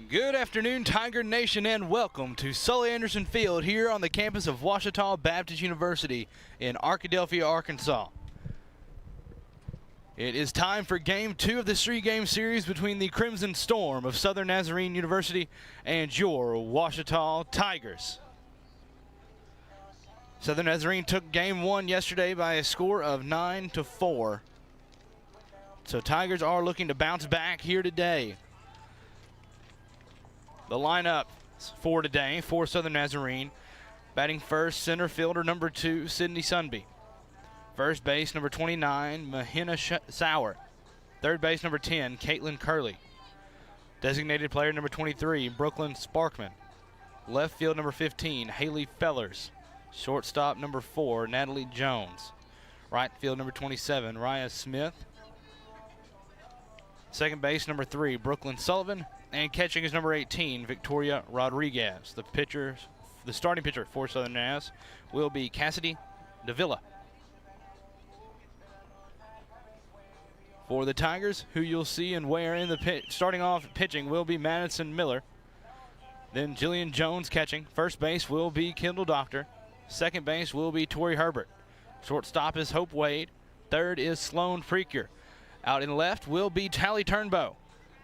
Good afternoon, Tiger Nation, and welcome to Sully Anderson Field here on the campus of Ouachita Baptist University in Arkadelphia, Arkansas. It is time for Game 2 of this three-game series between the Crimson Storm of Southern Nazarene University and your Ouachita Tigers. Southern Nazarene took Game 1 yesterday by a score of 9-4. So Tigers are looking to bounce back here today. The lineup for today for Southern Nazarene: batting first, center fielder number 2, Sydney Sunby. First base, number 29, Mahina Sauer. Third base, number 10, Caitlin Curley. Designated player number 23, Brooklyn Sparkman. Left field number 15, Haley Fellers. Shortstop number 4, Natalie Jones. Right field number 27, Raya Smith. Second base number 3, Brooklyn Sullivan. And catching is number 18, Victoria Rodriguez. The starting pitcher for Southern Naz will be Cassidy Davila. For the Tigers, who you'll see and where in the pit, starting off pitching will be Madison Miller. Then Jillian Jones catching. First base will be Kendall Doctor. Second base will be Tori Herbert. Shortstop is Hope Wade. Third is Sloan Precure. Out in left will be Tally Turnbow.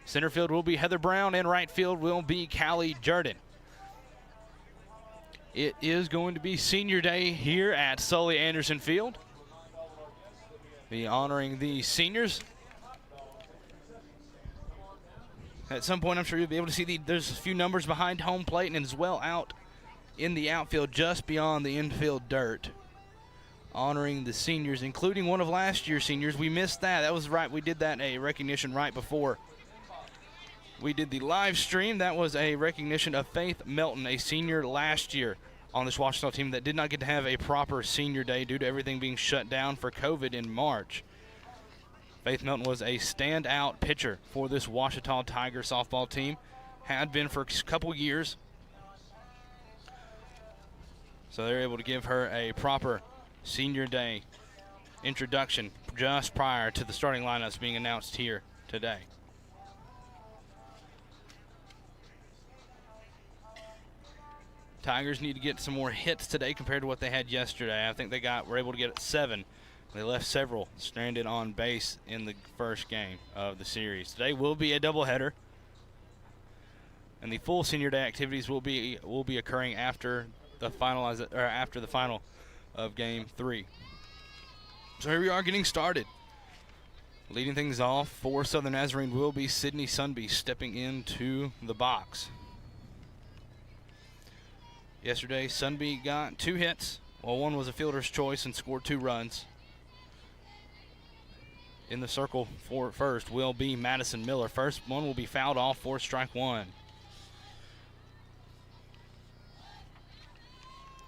Center field will be Heather Brown, and right field will be Callie Jordan. It is going to be senior day here at Sully Anderson Field. Be honoring the seniors. At some point, I'm sure you'll be able to see there's a few numbers behind home plate and as well out in the outfield just beyond the infield dirt. Honoring the seniors, including one of last year's seniors. We missed that. That was right. We did that a recognition right before we did the live stream. That was a recognition of Faith Melton, a senior last year on this Ouachita team that did not get to have a proper senior day due to everything being shut down for COVID in March. Faith Melton was a standout pitcher for this Ouachita Tiger softball team. Had been for a couple years. So they're able to give her a proper senior day introduction just prior to the starting lineups being announced here today. Tigers need to get some more hits today compared to what they had yesterday. I think they were able to get 7. They left several stranded on base in the first game of the series. Today will be a doubleheader, and the full senior day activities will be occurring after the final of Game 3. So here we are getting started. Leading things off for Southern Nazarene will be Sydney Sunby stepping into the box. Yesterday, Sunby got 2 hits, while one was a fielder's choice and scored 2 runs. In the circle for first will be Madison Miller. First one will be fouled off for strike 1.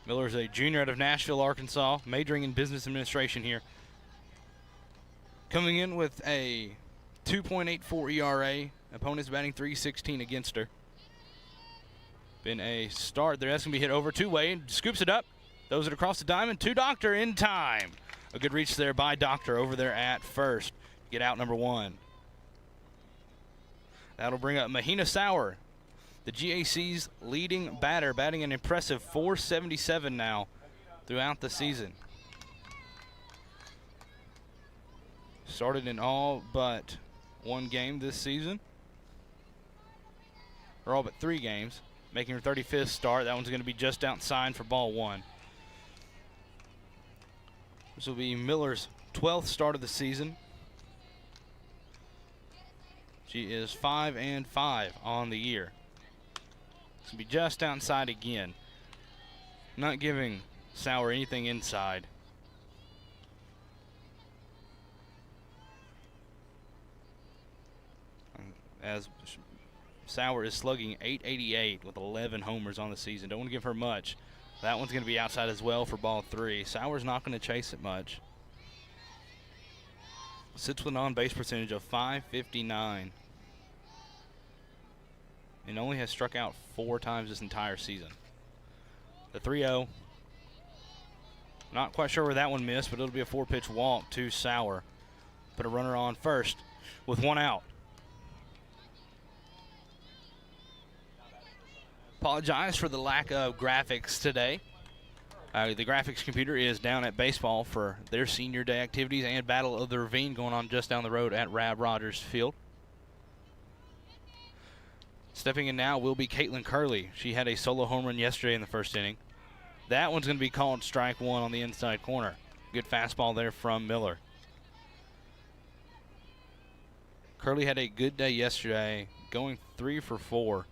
Miller is a junior out of Nashville, Arkansas, majoring in business administration here. Coming in with a 2.84 ERA. Opponents batting .316 against her. Been a start there. That's going to be hit over to Wade. Scoops it up. Throws it across the diamond to Doctor in time. A good reach there by Doctor over there at first. Get out number 1. That'll bring up Mahina Sauer, the GAC's leading batter, batting an impressive .477 now throughout the season. Started in all but 1 game this season. Or all but 3 games. Making her 35th start. That one's going to be just outside for ball 1. This will be Miller's 12th start of the season. She is 5-5 on the year. This will be just outside again. Not giving Sauer anything inside. As Sauer is slugging .888 with 11 homers on the season. Don't want to give her much. That one's going to be outside as well for ball 3. Sauer's not going to chase it much. Sits with an on-base percentage of .559. And only has struck out 4 times this entire season. The 3-0. Not quite sure where that one missed, but it'll be a 4-pitch walk to Sauer. Put a runner on first with 1 out. Apologize for the lack of graphics today. The graphics computer is down at baseball for their senior day activities and Battle of the Ravine going on just down the road at Rab Rogers Field. Stepping in now will be Caitlin Curley. She had a solo home run yesterday in the first inning. That one's going to be called strike one on the inside corner. Good fastball there from Miller. Curley had a good day yesterday, going 3 for 4.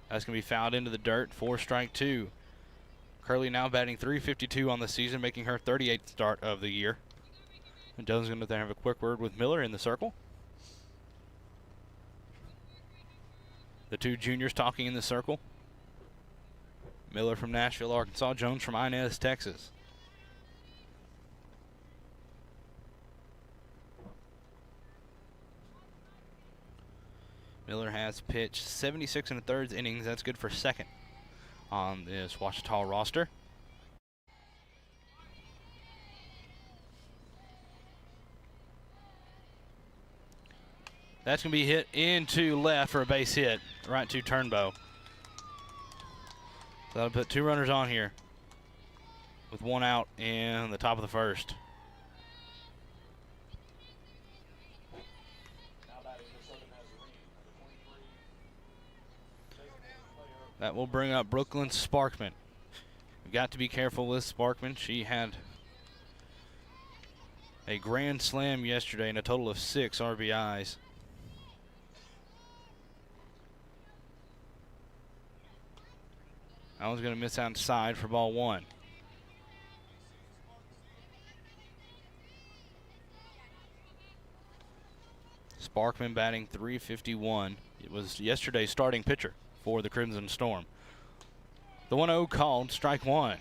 That's going to be fouled into the dirt for strike two. Curley now batting .352 on the season, making her 38th start of the year. And Jones going to have a quick word with Miller in the circle. The two juniors talking in the circle. Miller from Nashville, Arkansas. Jones from Inez, Texas. Miller has pitched 76 1/3 innings. That's good for second on this Ouachita roster. That's going to be hit into left for a base hit, right to Turnbow. So that'll put 2 runners on here with 1 out in the top of the first. That will bring up Brooklyn Sparkman. We've got to be careful with Sparkman. She had a grand slam yesterday and a total of 6 RBIs. I was going to miss outside for ball 1. Sparkman batting .351. It was yesterday's starting pitcher for the Crimson Storm. The 1-0 called, strike one.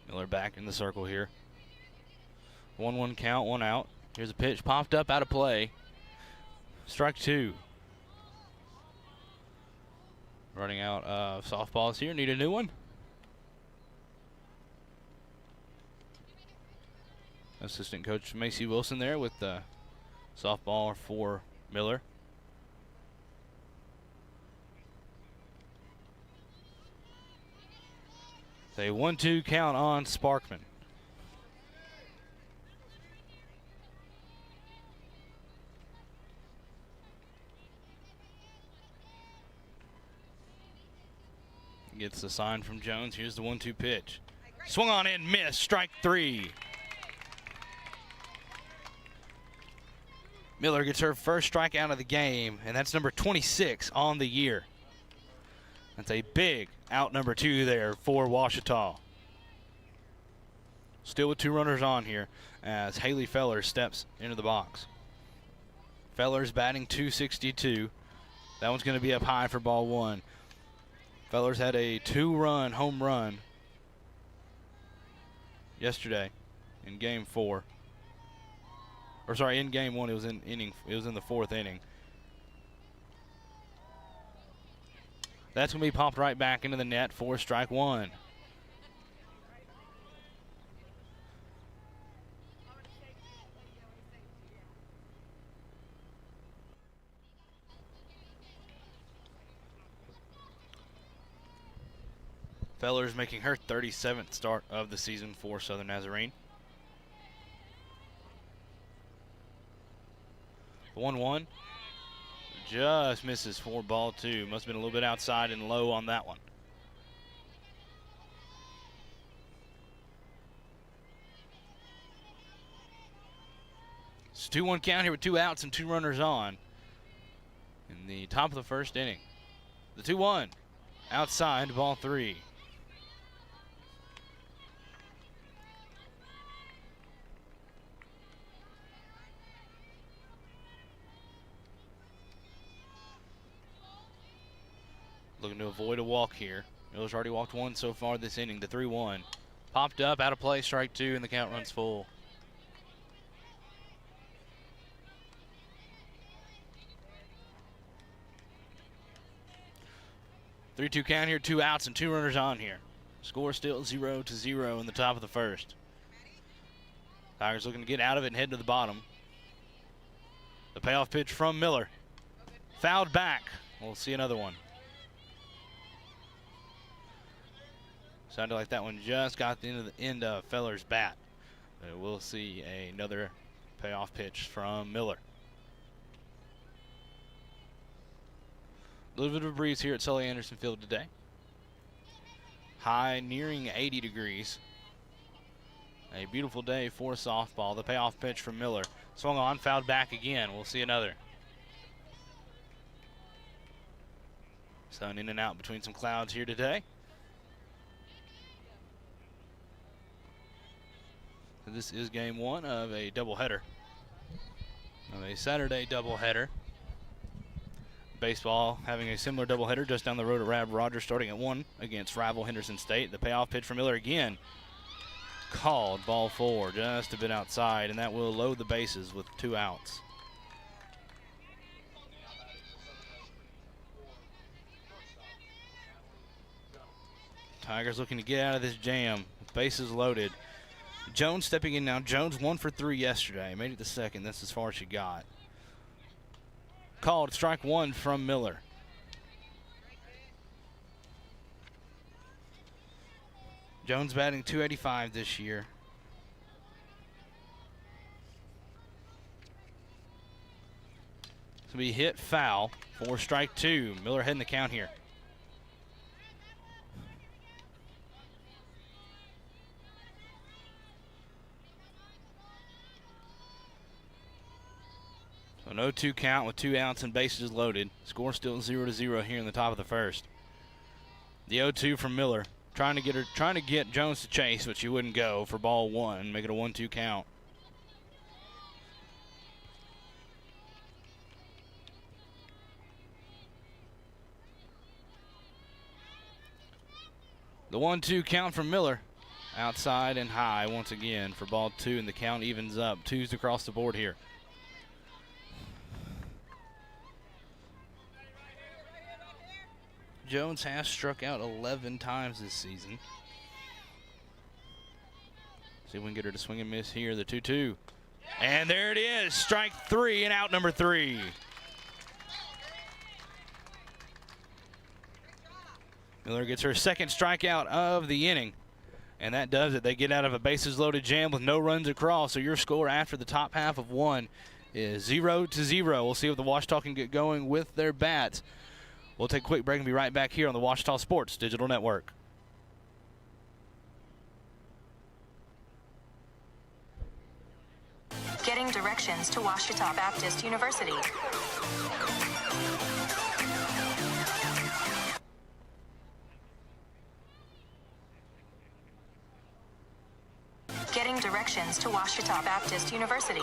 Miller back in the circle here. 1-1 count, 1 out. Here's a pitch popped up out of play. Strike two. Running out of softballs here. Need a new one. Assistant coach Macy Wilson there with the softball for Miller. It's a 1-2 count on Sparkman. Gets the sign from Jones. Here's the 1-2 pitch. Swung on and missed. Strike three. Miller gets her first strikeout of the game, and that's number 26 on the year. That's a big out number 2 there for Ouachita. Still with 2 runners on here as Haley Feller steps into the box. Feller's batting .262. That one's going to be up high for ball 1. Feller's had a 2-run home run yesterday in game 4. Or sorry, in game 1 it was in the 4th inning. That's going to be popped right back into the net for strike one. Feller's making her 37th start of the season for Southern Nazarene. The 1-1 just misses for ball 2. Must have been a little bit outside and low on that one. It's a 2-1 count here with 2 outs and 2 runners on in the top of the first inning. The 2-1 outside, ball 3. Looking to avoid a walk here. Miller's already walked 1 so far this inning. The 3-1. Popped up, out of play, strike 2, and the count runs full. The 3-2 count here, 2 outs and 2 runners on here. Score still 0-0 in the top of the first. Tigers looking to get out of it and head to the bottom. The payoff pitch from Miller. Fouled back. We'll see another one. Sounded like that one just got into the end of Feller's bat. But we'll see another payoff pitch from Miller. A little bit of a breeze here at Sully Anderson Field today. High nearing 80 degrees. A beautiful day for softball. The payoff pitch from Miller. Swung on, fouled back again. We'll see another. Sun in and out between some clouds here today. So this is game one of a doubleheader. Of a Saturday doubleheader. Baseball having a similar doubleheader just down the road at Rab Rogers starting at 1 against rival Henderson State. The payoff pitch from Miller again. Called ball 4, just a bit outside, and that will load the bases with 2 outs. Tigers looking to get out of this jam. Bases loaded. Jones stepping in now. Jones 1 for 3 yesterday. Made it to second. That's as far as she got. Called strike 1 from Miller. Jones batting .285 this year. So be hit foul for strike 2. Miller heading the count here. So no 2 count with 2 outs and bases loaded. Score still 0-0 here in the top of the first. The 0-2 from Miller. Trying to get Jones to chase, but she wouldn't go for ball 1, make it a 1-2 count. The 1-2 count from Miller. Outside and high once again for ball 2, and the count evens up. 2s across the board here. Jones has struck out 11 times this season. See if we can get her to swing and miss here. The 2-2. And there it is. Strike 3 and out number 3. Miller gets her second strikeout of the inning. And that does it. They get out of a bases loaded jam with no runs across. So your score after the top half of 1 is 0-0. We'll see if the Ouachita can get going with their bats. We'll take a quick break and be right back here on the Ouachita Sports Digital Network. Getting directions to Ouachita Baptist University. Getting directions to Ouachita Baptist University.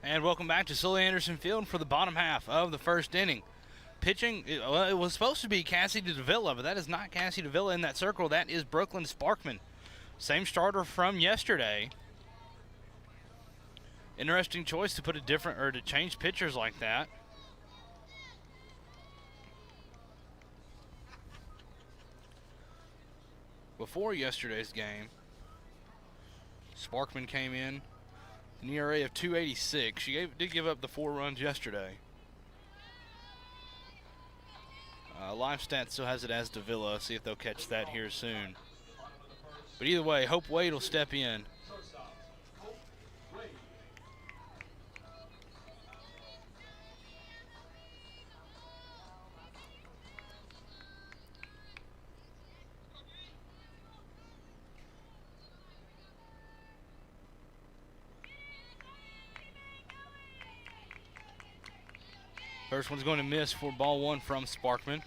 And welcome back to Sully Anderson Field for the bottom half of the first inning. Pitching, well, it was supposed to be Cassie DeVilla, but that is not Cassie DeVilla in that circle. That is Brooklyn Sparkman. Same starter from yesterday. Interesting choice to put a different, or to change pitchers like that. Before yesterday's game, Sparkman came in. An ERA of .286. She did give up the 4 runs yesterday. Live Stats still has it as DeVilla. See if they'll catch that here soon. But either way, Hope Wade will step in. First one's going to miss for ball one from Sparkman.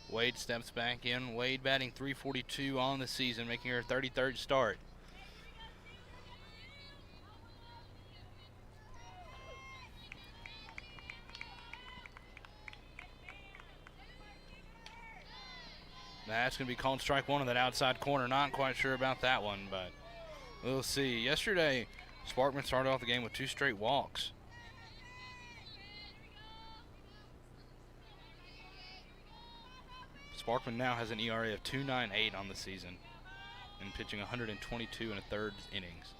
Wade steps back in. Wade batting .342 on the season, making her 33rd start. That's going to be called strike one on that outside corner. Not quite sure about that one, but we'll see. Yesterday, Sparkman started off the game with 2 straight walks. Sparkman now has an ERA of 2.98 on the season and pitching 122 and a third innings.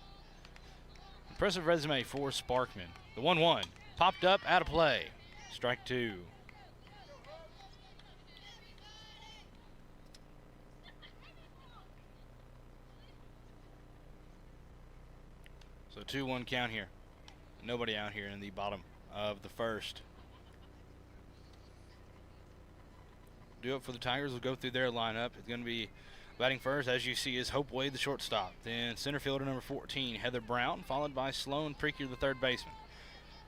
Impressive resume for Sparkman. The 1-1 popped up, out of play. Strike 2. So 2-1 count here. Nobody out here in the bottom of the first. Do it for the Tigers. We'll go through their lineup. It's going to be batting first, as you see, is Hope Wade, the shortstop. Then center fielder number 14, Heather Brown, followed by Sloan Preaker, the third baseman.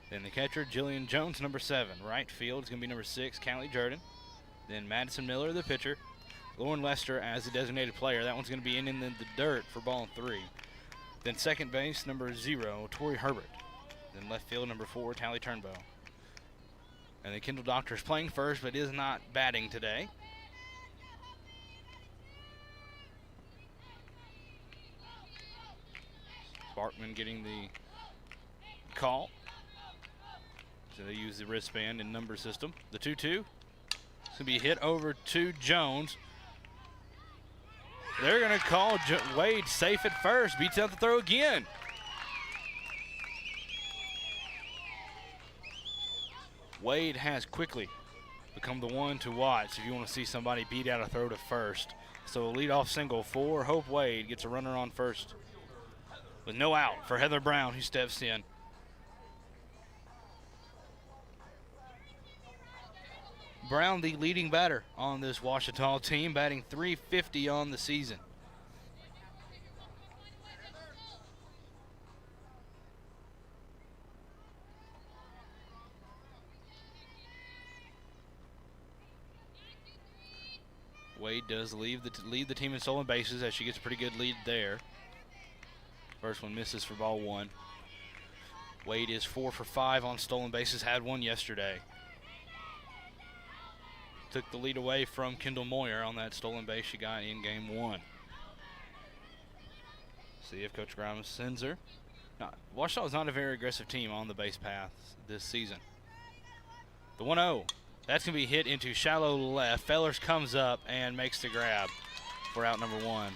Then the catcher, Jillian Jones, number 7. Right field is going to be number 6, Callie Jordan. Then Madison Miller, the pitcher. Lauren Lester as the designated player. That one's going to be in the dirt for ball 3. Then second base, number 0, Tori Herbert. Then left field, number 4, Tally Turnbow. And then Kendall Doctor is playing first, but is not batting today. Sparkman getting the call. So they use the wristband and number system. The 2-2. It's going to be hit over to Jones. They're going to call Wade safe at first. Beats out the throw again. Wade has quickly become the one to watch if you want to see somebody beat out a throw to first. So a leadoff single for Hope Wade. Gets a runner on first with no out for Heather Brown, who steps in. Brown, the leading batter on this Ouachita team, batting .350 on the season. Wade does lead the team in stolen bases as she gets a pretty good lead there. First one misses for ball 1. Wade is 4 for 5 on stolen bases, had one yesterday. Took the lead away from Kendall Moyer on that stolen base she got in game 1. See if Coach Grimes sends her. Now, Ouachita is not a very aggressive team on the base paths this season. The 1-0. That's going to be hit into shallow left. Fellers comes up and makes the grab for out number 1.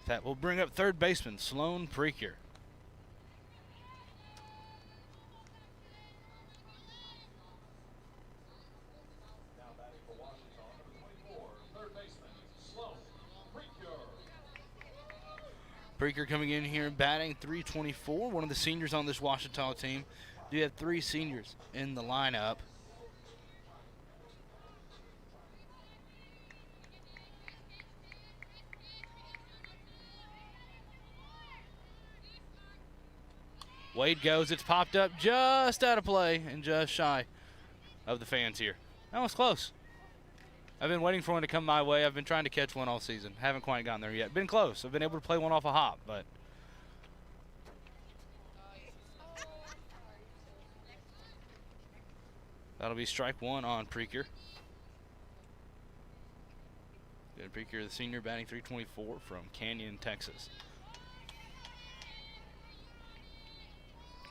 That will bring up third baseman Sloan Preaker. Preaker coming in here batting .324, one of the seniors on this Ouachita team. Do have 3 seniors in the lineup. Wade goes, it's popped up just out of play and just shy of the fans here. That was close. I've been waiting for one to come my way. I've been trying to catch one all season. Haven't quite gotten there yet. Been close. I've been able to play one off a hop, but that'll be strike 1 on Preaker. Good. Preaker, the senior, batting .324 from Canyon, Texas.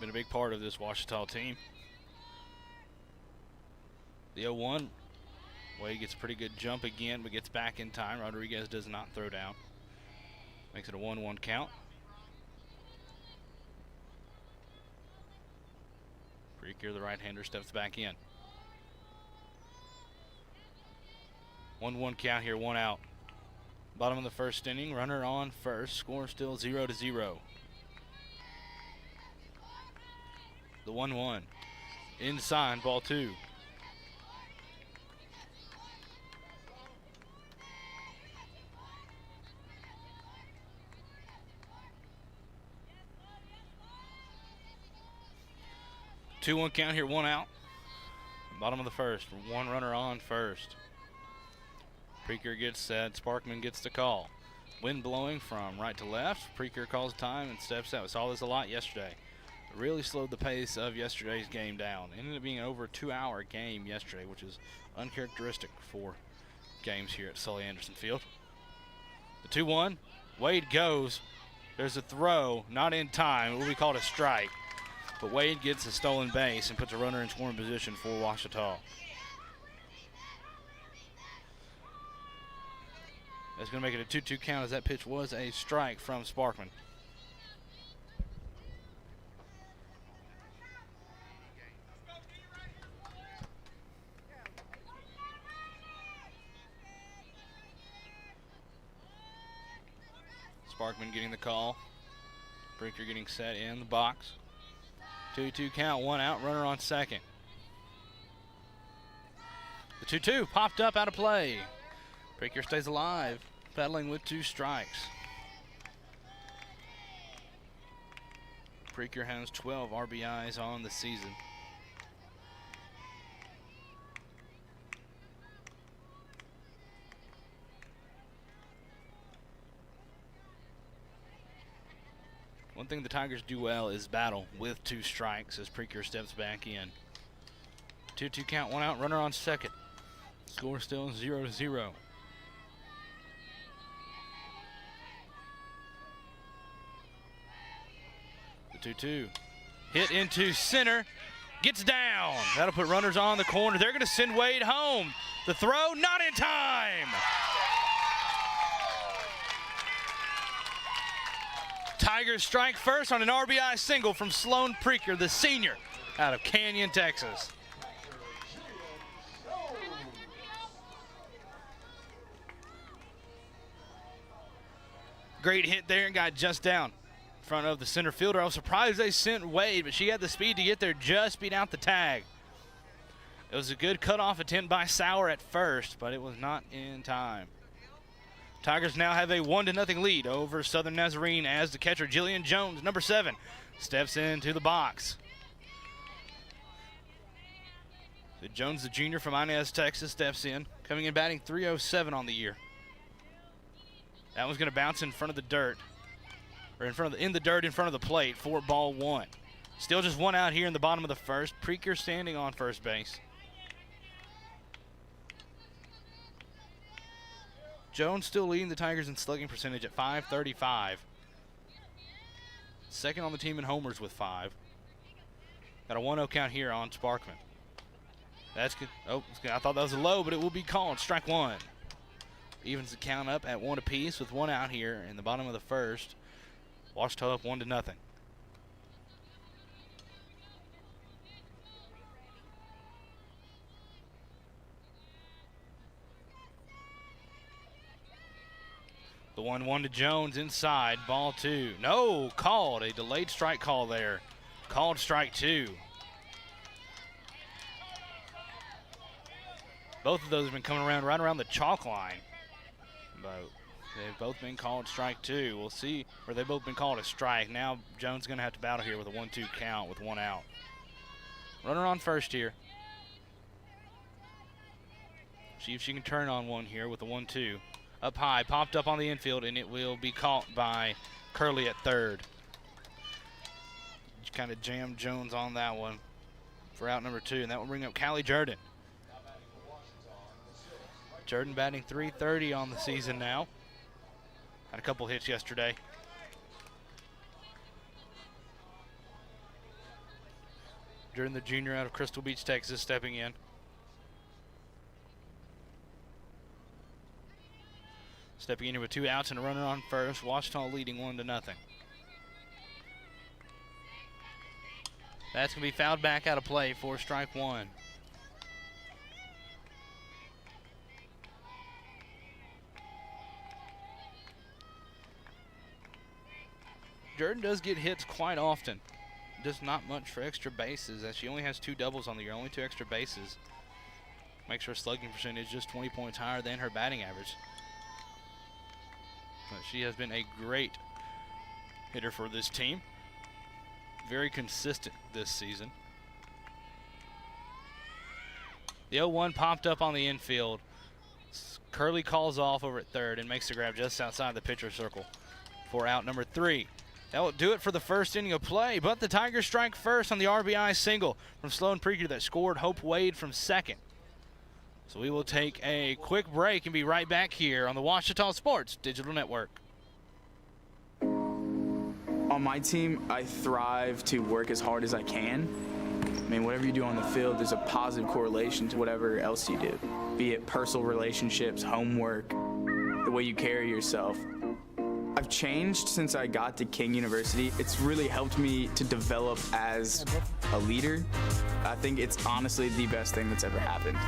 Been a big part of this Ouachita team. The 0-1. Wade gets a pretty good jump again, but gets back in time. Rodriguez does not throw down. Makes it a 1-1 count. Preaker, the right-hander, steps back in. 1-1 count here, 1 out. Bottom of the first inning, runner on first. Score still 0-0. The 1-1. Inside, ball 2. 2-1 count here, 1 out. Bottom of the first, 1 runner on first. Preaker gets set, Sparkman gets the call. Wind blowing from right to left. Preaker calls time and steps out. We saw this a lot yesterday. It really slowed the pace of yesterday's game down. It ended up being an over 2-hour game yesterday, which is uncharacteristic for games here at Sully Anderson Field. The 2-1, Wade goes. There's a throw, not in time. It will be called a strike. But Wade gets a stolen base and puts a runner in scoring position for Ouachita. That's going to make it a 2-2 count, as that pitch was a strike from Sparkman. Sparkman getting the call. Preaker getting set in the box. 2-2 count, 1 out, runner on second. The 2-2 popped up out of play. Preaker stays alive, battling with 2 strikes. Preaker has 12 RBIs on the season. One thing the Tigers do well is battle with 2 strikes as Preaker steps back in. 2-2 count, 1 out, runner on second. Score still 0-0. The 2-2 hit into center, gets down. That'll put runners on the corner. They're going to send Wade home. The throw, not in time. Tigers strike first on an RBI single from Sloan Preaker, the senior out of Canyon, Texas. Great hit there and got just down in front of the center fielder. I was surprised they sent Wade, but she had the speed to get there, just beat out the tag. It was a good cutoff attempt by Sauer at first, but it was not in time. Tigers now have a 1-0 lead over Southern Nazarene as the catcher, Jillian Jones, number 7, steps into the box. So Jones, the junior from Inez, Texas, steps in, coming in batting .307 on the year. That one's going to bounce in front of the dirt, or in the dirt in front of the plate for ball 1. Still just 1 out here in the bottom of the first. Preaker standing on first base. Jones still leading the Tigers in slugging percentage at .535. Second on the team in homers with 5. Got a 1-0 count here on Sparkman. That's good. Oh, I thought that was a low, but it will be called. Strike 1. Evens the count up at 1 apiece with 1 out here in the bottom of the first. Ouachita up 1-0. The 1-1 to Jones inside, ball 2. No, called, a delayed strike call there. Called strike 2. Both of those have been coming around right around the chalk line. But they've both been called strike 2. We'll see, or they've both been called a strike. Now Jones going to have to battle here with a 1-2 count with 1 out. Runner on first here. See if she can turn on one here with a 1-2. Up high, popped up on the infield, and it will be caught by Curley at third. Just kind of jammed Jones on that one for out number 2, and that will bring up Callie Jordan. Jordan batting .330 on the season now. Had a couple hits yesterday. Jordan, the junior out of Crystal Beach, Texas, stepping in. Stepping in with 2 outs and a runner on first. Ouachita leading 1-0. That's going to be fouled back out of play for strike 1. Jordan does get hits quite often. Just not much for extra bases, as she only has 2 doubles on the year, only 2 extra bases. Makes her slugging percentage just 20 points higher than her batting average. But she has been a great hitter for this team. Very consistent this season. The 0-1 popped up on the infield. Curley calls off over at third and makes the grab just outside the pitcher circle for out number 3. That will do it for the first inning of play, but the Tigers strike first on the RBI single from Sloan Preaker that scored Hope Wade from second. So we will take a quick break and be right back here on the Ouachita Sports Digital Network. On my team, I thrive to work as hard as I can. I mean, whatever you do on the field, there's a positive correlation to whatever else you do, be it personal relationships, homework, the way you carry yourself. I've changed since I got to King University. It's really helped me to develop as a leader. I think it's honestly the best thing that's ever happened.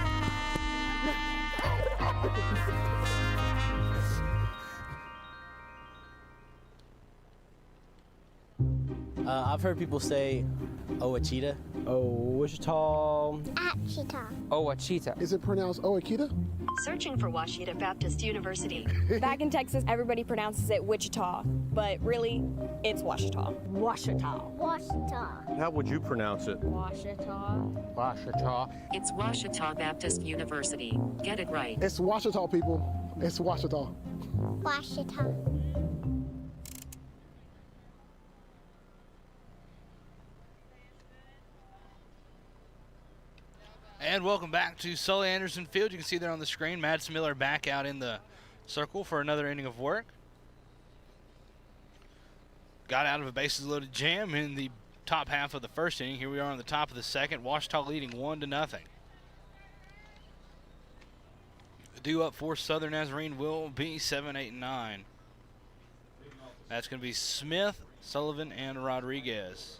I've heard people say Ouachita. Wichita. Achita. Ouachita. Is it pronounced Ouachita? Searching for Ouachita Baptist University. Back in Texas, everybody pronounces it Wichita, but really, it's Ouachita. Washita. Washita. How would you pronounce it? Washita. Ouachita. It's Ouachita Baptist University. Get it right. It's Washita, people. It's Washita. Washita. And welcome back to Sully Anderson Field. You can see there on the screen, Madsen Miller back out in the circle for another inning of work. Got out of a bases loaded jam in the top half of the first inning. Here we are on the top of the second. Ouachita leading 1-0. Due up for Southern Nazarene will be 7, 8, and 9. That's going to be Smith, Sullivan, and Rodriguez.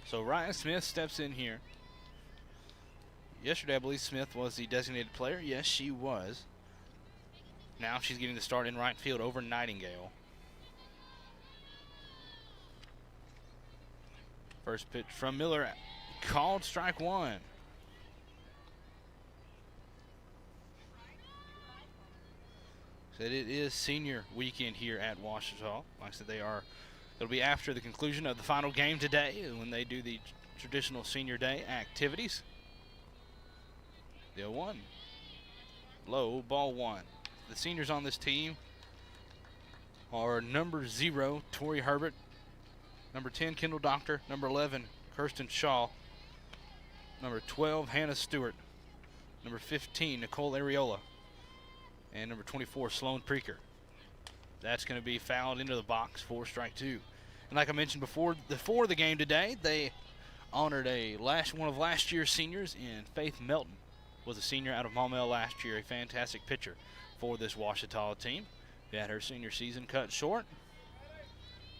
So Ryan Smith steps in here. Yesterday, I believe Smith was the designated player. Yes, she was. Now she's getting the start in right field over Nightingale. First pitch from Miller, called strike one. Said it is senior weekend here at Ouachita. Like I said, it'll be after the conclusion of the final game today when they do the traditional senior day activities. The 0-1. Low, ball one. The seniors on this team are number 0, Tori Herbert, number 10, Kendall Doctor, number 11, Kirsten Shaw, number 12, Hannah Stewart, number 15, Nicole Areola, and number 24, Sloan Preaker. That's going to be fouled into the box for strike two. And like I mentioned before the game today, they honored one of last year's seniors in Faith Melton. Was a senior out of Maumelle last year, a fantastic pitcher for this Ouachita team. She had her senior season cut short.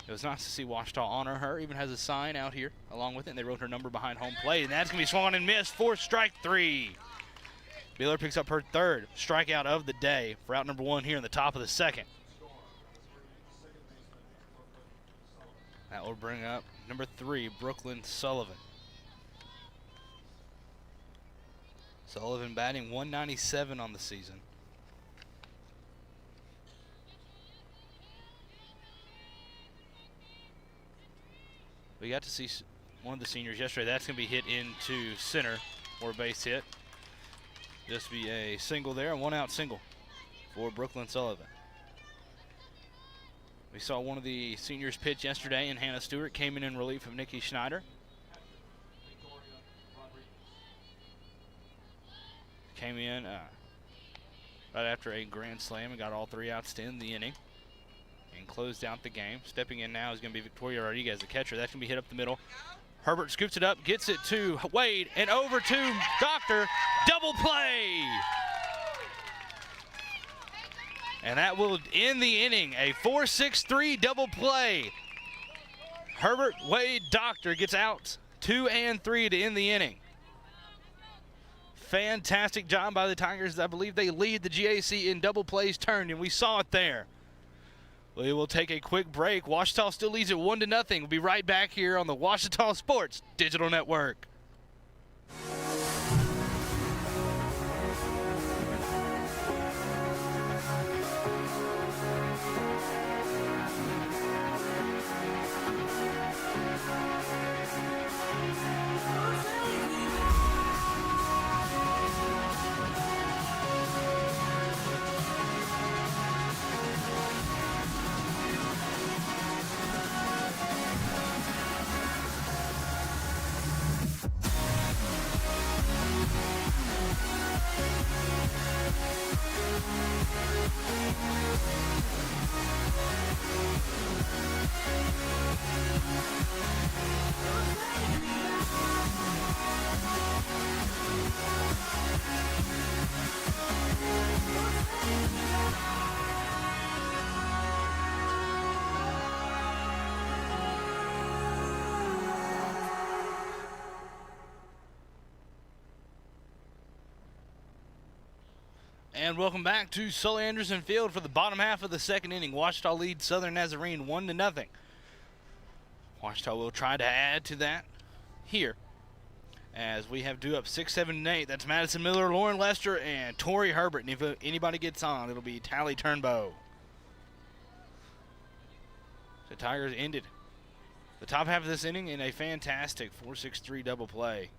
It was nice to see Ouachita honor her. Even has a sign out here along with it, and they wrote her number behind home plate, and that's going to be swung and missed for strike three. Miller picks up her third strikeout of the day for out number 1 here in the top of the second. That will bring up number 3, Brooklyn Sullivan. Sullivan batting .197 on the season. We got to see one of the seniors yesterday. That's going to be hit into center or a base hit. Just be a single there, a 1-out single for Brooklyn Sullivan. We saw one of the seniors pitch yesterday, and Hannah Stewart came in relief of Nikki Schneider. Came in right after a grand slam and got all 3 outs to end the inning and closed out the game. Stepping in now is going to be Victoria Rodriguez, the catcher. That's going to be hit up the middle. Herbert scoops it up, gets it to Wade, and over to Doctor. Double play! And that will end the inning. A 4-6-3 double play. Herbert, Wade, Doctor gets out 2 and 3 to end the inning. Fantastic job by the Tigers. I believe they lead the GAC in double plays turned, and we saw it there. We will take a quick break. Ouachita still leads it 1-0. We'll be right back here on the Ouachita Sports Digital Network. And welcome back to Sully Anderson Field for the bottom half of the second inning. Ouachita leads Southern Nazarene 1-0. Ouachita will try to add to that here as we have due up 6, 7, and 8. That's Madison Miller, Lauren Lester, and Tori Herbert. And if anybody gets on, it'll be Tally Turnbow. The Tigers ended the top half of this inning in a fantastic 4-6-3 double play.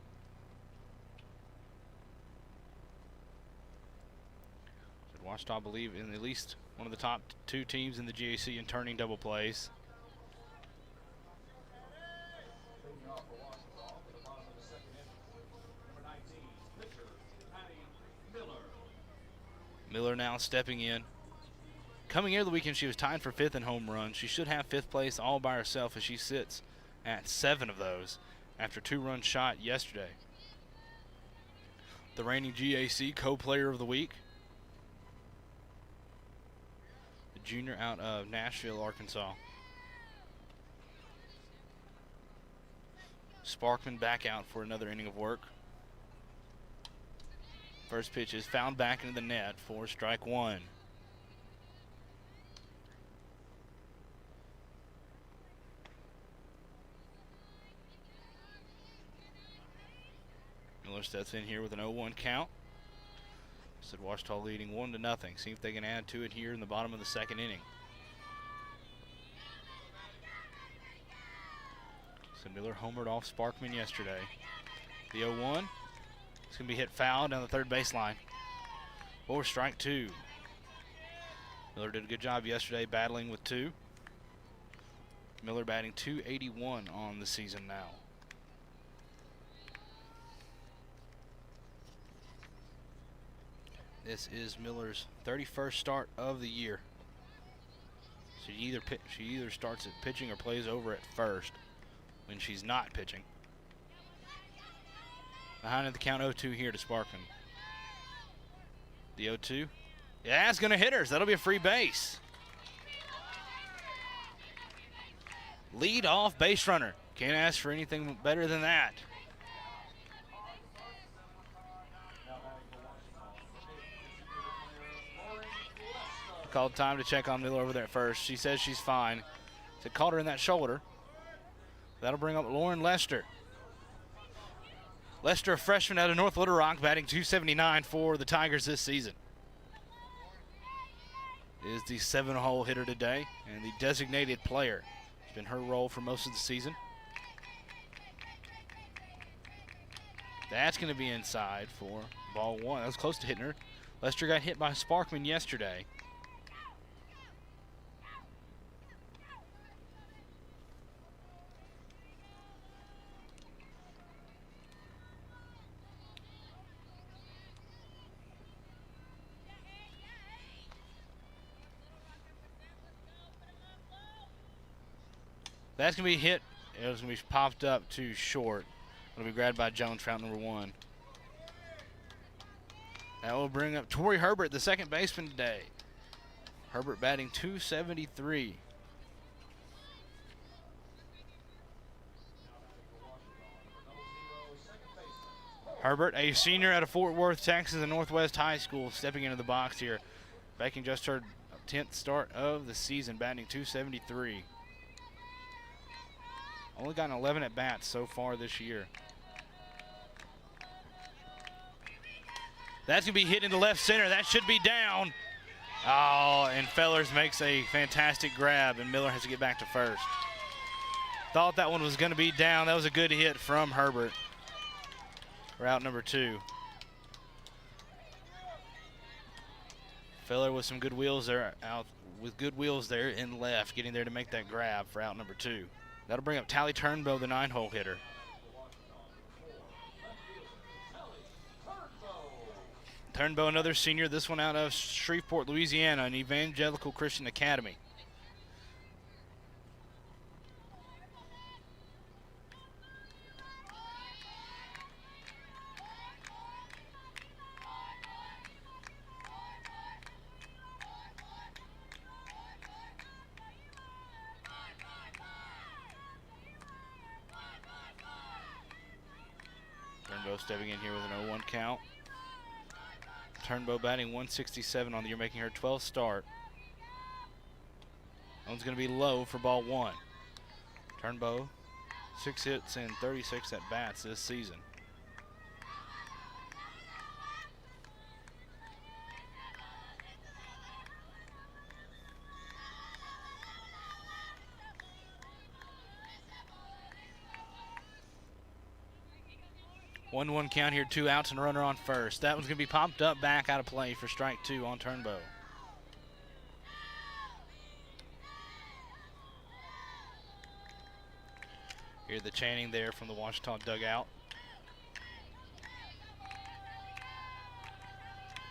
Ouachita, I believe, in at least one of the top 2 teams in the GAC in turning double plays. Miller now stepping in. Coming into the weekend, she was tied for 5th in home runs. She should have 5th place all by herself as she sits at 7 of those after 2 runs shot yesterday. The reigning GAC co-player of the week. The junior out of Nashville, Arkansas. Sparkman back out for another inning of work. First pitch is fouled back into the net for strike 1. Miller steps in here with an 0-1 count. Said Ouachita leading 1-0. See if they can add to it here in the bottom of the second inning. So Miller homered off Sparkman yesterday. The 0-1. It's going to be hit foul down the third baseline. For strike 2. Miller did a good job yesterday battling with 2. Miller batting .281 on the season now. This is Miller's 31st start of the year. She either starts at pitching or plays over at first when she's not pitching. Behind at the count 0-2 here to Sparkman. The 0-2. Yeah, it's going to hit her. So that'll be a free base. Lead off base runner. Can't ask for anything better than that. Called time to check on Miller over there at first. She says she's fine. So caught her in that shoulder. That'll bring up Lauren Lester. Lester, a freshman out of North Little Rock, batting .279 for the Tigers this season. Is the 7-hole hitter today and the designated player. It's been her role for most of the season. That's going to be inside for ball 1. That was close to hitting her. Lester got hit by Sparkman yesterday. That's going to be hit. It was going to be popped up too short. It'll be grabbed by Jones for out number 1. That will bring up Tori Herbert, the second baseman today. Herbert batting .273. Herbert, a senior out of Fort Worth, Texas, and Northwest High School, stepping into the box here. Making just her 10th start of the season, batting .273. Only gotten 11 at-bats so far this year. That's going to be hit into left center. That should be down. Oh, and Fellers makes a fantastic grab, and Miller has to get back to first. Thought that one was going to be down. That was a good hit from Herbert. Route number 2. Feller with some good wheels there, out with good wheels there in left, getting there to make that grab for out number 2. That'll bring up Tally Turnbow, the 9-hole hitter. Turnbow, another senior, this one out of Shreveport, Louisiana, an Evangelical Christian Academy. Turnbow stepping in here with an 0-1 count. Turnbow batting 167 on the year, making her 12th start. That one's going to be low for ball one. Turnbow, 6 hits and 36 at bats this season. One count here, 2 outs and a runner on first. That one's going to be popped up back out of play for strike 2 on Turnbow. Hear the chanting there from the Ouachita dugout.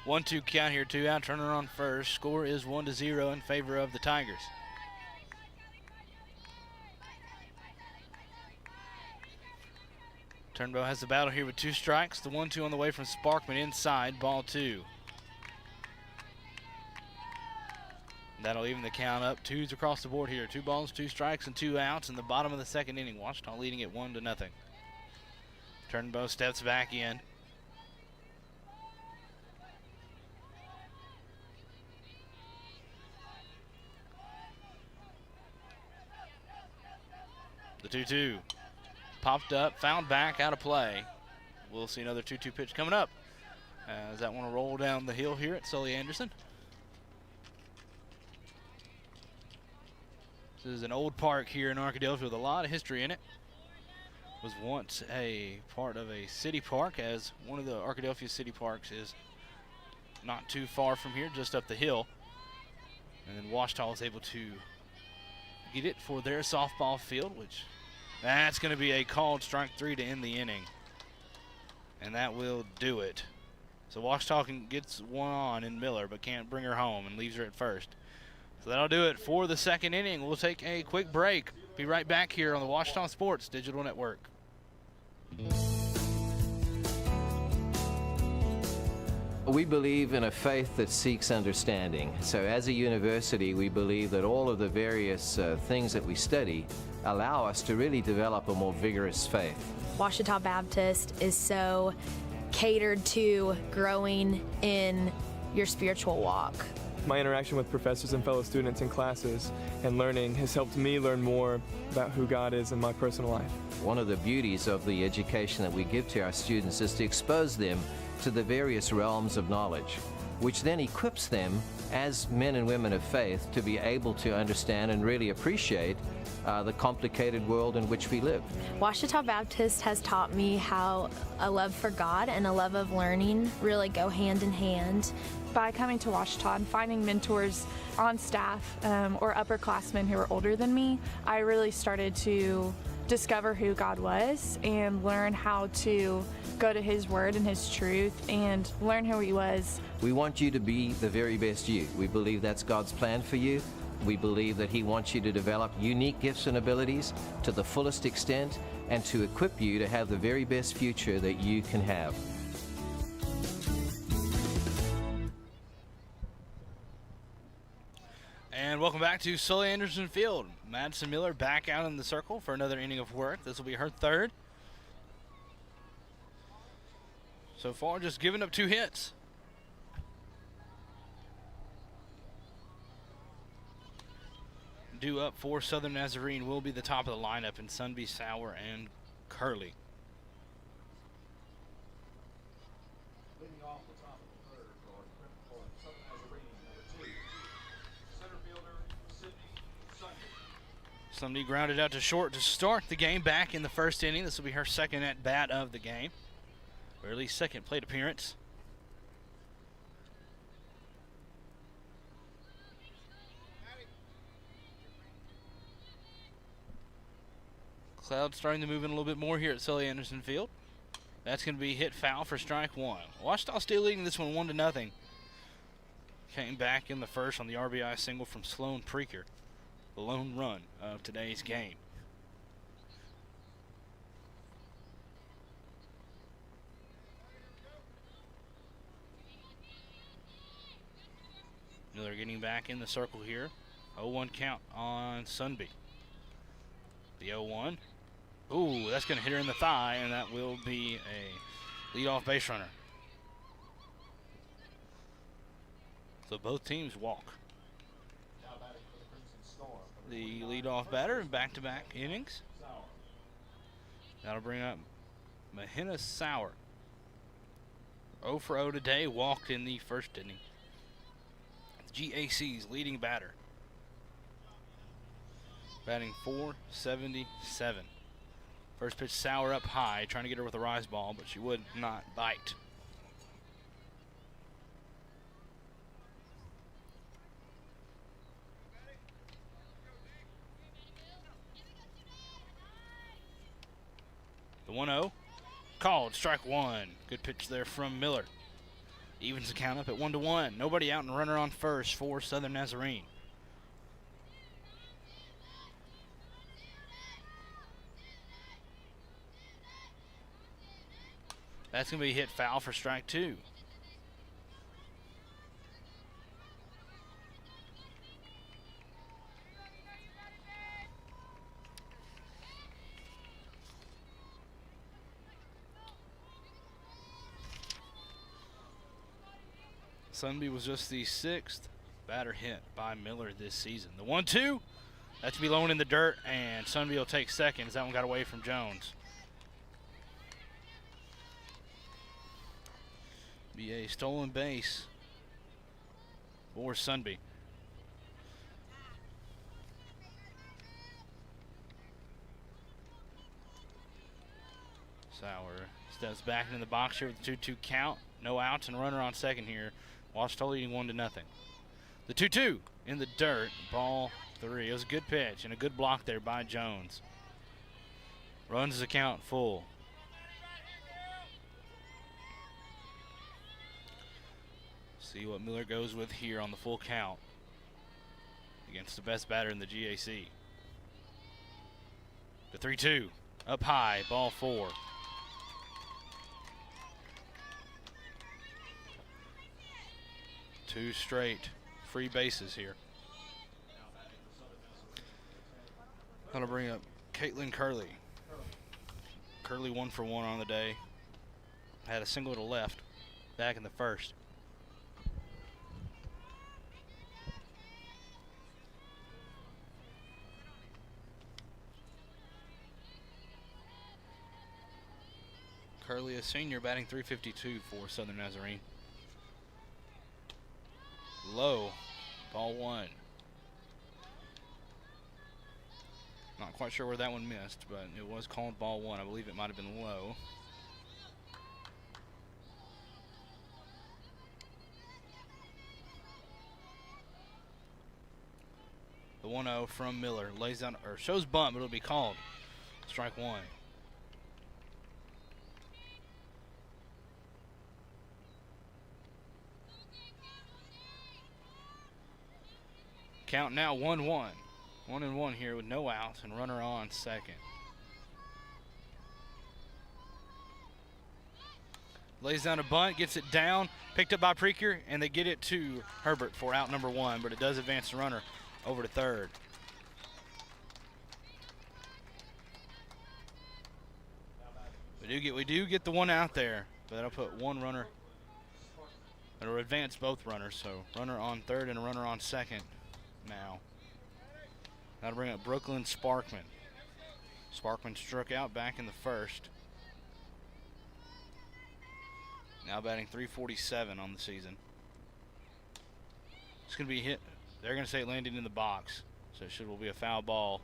1-2 count here, 2 outs, runner on first. Score is 1-0 in favor of the Tigers. Turnbow has the battle here with 2 strikes. The 1-2 on the way from Sparkman inside, ball 2. That'll even the count up. 2s across the board here. 2 balls, 2 strikes, and 2 outs in the bottom of the second inning. Ouachita leading it 1-0. Turnbow steps back in. The 2-2. Popped up, found back, out of play. We'll see another 2-2 pitch coming up as that one will roll down the hill here at Sully Anderson. This is an old park here in Arkadelphia with a lot of history in it. Was once a part of a city park, as one of the Arkadelphia city parks is not too far from here, just up the hill. And then Ouachita was able to get it for their softball field, which that's going to be a called strike 3 to end the inning. And that will do it. So Ouachita gets one on in Miller, but can't bring her home and leaves her at first. So that'll do it for the second inning. We'll take a quick break. Be right back here on the Ouachita Sports Digital Network. We believe in a faith that seeks understanding. So as a university, we believe that all of the various things that we study allow us to really develop a more vigorous faith. Ouachita Baptist is so catered to growing in your spiritual walk. My interaction with professors and fellow students in classes and learning has helped me learn more about who God is in my personal life. One of the beauties of the education that we give to our students is to expose them to the various realms of knowledge, which then equips them as men and women of faith to be able to understand and really appreciate the complicated world in which we live. Ouachita Baptist has taught me how a love for God and a love of learning really go hand in hand. By coming to Ouachita and finding mentors on staff or upperclassmen who were older than me, I really started to discover who God was and learn how to go to His Word and His truth and learn who He was. We want you to be the very best you. We believe that's God's plan for you. We believe that He wants you to develop unique gifts and abilities to the fullest extent and to equip you to have the very best future that you can have. And welcome back to Sully Anderson Field. Madison Miller back out in the circle for another inning of work. This will be her third. So far, just giving up 2 hits. Due up for Southern Nazarene will be the top of the lineup in Sunby, Sauer, and Curley. Leading off the top of the third for Southern Nazarene, number 2, center fielder Sunday. Sunday grounded out to short to start the game back in the first inning. This will be her second at bat of the game, or at least second plate appearance. Cloud starting to move in a little bit more here at Sully Anderson Field. That's going to be hit foul for strike 1. Ouachita still leading this one 1-0. Came back in the first on the RBI single from Sloan Preaker, the lone run of today's game. Miller getting back in the circle here. 0-1 count on Sunby. The 0-1. Ooh, that's going to hit her in the thigh, and that will be a leadoff base runner. So both teams walk. Now batting for the Crimson Storm. The leadoff batter in back-to-back innings. That'll bring up Mahina Sauer. 0 for 0 today, walked in the first inning. GAC's leading batter. Batting .477. First pitch, Sauer up high, trying to get her with a rise ball, but she would not bite. The 1-0, called, strike one. Good pitch there from Miller. Evens the count up at 1-1. Nobody out and runner on first for Southern Nazarene. That's going to be hit foul for strike two. Sunby was just the 6th batter hit by Miller this season. The 1-2, that's to be low in the dirt, and Sunby will take second as that one got away from Jones. Be a stolen base for Sunby. Sauer steps back into the box here with the 2-2 count. No outs and runner on second here. Washita leading 1-0. The 2-2 in the dirt, ball 3. It was a good pitch and a good block there by Jones. Runs his account full. See what Miller goes with here on the full count against the best batter in the GAC. The 3-2 up high, ball 4. Two straight free bases here. That'll bring up Caitlin Curley. Curley 1 for 1 on the day. Had a single to left back in the first. Curley, a senior, batting .352 for Southern Nazarene. Low, ball 1. Not quite sure where that one missed, but it was called ball 1. I believe it might have been low. The 1-0 from Miller lays down, or shows bunt, but it'll be called strike 1. Count now 1-1. 1-1 here with no outs and runner on second. Lays down a bunt, gets it down, picked up by Preaker, and they get it to Herbert for out number 1, but it does advance the runner over to third. We do get the one out there, but that'll put one runner. It'll advance both runners, so runner on third and a runner on second now. That'll bring up Brooklyn Sparkman. Sparkman struck out back in the first. Now batting .347 on the season. It's going to be hit. They're going to say it landed in the box, so it will be a foul ball.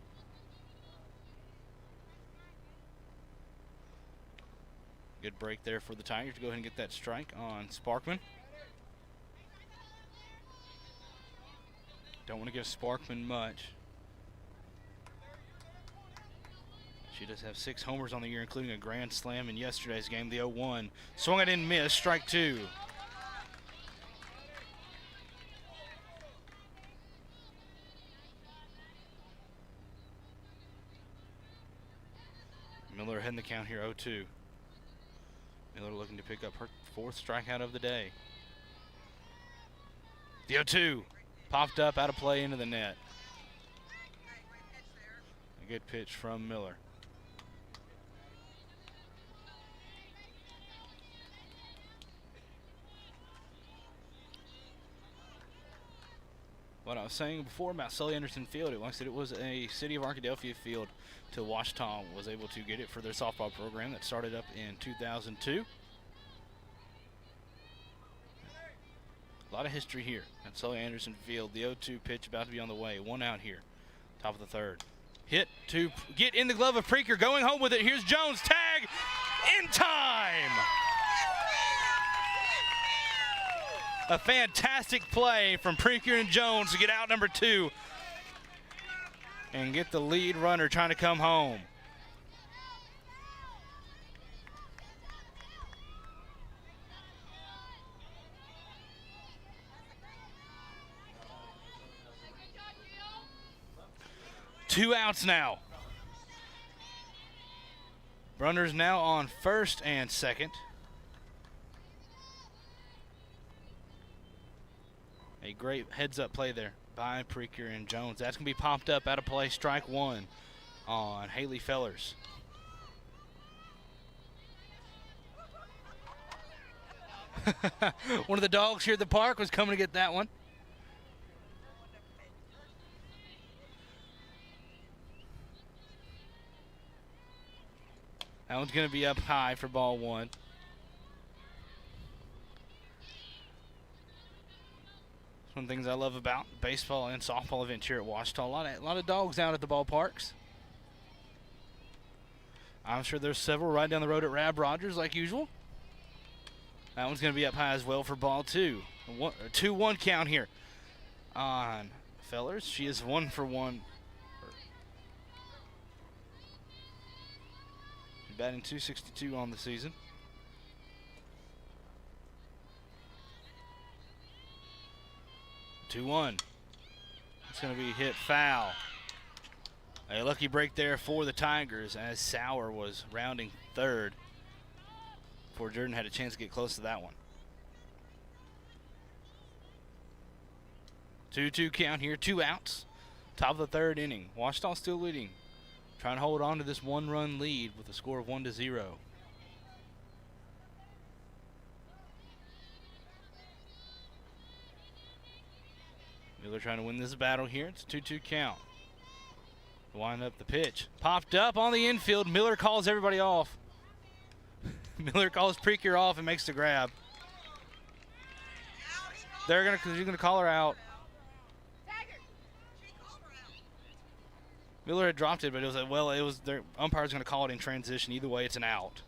Good break there for the Tigers to go ahead and get that strike on Sparkman. Don't want to give Sparkman much. She does have 6 homers on the year, including a grand slam in yesterday's game, the 0-1. Swung it in, miss, strike 2. Miller heading the count here, 0-2. Miller looking to pick up her 4th strikeout of the day. The 0-2 popped up, out of play, into the net. A good pitch from Miller. what I was saying before about Sully Anderson Field. Like I said, it was a City of Arkadelphia field till Ouachita was able to get it for their softball program that started up in 2002. A lot of history here at Sully Anderson Field. The 0-2 pitch about to be on the way. 1 out here. Top of the third. Hit to get in the glove of Preaker. Going home with it. Here's Jones. Tag in time. A fantastic play from Preaker and Jones to get out number 2 and get the lead runner trying to come home. Two outs now. Runners now on first and second. A great heads-up play there by Preaker and Jones. That's going to be popped up out of play. Strike 1 on Haley Fellers. One of the dogs here at the park was coming to get that one. That one's going to be up high for ball 1. One of the things I love about baseball and softball events here at Ouachita. A lot of dogs out at the ballparks. I'm sure there's several right down the road at Rab Rogers like usual. That one's going to be up high as well for ball 2. A 2-1 count here on Fellers. She is 1 for 1. She's batting .262 on the season. 2-1. It's going to be hit foul. A lucky break there for the Tigers as Sauer was rounding third before Jordan had a chance to get close to that one. 2-2 count here, 2 outs. Top of the third inning. Ouachita still leading. Trying to hold on to this 1-run lead with a score of 1-0. Miller trying to win this battle here. It's a 2-2 count. Wind up the pitch. Popped up on the infield. Miller calls everybody off. Miller calls Preaker off and makes the grab. He's gonna call her out. Miller had dropped it, but it was their umpire's gonna call it in transition. Either way, it's an out.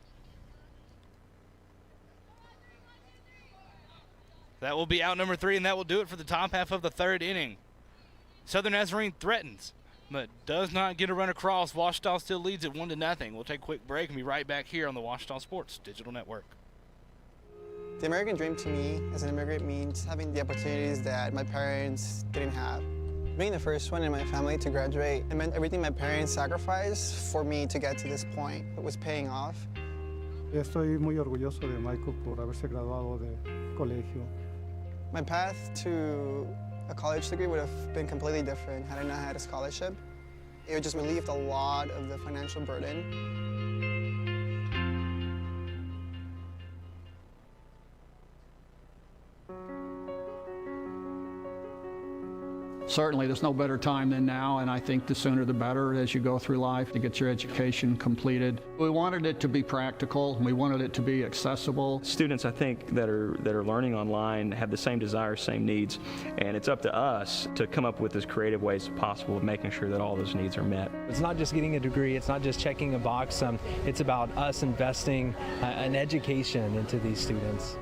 That will be out number 3, and that will do it for the top half of the third inning. Southern Nazarene threatens, but does not get a run across. Ouachita still leads it 1-0. We'll take a quick break and be right back here on the Ouachita Sports Digital Network. The American dream to me as an immigrant means having the opportunities that my parents didn't have. Being the first one in my family to graduate, it meant everything my parents sacrificed for me to get to this point. It was paying off. Estoy muy orgulloso de Michael por haberse graduado de colegio. My path to a college degree would have been completely different had I not had a scholarship. It would just relieved a lot of the financial burden. Certainly, there's no better time than now, and I think the sooner the better as you go through life to get your education completed. We wanted it to be practical. We wanted it to be accessible. Students, I think, that are learning online have the same desires, same needs, and it's up to us to come up with as creative ways as possible of making sure that all those needs are met. It's not just getting a degree. It's not just checking a box. It's about us investing an education into these students.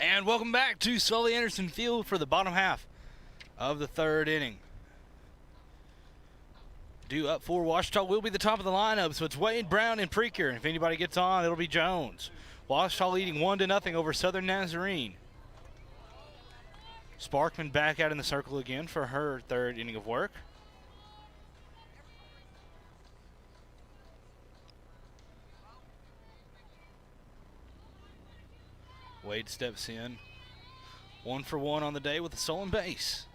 And welcome back to Sully Anderson Field for the bottom half of the third inning. Due up for Ouachita will be the top of the lineup, so it's Wade, Brown, and Preaker. And if anybody gets on, it'll be Jones. Ouachita leading 1-0 over Southern Nazarene. Sparkman back out in the circle again for her third inning of work. Wade steps in. 1 for 1 on the day with a stolen base.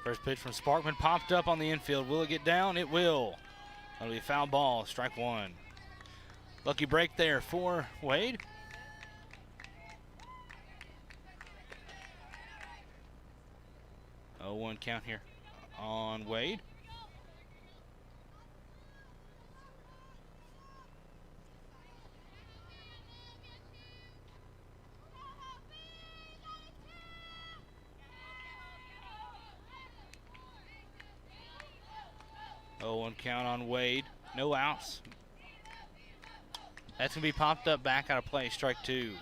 First pitch from Sparkman popped up on the infield. Will it get down? It will. That'll be a foul ball, strike one. Lucky break there for Wade. Oh, 1 count here on Wade. Oh, 1 count on Wade. No outs. That's going to be popped up back out of play. Strike two.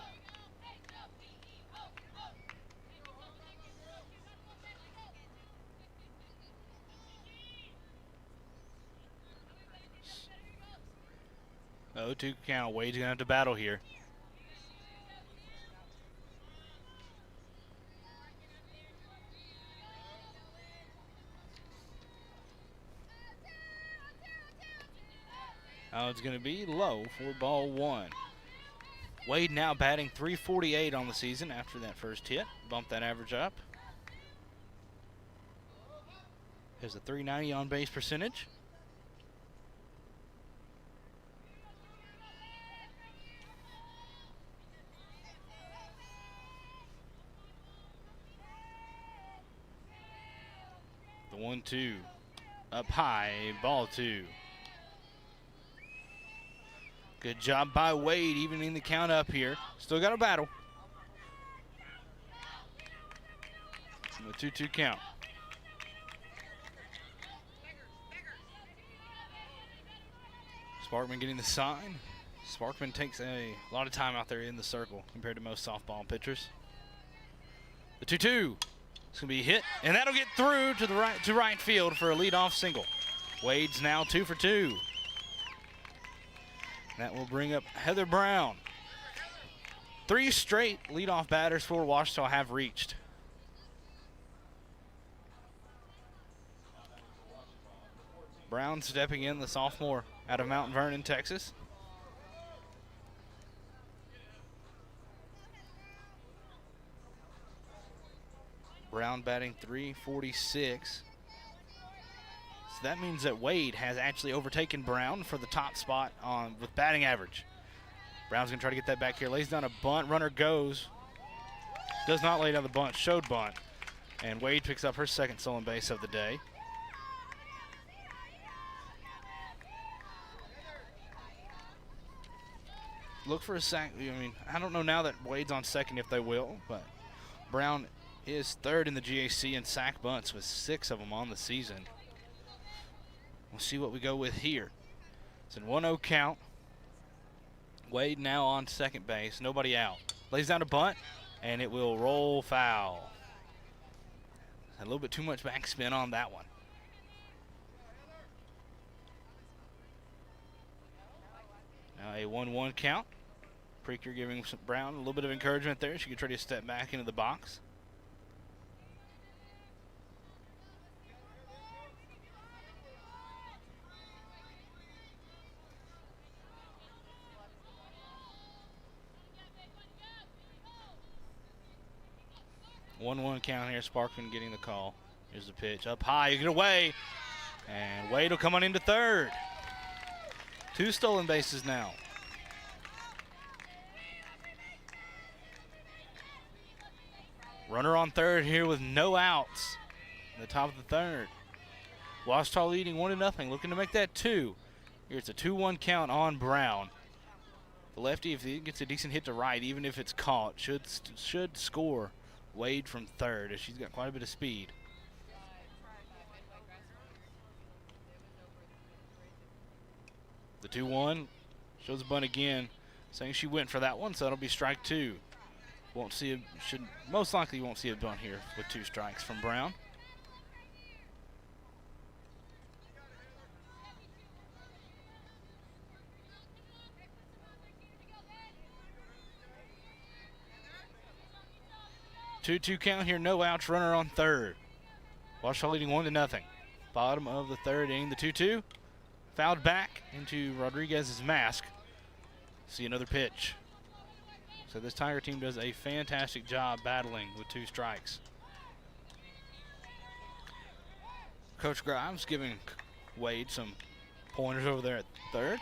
Oh, 2 count. Wade's going to have to battle here. Oh, it's going to be low for ball one. Wade now batting .348 on the season after that first hit. Bump that average up. Has a .390 on base percentage. The 1-2 up high, ball two. Good job by Wade, evening the count up here. Still got a battle. The 2-2 count. Sparkman getting the sign. Sparkman takes a lot of time out there in the circle compared to most softball pitchers. The 2-2. It's going to be hit, and that'll get through to the right field for a leadoff single. Wade's now 2 for 2. That will bring up Heather Brown. 3 straight leadoff batters for Ouachita have reached. Brown stepping in, the sophomore out of Mount Vernon, Texas. Brown batting .346. So that means that Wade has actually overtaken Brown for the top spot with batting average. Brown's going to try to get that back here. Lays down a bunt. Runner goes. Does not lay down the bunt. Showed bunt. And Wade picks up her second stolen base of the day. Look for a sack. I mean, I don't know now that Wade's on second if they will, but Brown is third in the GAC in sack bunts with 6 of them on the season. We'll see what we go with here. It's in 1-0 count. Wade now on second base. Nobody out. Lays down a bunt, and it will roll foul. A little bit too much backspin on that one. Now a 1-1 count. Preaker giving Brown a little bit of encouragement there. She could try to step back into the box. One count here. Sparkman getting the call. Here's the pitch. Up high. You get away. And Wade will come on into third. 2 stolen bases now. Runner on third here with no outs. In the top of the third. Ouachita leading 1-0. Looking to make that 2. Here's a 2-1 count on Brown. The lefty, if he gets a decent hit to right, even if it's caught, should score Wade from third, as she's got quite a bit of speed. The 2-1 shows the bunt again, saying she went for that one, so it'll be strike 2. Won't see most likely won't see a bunt here with 2 strikes from Brown. Two count here, no outs, runner on third. Ouachita leading 1-0. Bottom of the third inning, the 2-2. Fouled back into Rodriguez's mask. See another pitch. So this Tiger team does a fantastic job battling with 2 strikes. Coach Grimes giving Wade some pointers over there at third.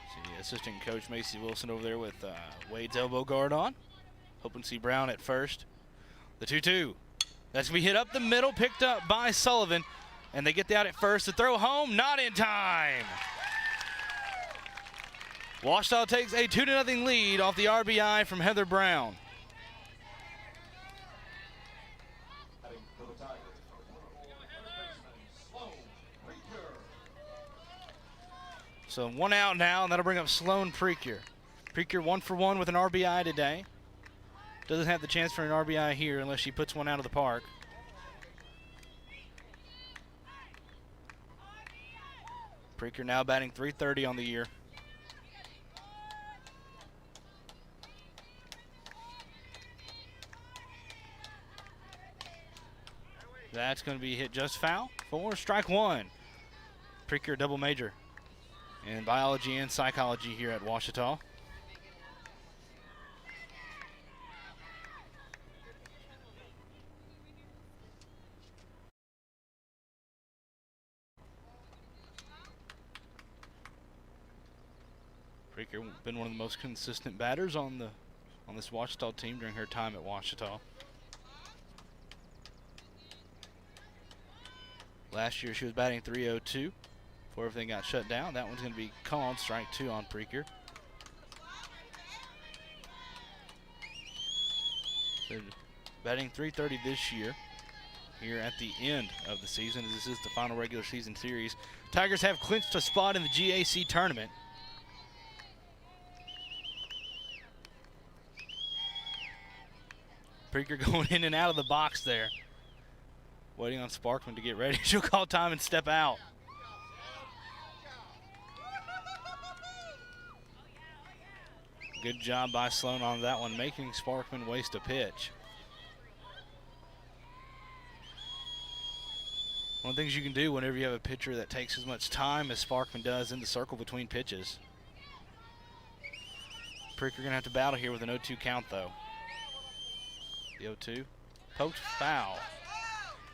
See assistant coach Macy Wilson over there with Wade's elbow guard on. Hoping to see Brown at first. The 2-2. That's going to be hit up the middle, picked up by Sullivan. And they get the out at first. The throw home, not in time. Ouachita takes a 2-0 lead off the RBI from Heather Brown. So 1 out now, and that'll bring up Sloan Precure. Precure 1 for 1 with an RBI today. Doesn't have the chance for an RBI here unless she puts one out of the park. Precure now batting .330 on the year. That's going to be hit just foul for strike one. Precure double major in biology and psychology here at Ouachita. Precure been one of the most consistent batters on this Ouachita team during her time at Ouachita. Last year she was batting .302 before everything got shut down. That one's going to be called strike two on Precure. So batting .330 this year here at the end of the season, as this is the final regular season series. Tigers have clinched a spot in the GAC tournament. Precure going in and out of the box there. Waiting on Sparkman to get ready. She'll call time and step out. Good job by Sloan on that one, making Sparkman waste a pitch. One of the things you can do whenever you have a pitcher that takes as much time as Sparkman does in the circle between pitches. Precure going to have to battle here with an 0-2 count, though. The 0-2, poked, foul.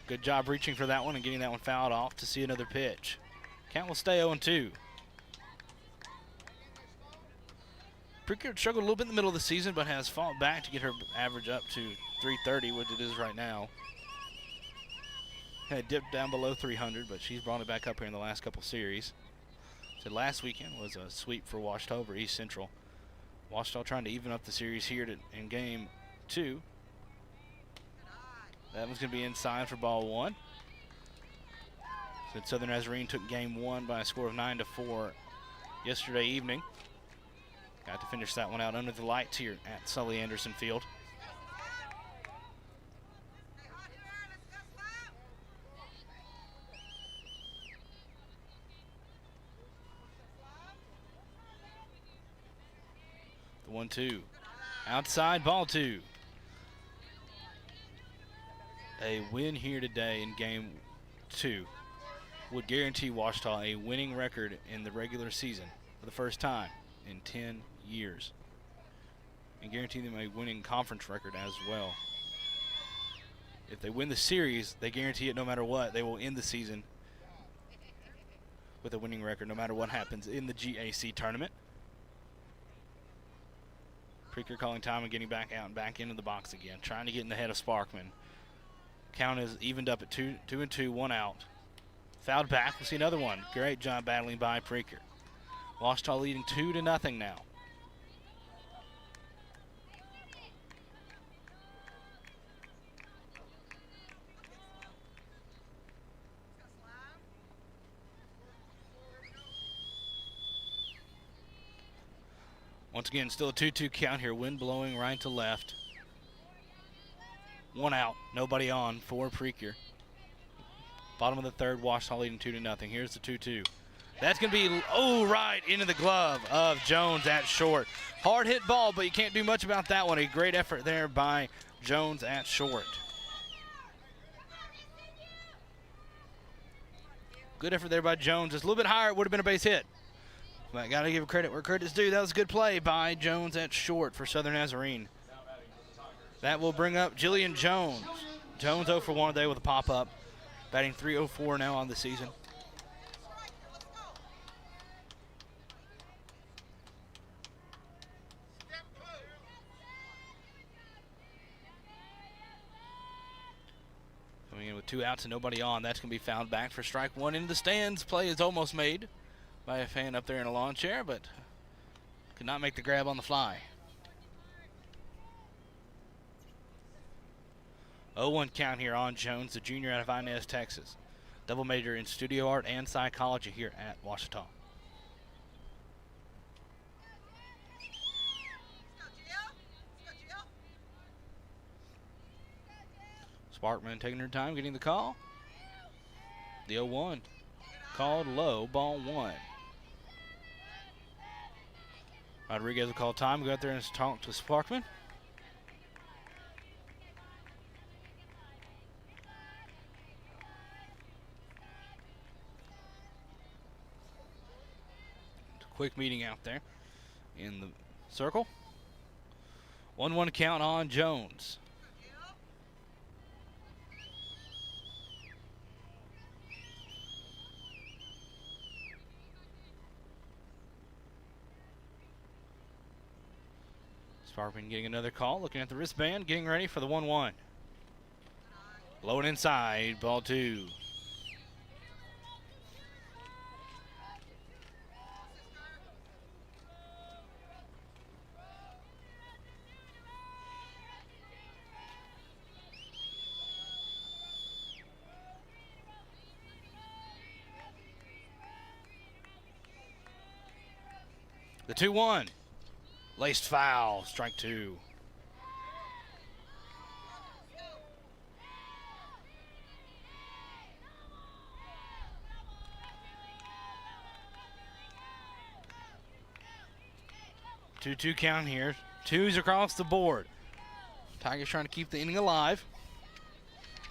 Good job reaching for that one and getting that one fouled off to see another pitch. Count will stay 0-2. Precure struggled a little bit in the middle of the season, but has fought back to get her average up to .330, which it is right now. Had dipped down below 300, but she's brought it back up here in the last couple series. So last weekend was a sweep for Ouachita over East Central. Ouachita trying to even up the series here in game 2. That one's going to be inside for ball one. So Southern Nazarene took game 1 by a score of 9-4 yesterday evening. Got to finish that one out under the lights here at Sully Anderson Field. The 1-2. Outside, ball 2. A win here today in game 2 would guarantee Ouachita a winning record in the regular season for the first time in 10 years. And guarantee them a winning conference record as well. If they win the series, they guarantee it no matter what. They will end the season with a winning record no matter what happens in the GAC tournament. Precure calling time and getting back out and back into the box again, trying to get in the head of Sparkman. Count is evened up at 2-2, 1 out. Fouled back, we'll see another one. Great job battling by Precure. Ouachita leading 2-0 now. Once again, still a 2-2 count here. Wind blowing right to left. 1 out, nobody on for Precure. Bottom of the third, Ouachita leading 2-0. Here's the 2-2. That's going to be, right into the glove of Jones at short. Hard hit ball, but you can't do much about that one. A great effort there by Jones at short. Good effort there by Jones. Just a little bit higher, it would have been a base hit. But got to give credit where credit's due. That was a good play by Jones at short for Southern Nazarene. That will bring up Jillian Jones. Jones 0 for 1 today with a pop-up. batting .304 now on the season. Coming in with 2 outs and nobody on. That's going to be fouled back for strike one into the stands. Play is almost made by a fan up there in a lawn chair, but could not make the grab on the fly. 0-1 count here on Jones, the junior out of Inez, Texas. Double major in studio art and psychology here at Ouachita. Sparkman taking her time, getting the call. The 0-1 called low, ball 1. Rodriguez will call time, go out there and talk to Sparkman. Quick meeting out there in the circle. 1-1 count on Jones. Sparkman getting another call, looking at the wristband, getting ready for the 1-1. Low and inside, ball 2. The 2-1. Laced foul, strike 2. Two count here. 2s across the board. Tigers trying to keep the inning alive.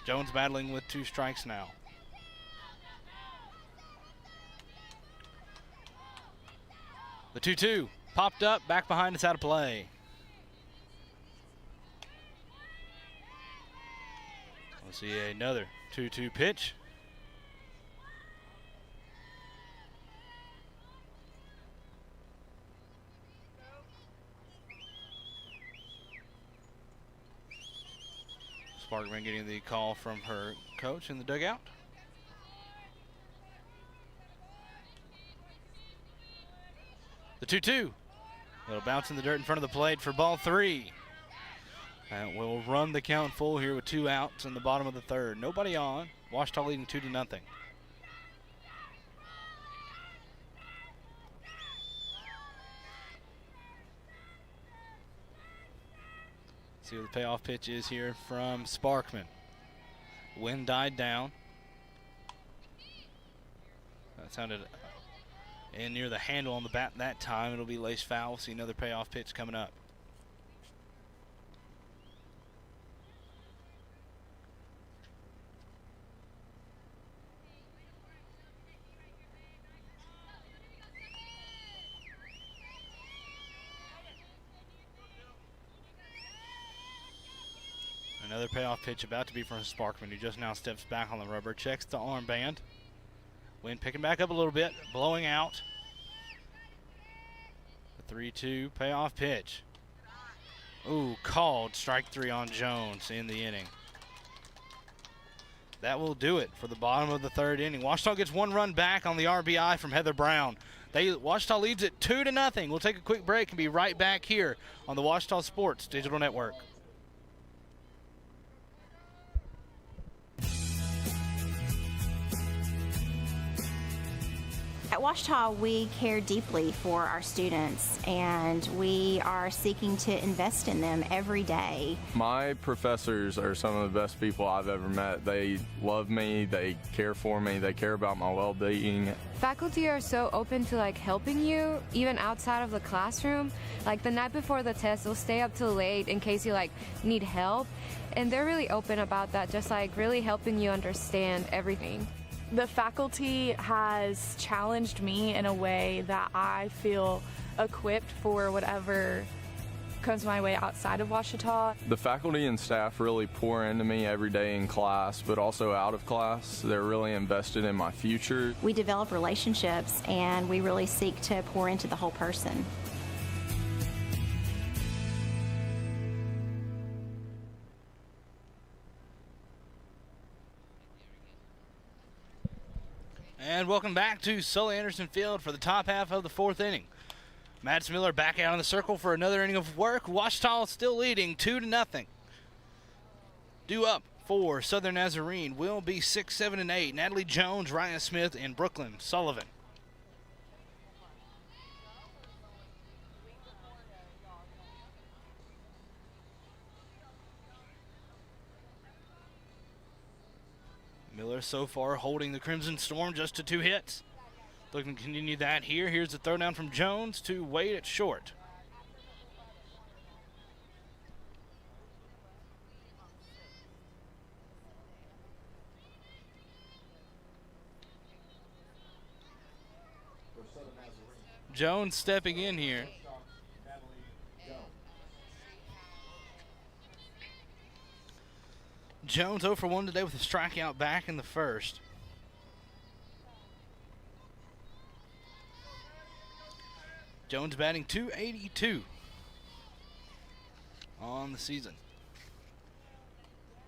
Jones battling with 2 strikes now. The 2-2 popped up, back behind, it's out of play. We'll see another 2-2 pitch. Sparkman getting the call from her coach in the dugout. The 2-2. It'll bounce in the dirt in front of the plate for ball 3. And we'll run the count full here with 2 outs in the bottom of the 3rd. Nobody on. Ouachita leading 2-0. See what the payoff pitch is here from Sparkman. Wind died down. That sounded in near the handle on the bat that time. It'll be laced foul. We'll see another payoff pitch coming up. Another payoff pitch about to be from Sparkman, who just now steps back on the rubber, checks the armband. Wind picking back up a little bit, blowing out. The 3-2 payoff pitch. Ooh, called strike 3 on Jones in the inning. That will do it for the bottom of the 3rd inning. Ouachita gets 1 run back on the RBI from Heather Brown. Ouachita leads it 2-0. We'll take a quick break and be right back here on the Ouachita Sports Digital Network. At Ouachita, we care deeply for our students, and we are seeking to invest in them every day. My professors are some of the best people I've ever met. They love me, they care for me, they care about my well-being. Faculty are so open to helping you, even outside of the classroom. Like the night before the test, they'll stay up till late in case you need help. And they're really open about that, just really helping you understand everything. The faculty has challenged me in a way that I feel equipped for whatever comes my way outside of Ouachita. The faculty and staff really pour into me every day in class, but also out of class. They're really invested in my future. We develop relationships, and we really seek to pour into the whole person. And welcome back to Sully Anderson Field for the top half of the fourth inning. Madison Miller back out in the circle for another inning of work. Ouachita still leading 2-0. Due up for Southern Nazarene will be 6, 7, and 8. Natalie Jones, Ryan Smith, and Brooklyn Sullivan. Miller so far holding the Crimson Storm just to 2 hits. Looking to continue that here. Here's the throw down from Jones to Wade at short. Jones stepping in here. Jones 0 for 1 today with a strikeout back in the first. Jones batting .282 on the season.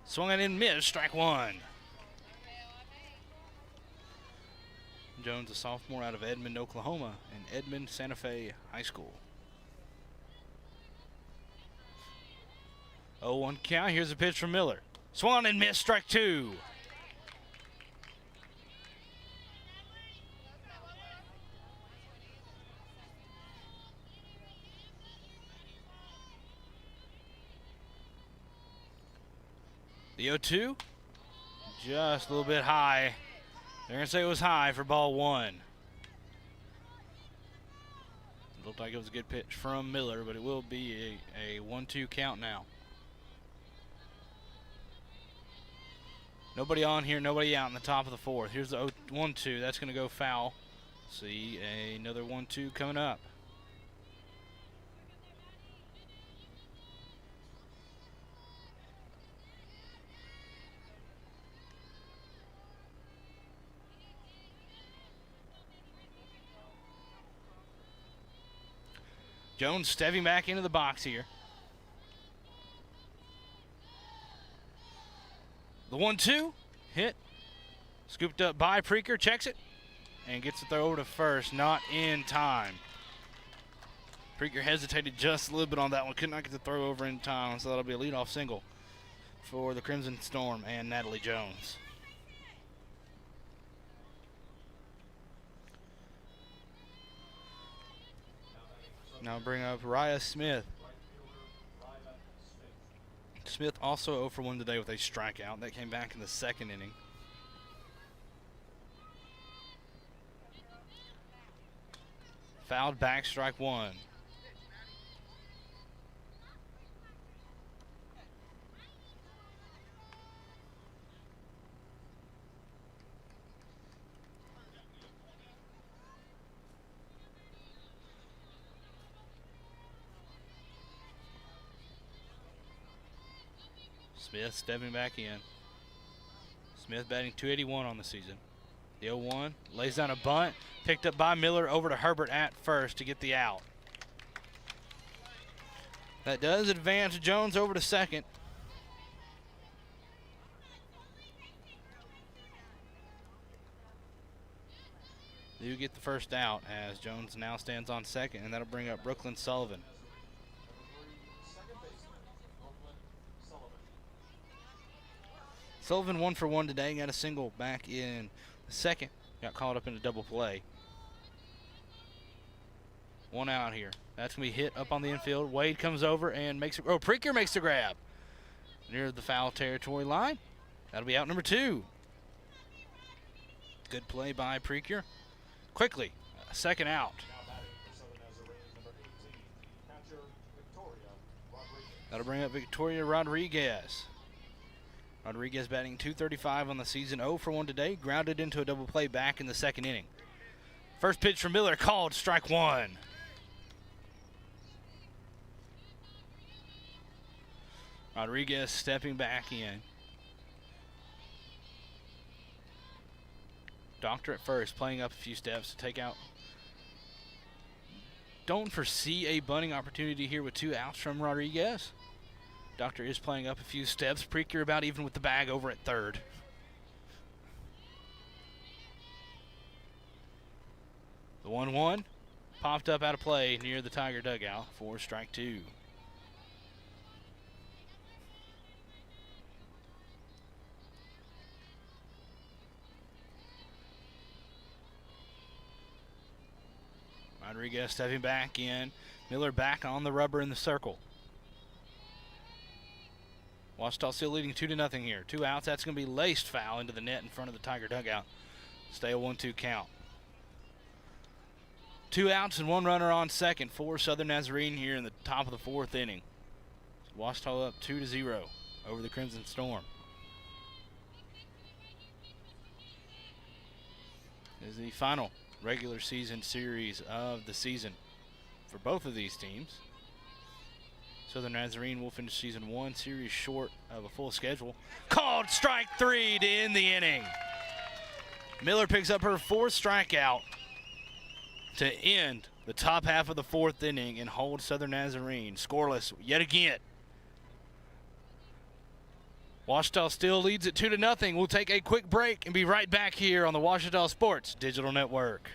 Swung it in mid, strike one. Jones, a sophomore out of Edmond, Oklahoma, and Edmond Santa Fe High School. 0-1 count. Here's a pitch from Miller. Swung and missed, strike two. The 0-2, just a little bit high. They're going to say it was high for ball one. It looked like it was a good pitch from Miller, but it will be a 1-2 count now. Nobody on here, nobody out in the top of the fourth. Here's the 1-2. That's going to go foul. See another 1-2 coming up. Jones stepping back into the box here. The 1-2 hit, scooped up by Preaker, checks it, and gets the throw over to first, not in time. Preaker hesitated just a little bit on that one, could not get the throw over in time, so that'll be a leadoff single for the Crimson Storm and Natalie Jones. Now bring up Raya Smith. Smith also 0 for 1 today with a strikeout. That came back in the second inning. Fouled back, strike one. Smith stepping back in. Smith batting .281 on the season. The 0-1 lays down a bunt, picked up by Miller over to Herbert at first to get the out. That does advance Jones over to second. Do get the first out as Jones now stands on second, and that'll bring up Brooklyn Sullivan. Sullivan 1 for 1 today, got a single back in the second, got caught up in a double play. One out here. That's going to be hit up on the infield. Wade comes over and makes it. Oh, Preaker makes the grab near the foul territory line. That'll be out number 2. Good play by Preaker. Quickly, second out. That'll bring up Victoria Rodriguez. Rodriguez batting .235 on the season, 0 for 1 today, grounded into a double play back in the second inning. First pitch from Miller, called, strike one. Rodriguez stepping back in. Doctor at first, playing up a few steps to take out. Don't foresee a bunting opportunity here with 2 outs from Rodriguez. Doctor is playing up a few steps. Preacher about even with the bag over at third. The 1-1 popped up out of play near the Tiger dugout for strike 2. Rodriguez stepping back in. Miller back on the rubber in the circle. Washita still leading 2-0 here. 2 outs. That's going to be laced foul into the net in front of the Tiger dugout. Stay a 1-2 count. 2 outs and 1 runner on second for Southern Nazarene here in the top of the 4th inning. Washita up 2-0 over the Crimson Storm. This is the final regular season series of the season for both of these teams. Southern Nazarene will finish season 1 series short of a full schedule. Called strike 3 to end the inning. Miller picks up her 4th strikeout to end the top half of the 4th inning and hold Southern Nazarene scoreless yet again. Washita still leads at 2-0. We'll take a quick break and be right back here on the Washita Sports Digital Network.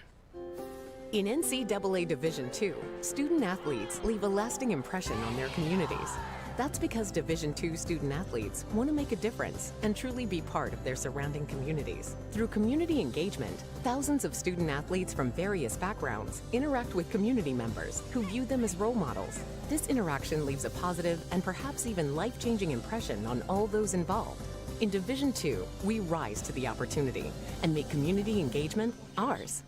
In NCAA Division II, student athletes leave a lasting impression on their communities. That's because Division II student athletes want to make a difference and truly be part of their surrounding communities. Through community engagement, thousands of student athletes from various backgrounds interact with community members who view them as role models. This interaction leaves a positive and perhaps even life-changing impression on all those involved. In Division II, we rise to the opportunity and make community engagement ours.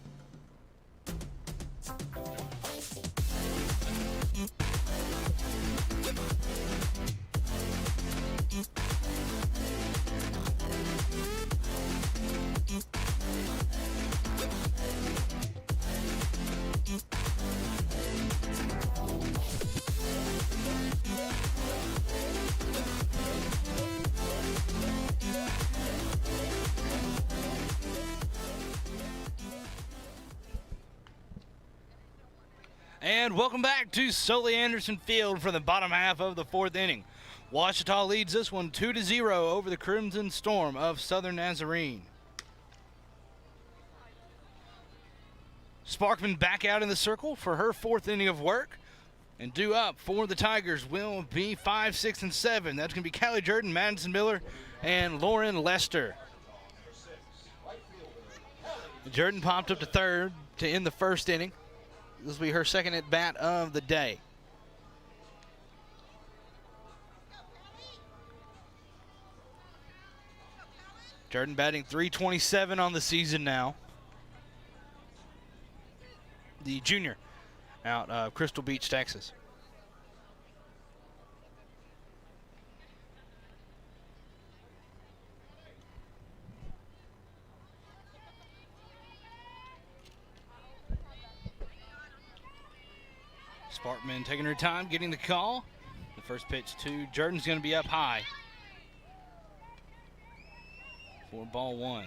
And welcome back to Sully Anderson Field for the bottom half of the 4th inning. Washita leads this one 2-0 over the Crimson Storm of Southern Nazarene. Sparkman back out in the circle for her 4th inning of work. And due up for the Tigers will be 5, 6, and 7. That's going to be Callie Jordan, Madison Miller, and Lauren Lester. Jordan popped up to third to end the 1st inning. This will be her 2nd at bat of the day. Jordan batting .327 on the season now. The junior out of Crystal Beach, Texas. Sparkman taking her time, getting the call. The first pitch to Jordan's going to be up high for ball 1.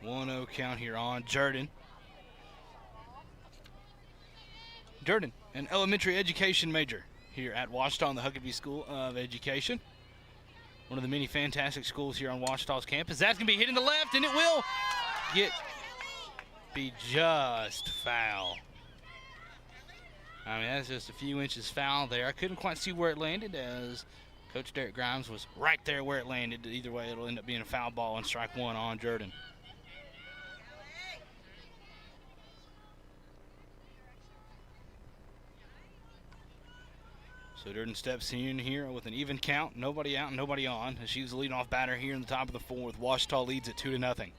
One-0 count here on Jordan. Jordan, an elementary education major here at Washita on the Huckabee School of Education. One of the many fantastic schools here on Washita's campus. That's going to be hitting the left, and it will be just foul. I mean, that's just a few inches foul there. I couldn't quite see where it landed as Coach Derek Grimes was right there where it landed. Either way, it'll end up being a foul ball and strike 1 on Jordan. So Jordan steps in here with an even count. Nobody out, nobody on. As she's the leading-off batter here in the top of the 4th. Washita leads at 2-0.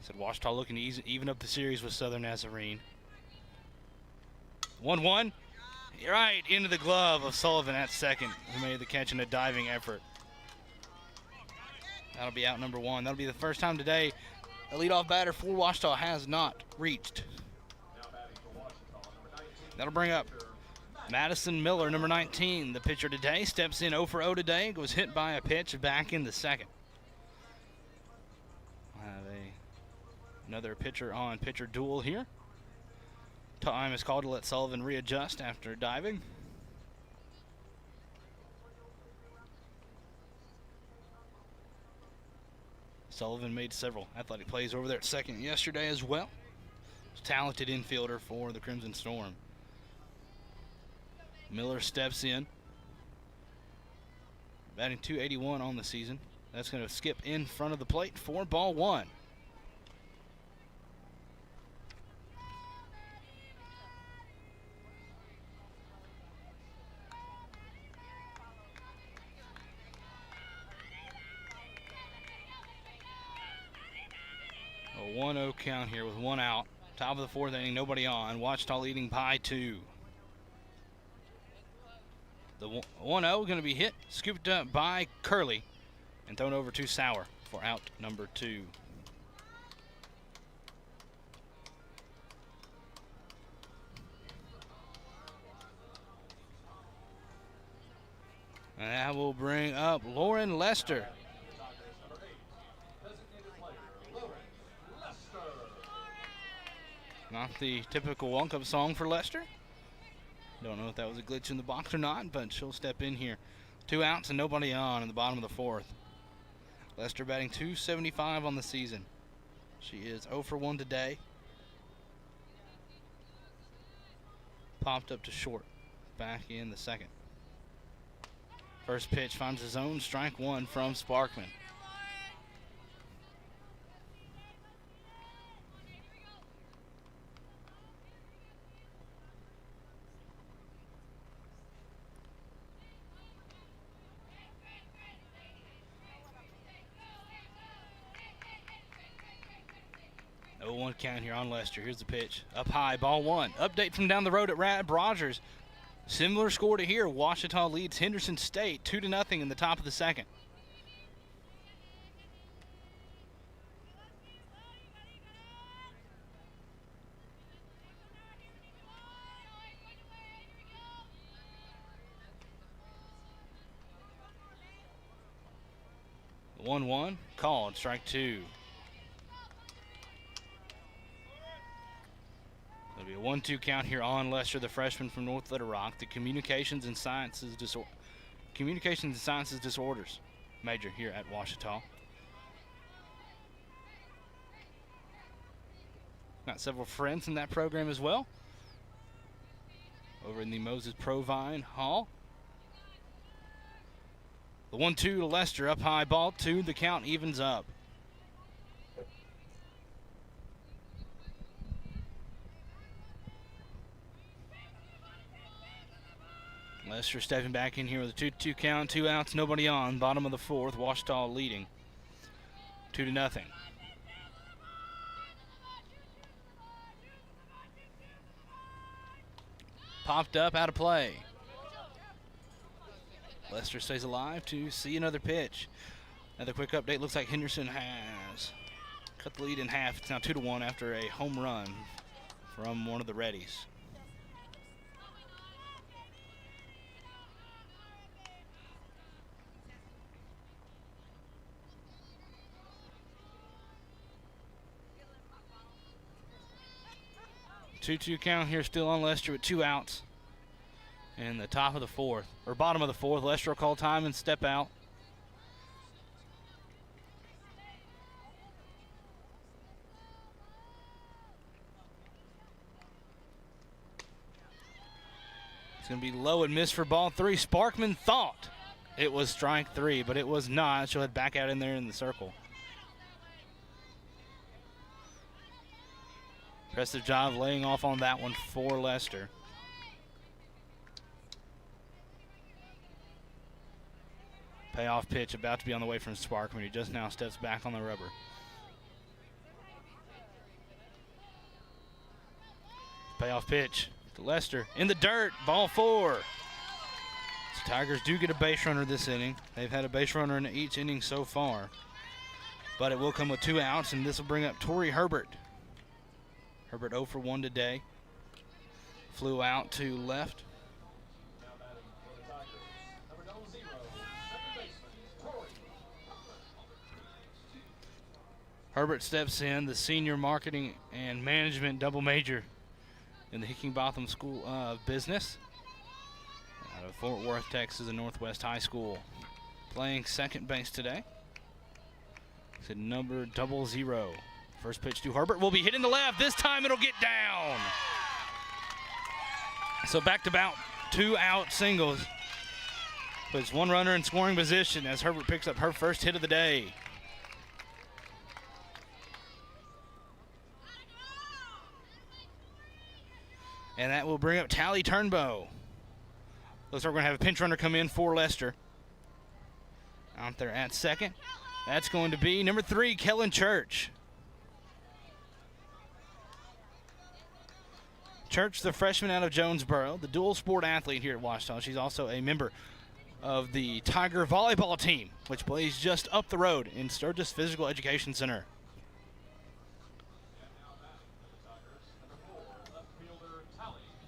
Said Washita looking to even up the series with Southern Nazarene. 1-1. Right into the glove of Sullivan at second, who made the catch in a diving effort. That'll be out number 1. That'll be the first time today The leadoff batter for Ouachita has not reached. That'll bring up Madison Miller, number 19. The pitcher today steps in 0 for 0 today. Goes hit by a pitch back in the second. We'll have another pitcher on pitcher duel here. Time is called to let Sullivan readjust after diving. Sullivan made several athletic plays over there at second yesterday as well. Talented infielder for the Crimson Storm. Miller steps in. Batting .281 on the season. That's going to skip in front of the plate for ball one. A 1-0 count here with one out. Top of the fourth inning, nobody on. Ouachita leading by 2. The 1-0 going to be hit, scooped up by Curley, and thrown over to Sauer for out number 2. And that will bring up Lauren Lester. Not the typical one-cup song for Lester. Don't know if that was a glitch in the box or not, but she'll step in here. 2 outs and nobody on in the bottom of the fourth. Lester batting .275 on the season. She is 0 for 1 today. Popped up to short. Back in the second. First pitch finds his own. Strike 1 from Sparkman. No 1 count here on Lester. Here's the pitch. Up high, ball 1. Update from down the road at Rad Rogers. Similar score to here. Ouachita leads Henderson State 2-0 in the top of the second. The 1-1 called, strike 2. There'll be a 1-2 count here on Lester, the freshman from North Little Rock. The Communications and Sciences Disorders major here at Ouachita. Got several friends in that program as well. Over in the Moses Provine Hall. The 1-2 to Lester, up high, ball 2. The count evens up. Lester stepping back in here with a 2-2 count, 2 outs, nobody on. Bottom of the fourth, Ouachita leading 2-0. Popped up, out of play. Lester stays alive to see another pitch. Another quick update. Looks like Henderson has cut the lead in half. It's now 2-1 after a home run from one of the Reddies. Two count here still on Lester with 2 outs. In the top of the fourth, or bottom of the fourth, Lester will call time and step out. It's going to be low and miss for ball 3. Sparkman thought it was strike 3, but it was not. She'll head back out in there in the circle. Impressive job laying off on that one for Lester. Payoff pitch about to be on the way from Sparkman. He just now steps back on the rubber. Payoff pitch to Lester in the dirt, ball 4. So Tigers do get a base runner this inning. They've had a base runner in each inning so far. but it will come with 2 outs, and this will bring up Torrey Herbert. Herbert 0 for 1 today. Flew out to left. Herbert steps in, the senior marketing and management double major in the Hickinbotham School of Business out of Fort Worth, Texas, and Northwest High School. Playing second base today. It's at number 00. First pitch to Herbert will be hit in the left. This time it'll get down. So back to about 2 out singles. Puts 1 runner in scoring position as Herbert picks up her first hit of the day. And that will bring up Tally Turnbow. Looks like we're going to have a pinch runner come in for Lester. Out there at second. That's going to be number 3, Kellen Church. Church, the freshman out of Jonesboro, the dual sport athlete here at Ouachita. She's also a member of the Tiger volleyball team, which plays just up the road in Sturgis Physical Education Center.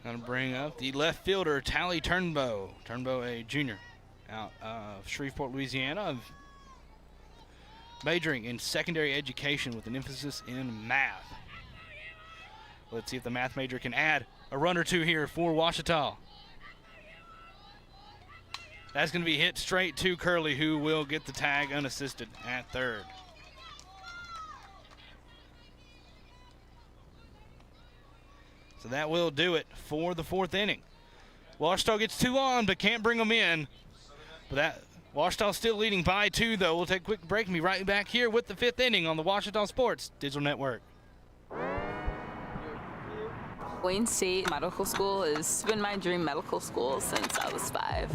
Going to bring up the left fielder, Tally Turnbow. Turnbow, a junior out of Shreveport, Louisiana, majoring in secondary education with an emphasis in math. Let's see if the math major can add a run or 2 here for Ouachita. That's going to be hit straight to Curley, who will get the tag unassisted at third. So that will do it for the 4th inning. Ouachita gets 2 on, but can't bring them in. But that Ouachita still leading by 2, though. We'll take a quick break and be right back here with the 5th inning on the Ouachita Sports Digital Network. Wayne State Medical School has been my dream medical school since I was 5.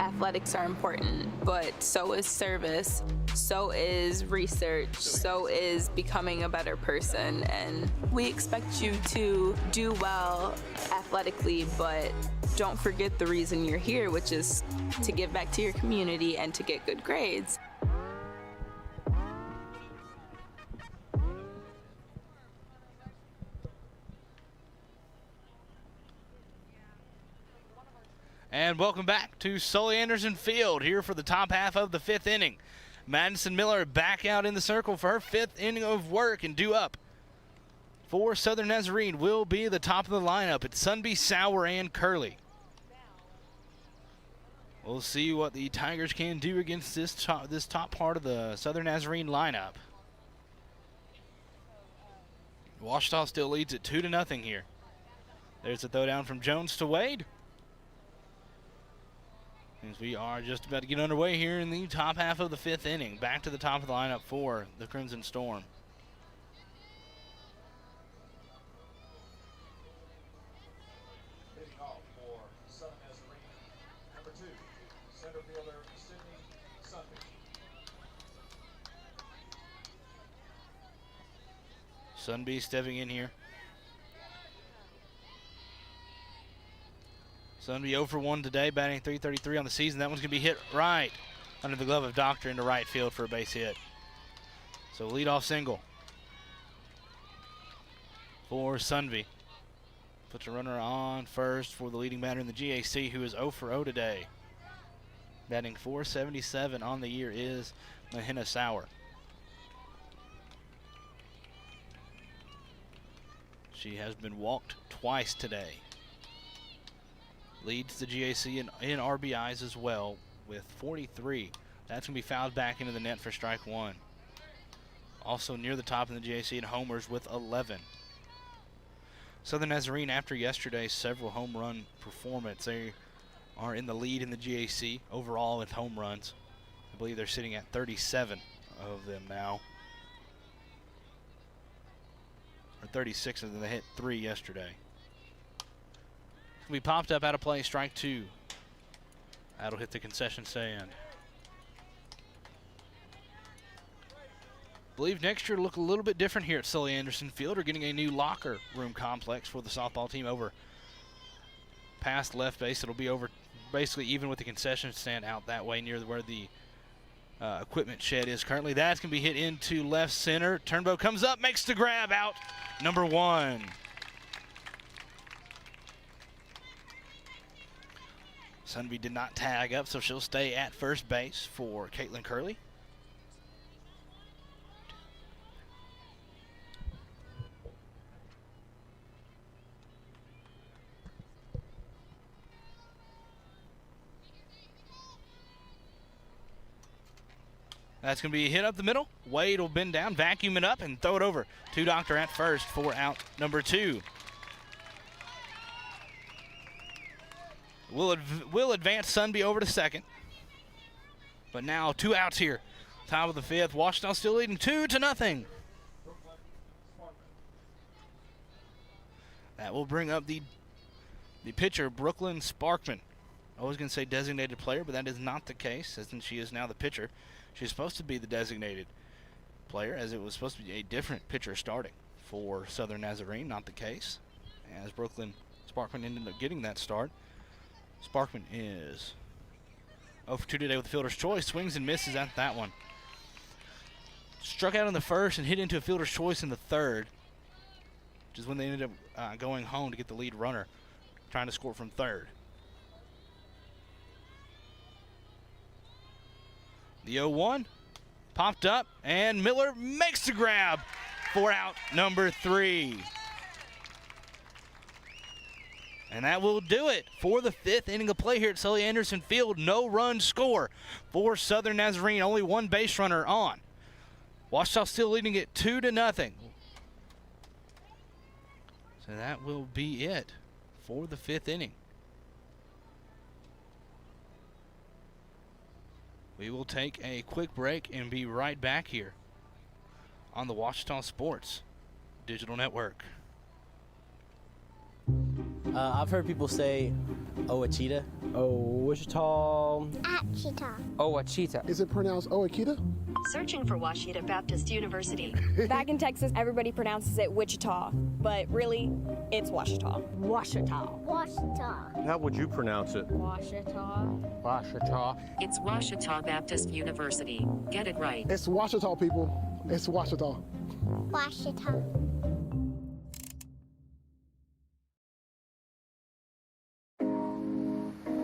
Athletics are important, but so is service, so is research, so is becoming a better person. And we expect you to do well athletically, but don't forget the reason you're here, which is to give back to your community and to get good grades. And welcome back to Sully Anderson Field here for the top half of the 5th inning. Madison Miller back out in the circle for her 5th inning of work, and due up for Southern Nazarene will be the top of the lineup. It's Sunby, Sauer, and Curley. We'll see what the Tigers can do against this top part of the Southern Nazarene lineup. Ouachita still leads it 2-0 here. There's a throwdown from Jones to Wade. As we are just about to get underway here in the top half of the 5th inning. Back to the top of the lineup for the Crimson Storm. Hitting off for Southern Nazarene, number 2, center fielder Sydney Sunby. Sunby stepping in here. Sunby 0 for 1 today, batting .333 on the season. That one's going to be hit right under the glove of Doctor into right field for a base hit. So leadoff single for Sunby. Puts a runner on first for the leading batter in the GAC, who is 0 for 0 today. Batting .477 on the year is Mahina Sauer. She has been walked twice today. Leads the GAC in RBIs as well with 43. That's going to be fouled back into the net for strike 1. Also near the top in the GAC in homers with 11. Southern Nazarene, after yesterday's several home run performance, they are in the lead in the GAC overall with home runs. I believe they're sitting at 37 of them now. Or 36 of them. They hit 3 yesterday. We popped up out of play, strike 2. That'll hit the concession stand. Believe next year will look a little bit different here at Sully Anderson Field. We're getting a new locker room complex for the softball team over past left base. It'll be over basically even with the concession stand out that way near where the equipment shed is currently. That's going to be hit into left center. Turnbow comes up, makes the grab, out number 1. Sunby did not tag up, so she'll stay at first base for Caitlin Curley. That's going to be hit up the middle. Wade will bend down, vacuum it up, and throw it over to Doctor at first for out number 2. Will advance Sunby over to second. But now 2 outs here. Top of the 5th. Washington still leading 2-0. That will bring up the pitcher, Brooklyn Sparkman. I was going to say designated player, but that is not the case, since she is now the pitcher. She's supposed to be the designated player, as it was supposed to be a different pitcher starting for Southern Nazarene. Not the case, as Brooklyn Sparkman ended up getting that start. Sparkman is 0 for 2 today with the fielder's choice. Swings and misses at that one. Struck out in the first and hit into a fielder's choice in the third, which is when they ended up going home to get the lead runner, trying to score from third. The 0-1 popped up, and Miller makes the grab for out number 3. And that will do it for the 5th inning of play here at Sully Anderson Field. No run score for Southern Nazarene. Only 1 base runner on. Ouachita still leading it 2-0. So that will be it for the 5th inning. We will take a quick break and be right back here on the Ouachita Sports Digital Network. I've heard people say Ouachita. Ouachita. Achita. Ouachita. Is it pronounced Ouachita? Searching for Ouachita Baptist University. Back in Texas, everybody pronounces it Wichita, but really, it's Ouachita. Ouachita. Ouachita. How would you pronounce it? Ouachita. Ouachita. It's Ouachita Baptist University. Get it right. It's Ouachita, people. It's Ouachita. Ouachita.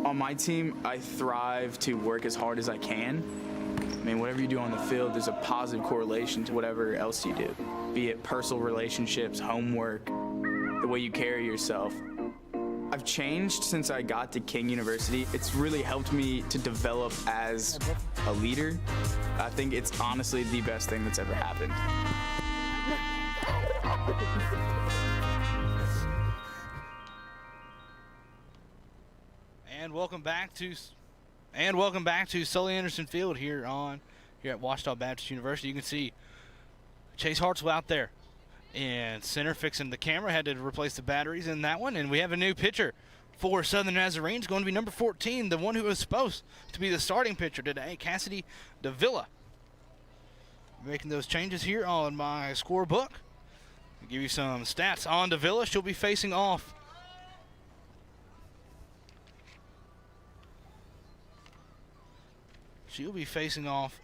On my team, I thrive to work as hard as I can. I mean, whatever you do on the field, there's a positive correlation to whatever else you do, be it personal relationships, homework, the way you carry yourself. I've changed since I got to King University. It's really helped me to develop as a leader. I think it's honestly the best thing that's ever happened. And welcome back to Sully Anderson Field here at Ouachita Baptist University. You can see Chase Hartswell out there in center fixing the camera. Had to replace the batteries in that one. And we have a new pitcher for Southern Nazarene. It's going to be number 14, the one who was supposed to be the starting pitcher today, Cassidy Davila. Making those changes here on my scorebook. I'll give you some stats on Davila. She'll be facing off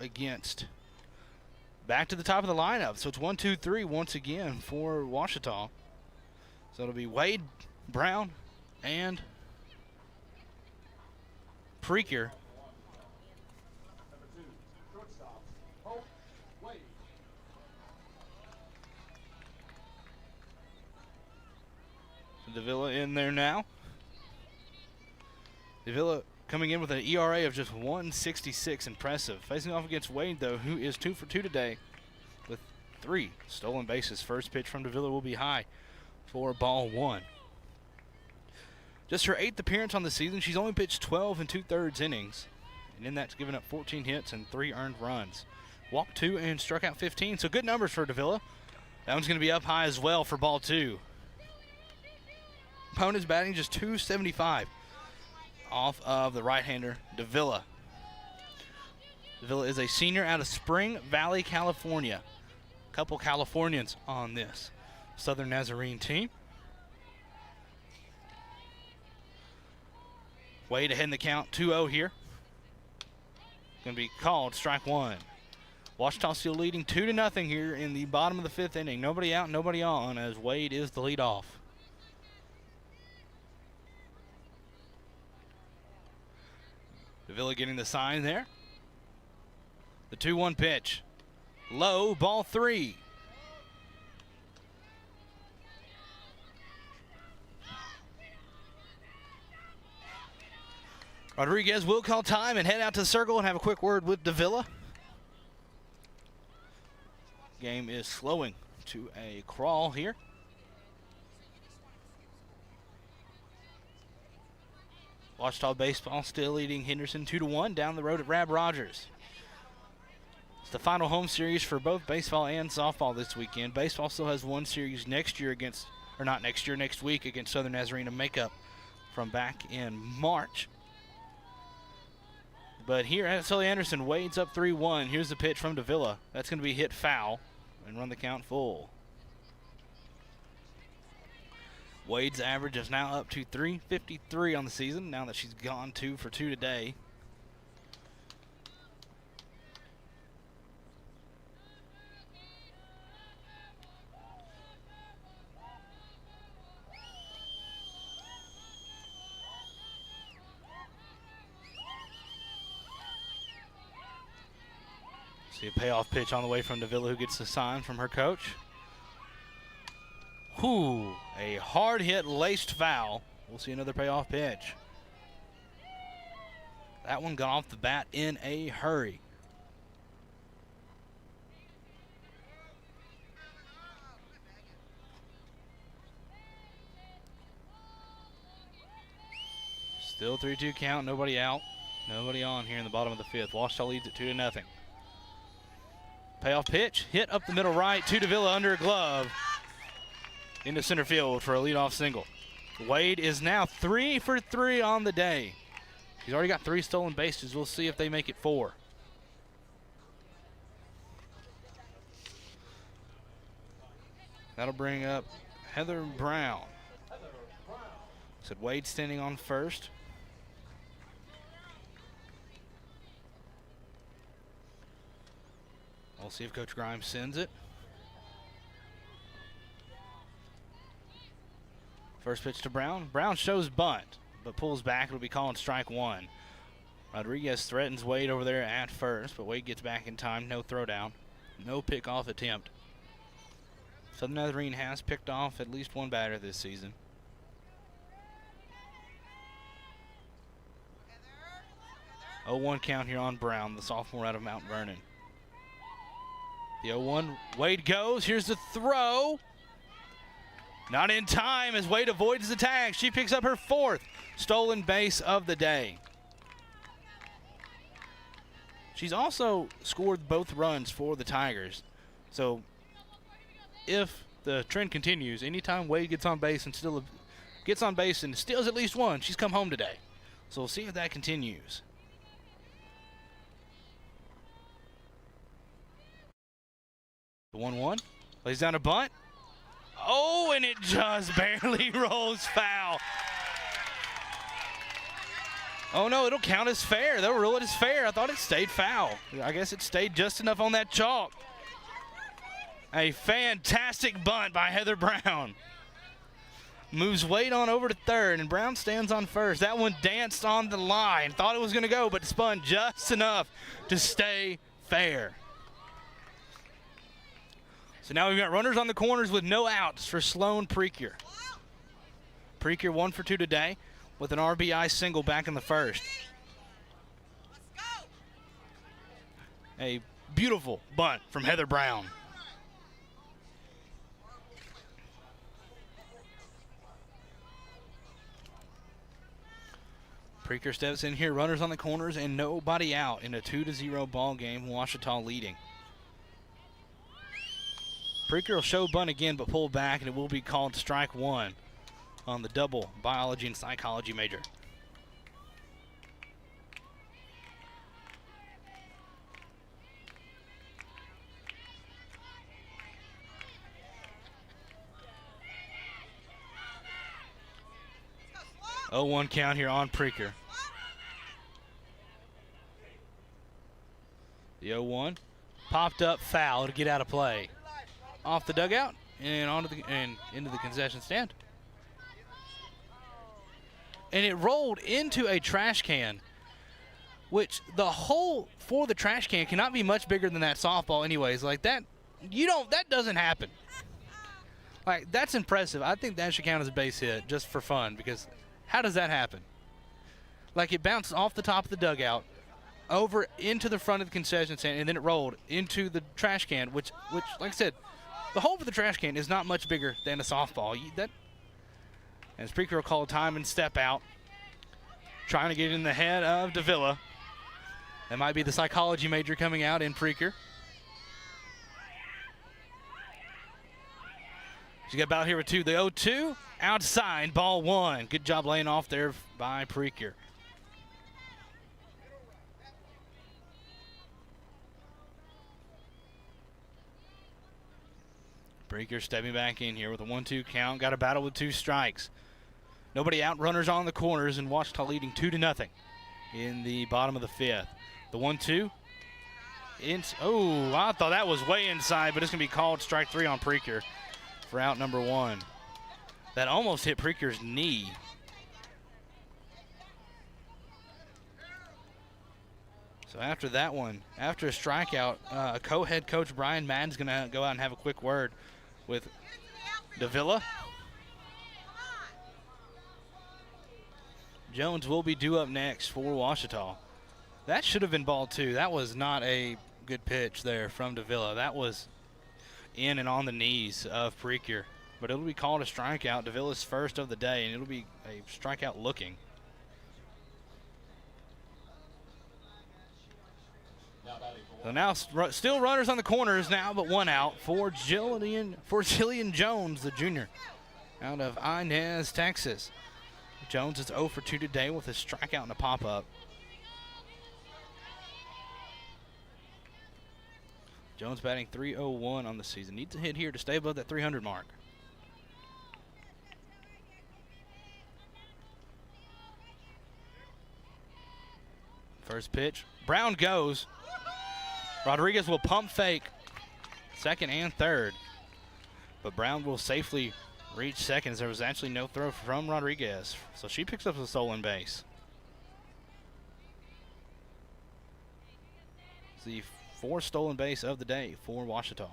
against, back to the top of the lineup. So it's 1-2-3 once again for Ouachita. So it'll be Wade, Brown, and Preaker. So Davila in there now. Davila coming in with an ERA of just 1.66, impressive. Facing off against Wade, though, who is 2 for 2 today with 3 stolen bases. First pitch from Davila will be high for ball 1. Just her 8th appearance on the season. She's only pitched 12 2/3 innings, and in that's given up 14 hits and 3 earned runs. Walked 2 and struck out 15, so good numbers for Davila. That one's going to be up high as well for ball 2. Opponent's batting just .275. Off of the right-hander, Davila. Davila is a senior out of Spring Valley, California. A couple Californians on this Southern Nazarene team. Wade ahead in the count, 2-0 here. Going to be called strike one. Washita still leading 2-0 here in the bottom of the fifth inning. Nobody out, nobody on, as Wade is the leadoff. Davila getting the sign there. The 2-1 pitch. Low, ball 3. Rodriguez will call time and head out to the circle and have a quick word with Davila. Game is slowing to a crawl here. Washita baseball still leading Henderson 2-1 down the road at Rab Rogers. It's the final home series for both baseball and softball this weekend. Baseball still has one series next year against, or not next year, next week against Southern Nazarene makeup from back in March. But here at Sully Anderson, Wade's up 3-1. Here's the pitch from Davila. That's going to be hit foul and run the count full. Wade's average is now up to .353 on the season, now that she's gone 2 for 2 today. See a payoff pitch on the way from Davila, who gets the sign from her coach. Whew, a hard hit, laced foul. We'll see another payoff pitch. That one got off the bat in a hurry. Still 3-2 count, nobody out, nobody on here in the bottom of the fifth. Washita leads at 2-0. Payoff pitch, hit up the middle right to Davila under a glove. Into center field for a leadoff single. Wade is now 3 for 3 on the day. He's already got 3 stolen bases. We'll see if they make it 4. That'll bring up Heather Brown. Said Wade standing on first. We'll see if Coach Grimes sends it. First pitch to Brown. Brown shows bunt, but pulls back. It'll be calling strike one. Rodriguez threatens Wade over there at first, but Wade gets back in time. No throwdown. No pickoff attempt. Southern Nazarene has picked off at least one batter this season. Heather. 0-1 count here on Brown, the sophomore out of Mount Vernon. The 0-1. Wade goes. Here's the throw. Not in time as Wade avoids the tag. She picks up her 4th stolen base of the day. She's also scored both runs for the Tigers. So if the trend continues, anytime Wade gets on base and steals at least one, she's come home today. So we'll see if that continues. The 1-1. Lays down a bunt. Oh, and it just barely rolls foul. Oh, no, it'll count as fair. They'll rule it as fair. I thought it stayed foul. I guess it stayed just enough on that chalk. A fantastic bunt by Heather Brown. Moves Wade on over to third, and Brown stands on first. That one danced on the line. Thought it was going to go, but spun just enough to stay fair. So now we've got runners on the corners with no outs for Sloan Precure. Precure 1 for 2 today with an RBI single back in the first. A beautiful bunt from Heather Brown. Precure steps in here, runners on the corners and nobody out in a 2-0 ball game, Washita leading. Precure will show bunt again, but pull back, and it will be called strike one on the double biology and psychology major. Oh, 1 count here on Precure. The 0-1 popped up, foul to get out of play. Off the dugout and into the concession stand. And it rolled into a trash can, which the hole for the trash can cannot be much bigger than that softball anyways. Like that, that doesn't happen. Like, that's impressive. I think that should count as a base hit just for fun, because how does that happen? Like, it bounced off the top of the dugout over into the front of the concession stand, and then it rolled into the trash can, which like I said, the hole for the trash can is not much bigger than a softball. As Preaker will call time and step out, trying to get in the head of Davila. That might be the psychology major coming out in Preaker. She got about here with 2. The 0-2 outside, ball 1. Good job laying off there by Preaker. Preaker stepping back in here with a 1-2 count. Got a battle with 2 strikes. Nobody out. Runners on the corners, and Ouachita leading 2-0 in the bottom of the 5th. The 1-2. Oh, I thought that was way inside, but it's going to be called strike 3 on Preaker for out number 1. That almost hit Preaker's knee. So after that one, after a strikeout, co-head coach Brian Madden's going to go out and have a quick word with Davila. Jones will be due up next for Ouachita. That should have been ball 2. That was not a good pitch there from Davila. That was in and on the knees of Preaker. But it'll be called a strikeout. Davila's first of the day, and it'll be a strikeout looking. So now still runners on the corners now, but 1 out for Jillian Jones, the junior, out of Inez, Texas. Jones is 0 for 2 today with a strikeout and a pop-up. Jones batting .301 on the season. Needs a hit here to stay above that 300 mark. First pitch. Brown goes. Rodriguez will pump fake second and third. But Brown will safely reach second, as there was actually no throw from Rodriguez. So she picks up a stolen base. It's the 4th stolen base of the day for Ouachita.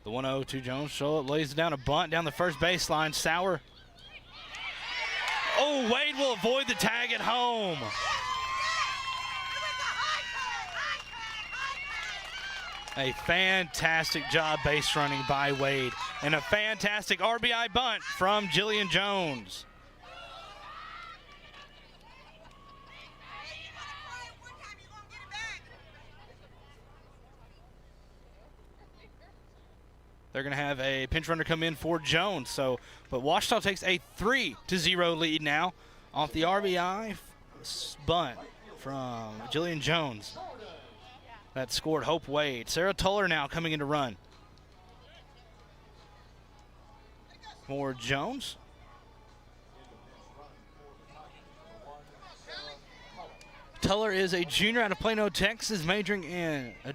The 1-0 to Jones. Charlotte lays down a bunt down the first baseline. Sauer. Oh, Wade will avoid the tag at home. A fantastic job base running by Wade. And a fantastic RBI bunt from Jillian Jones. They're going to have a pinch runner come in for Jones. But Ouachita takes a 3-0 lead now off the RBI bunt from Jillian Jones. That scored Hope Wade. Sarah Tuller now coming in to run for Jones. Tuller is a junior out of Plano, Texas,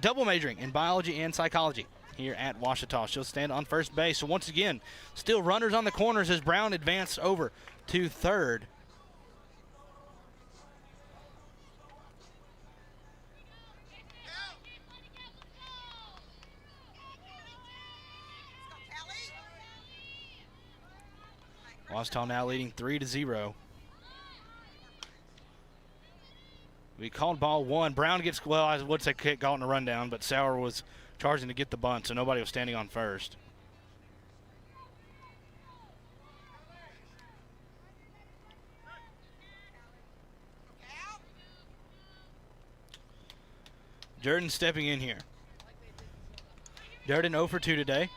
double majoring in biology and psychology here at Ouachita. She'll stand on first base. So once again, still runners on the corners as Brown advanced over to third. Ouachita now leading 3-0. We called ball 1. Brown gets, well, I would say kick, caught in a rundown, but Sauer was charging to get the bunt, so nobody was standing on first. Jordan stepping in here. Jordan 0 for 2 today.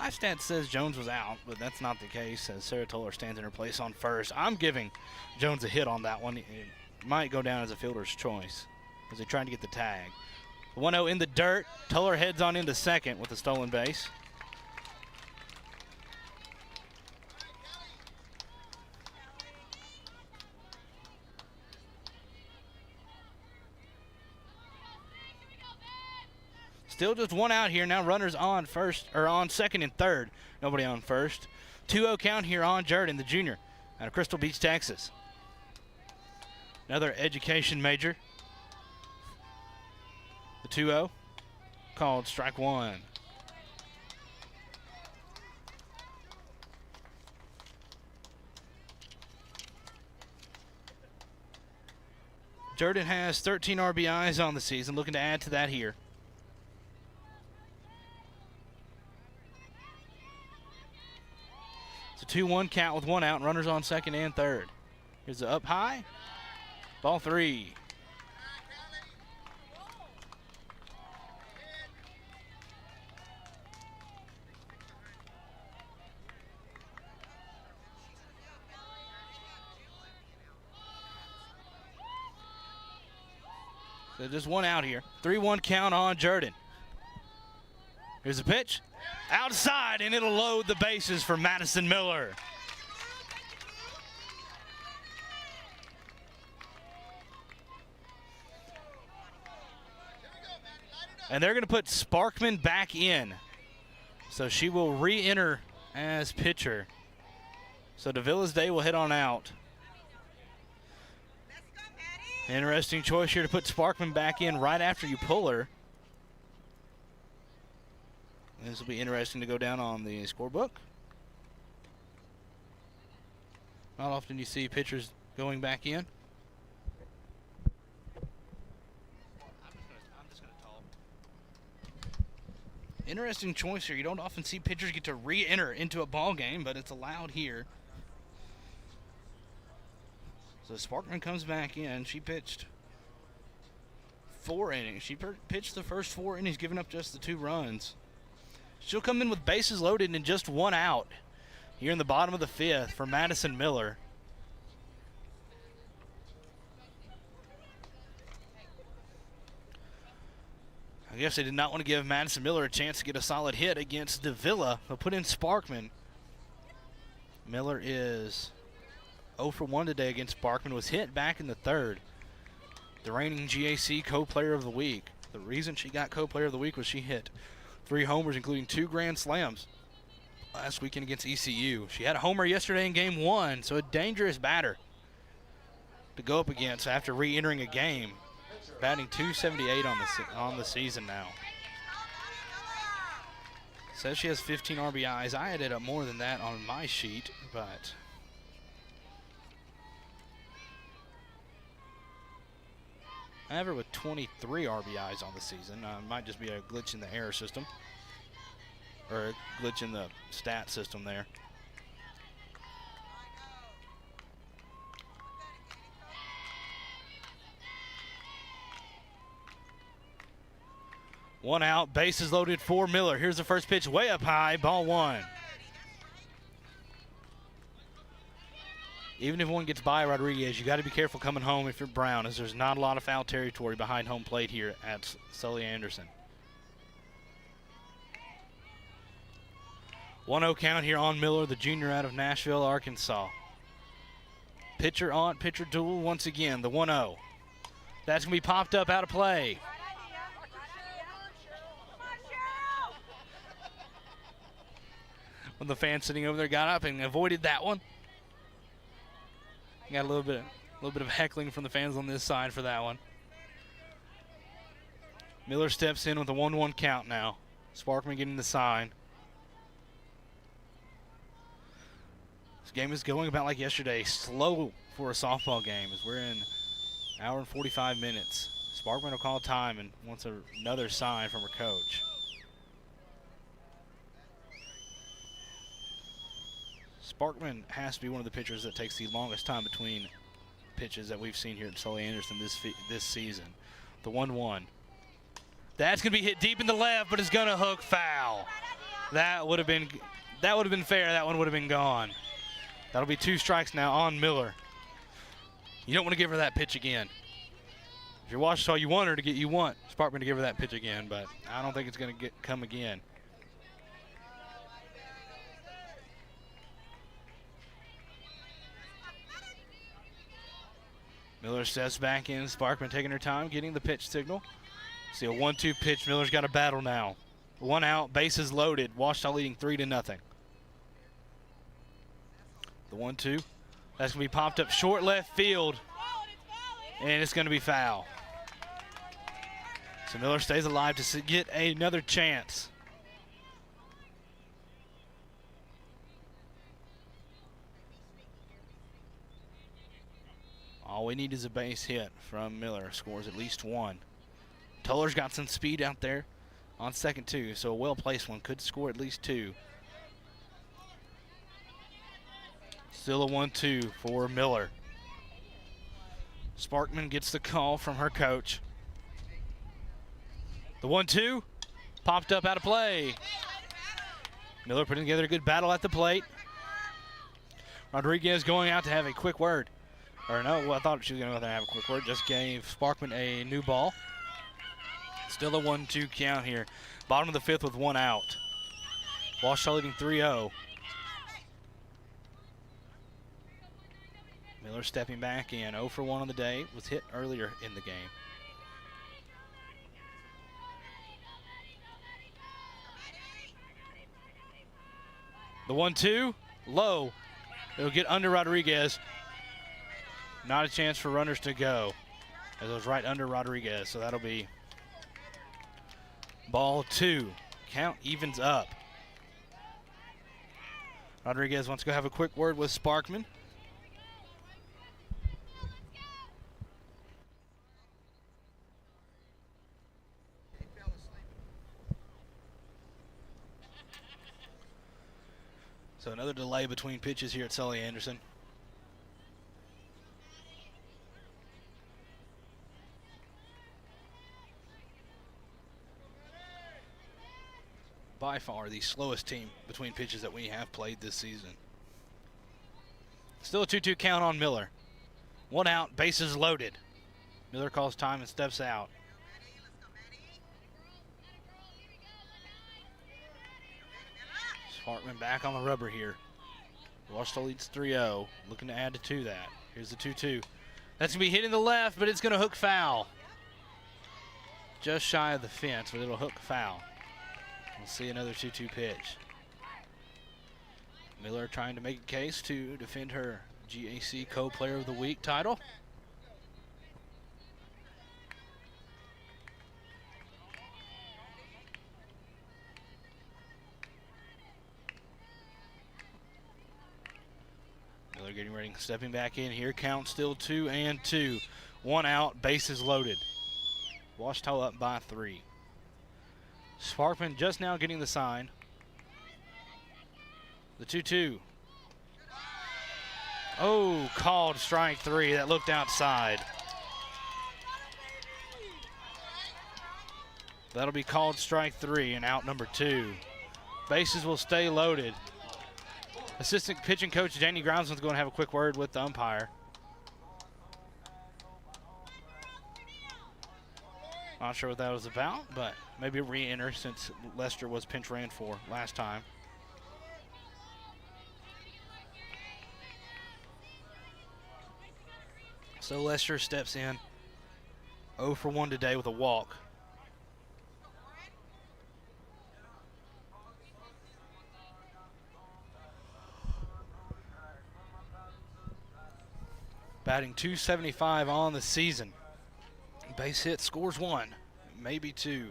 My stat says Jones was out, but that's not the case as Sarah Toller stands in her place on first. I'm giving Jones a hit on that one. It might go down as a fielder's choice as they trying to get the tag. 1-0 in the dirt. Toller heads on into second with a stolen base. Still just one out here. Now runners on first, or on second and third. Nobody on first. 2-0 count here on Jordan, the junior, out of Crystal Beach, Texas. Another education major. The 2-0 called strike one. Jordan has 13 RBIs on the season, looking to add to that here. It's a 2-1 count with one out, and runners on second and third. Here's the up high. Ball three. So just one out here. 3-1 count on Jordan. Here's the pitch. Outside, and it'll load the bases for Madison Miller. And they're going to put Sparkman back in. So she will re-enter as pitcher. So Davila's Day will hit on out. Interesting choice here to put Sparkman back in right after you pull her. This will be interesting to go down on the scorebook. Not often you see pitchers going back in. Interesting choice here. You don't often see pitchers get to re-enter into a ball game, but it's allowed here. So Sparkman comes back in. She pitched 4 innings. She pitched the first 4 innings, giving up just the 2 runs. She'll come in with bases loaded and just 1 out here in the bottom of the 5th for Madison Miller. I guess they did not want to give Madison Miller a chance to get a solid hit against Davila. They'll put in Sparkman. Miller is 0 for 1 today against Sparkman. Was hit back in the 3rd. The reigning GAC co-player of the week. The reason she got co-player of the week was she hit 3 homers, including 2 grand slams last weekend against ECU. She had a homer yesterday in game 1, so a dangerous batter to go up against after re-entering a game. Batting .278 on the season now. Says she has 15 RBIs. I added up more than that on my sheet, but I have her with 23 RBIs on the season. Might just be a glitch in the error system, or a glitch in the stat system there. One out, bases loaded for Miller. Here's the first pitch, way up high, ball 1. Even if one gets by Rodriguez, you got to be careful coming home if you're Brown, as there's not a lot of foul territory behind home plate here at Sully Anderson. 1-0 count here on Miller, the junior out of Nashville, Arkansas. Pitcher on, pitcher duel once again, the 1-0. That's going to be popped up out of play. When the fan sitting over there got up and avoided that one. Got a little bit of heckling from the fans on this side for that one. Miller steps in with a 1-1 count now. Sparkman getting the sign. This game is going about like yesterday, slow for a softball game, as we're in an hour and 45 minutes. Sparkman will call time and wants another sign from her coach. Sparkman has to be one of the pitchers that takes the longest time between pitches that we've seen here at Sully Anderson this season. The 1-1. That's going to be hit deep in the left, but it's going to hook foul. That would have been fair. That one would have been gone. That'll be 2 strikes now on Miller. You don't want to give her that pitch again. If you're Ouachita, you want Sparkman to give her that pitch again, but I don't think it's going to come again. Miller steps back in. Sparkman taking her time, getting the pitch signal. See a 1-2 pitch. Miller's got a battle now. 1 out, bases loaded. Ouachita leading 3-0. The 1-2. That's going to be popped up short left field. And it's going to be foul. So Miller stays alive to get another chance. All we need is a base hit from Miller. Scores at least 1. Toller's got some speed out there on second too, so a well-placed one could score at least 2. Still a 1-2 for Miller. Sparkman gets the call from her coach. The 1-2 popped up out of play. Miller putting together a good battle at the plate. Rodriguez going out to have a quick word. Or no, well, I thought she was going to go there and have a quick word. Just gave Sparkman a new ball. Still a 1-2 count here. Bottom of the 5th with 1 out. Ouachita leading 3-0. Miller stepping back in. 0 for 1 on the day. Was hit earlier in the game. The 1-2, low. It'll get under Rodriguez. Not a chance for runners to go. As it was right under Rodriguez, so that'll be ball 2. Count evens up. Rodriguez wants to go have a quick word with Sparkman. So another delay between pitches here at Sully Anderson. By far the slowest team between pitches that we have played this season. Still a 2-2 count on Miller. 1 out, bases loaded. Miller calls time and steps out. Sparkman back on the rubber here. Ouachita leads 3-0. Looking to add to that. Here's the 2-2. That's going to be hitting the left, but it's going to hook foul. Just shy of the fence, but it'll hook foul. We'll see another 2-2 pitch. Miller trying to make a case to defend her GAC Co-Player of the Week title. Miller getting ready, stepping back in here. Count still 2-2. 1 out, bases loaded. Ouachita up by 3. Sparkman just now getting the sign. The 2-2. Oh, called strike 3. That looked outside. That'll be called strike 3 and out number 2. Bases will stay loaded. Assistant pitching coach Danny Grimes is going to have a quick word with the umpire. Not sure what that was about, but maybe a re-enter since Lester was pinch ran for last time. So Lester steps in 0 for 1 today with a walk. Batting .275 on the season. Base hit, scores 1, maybe 2.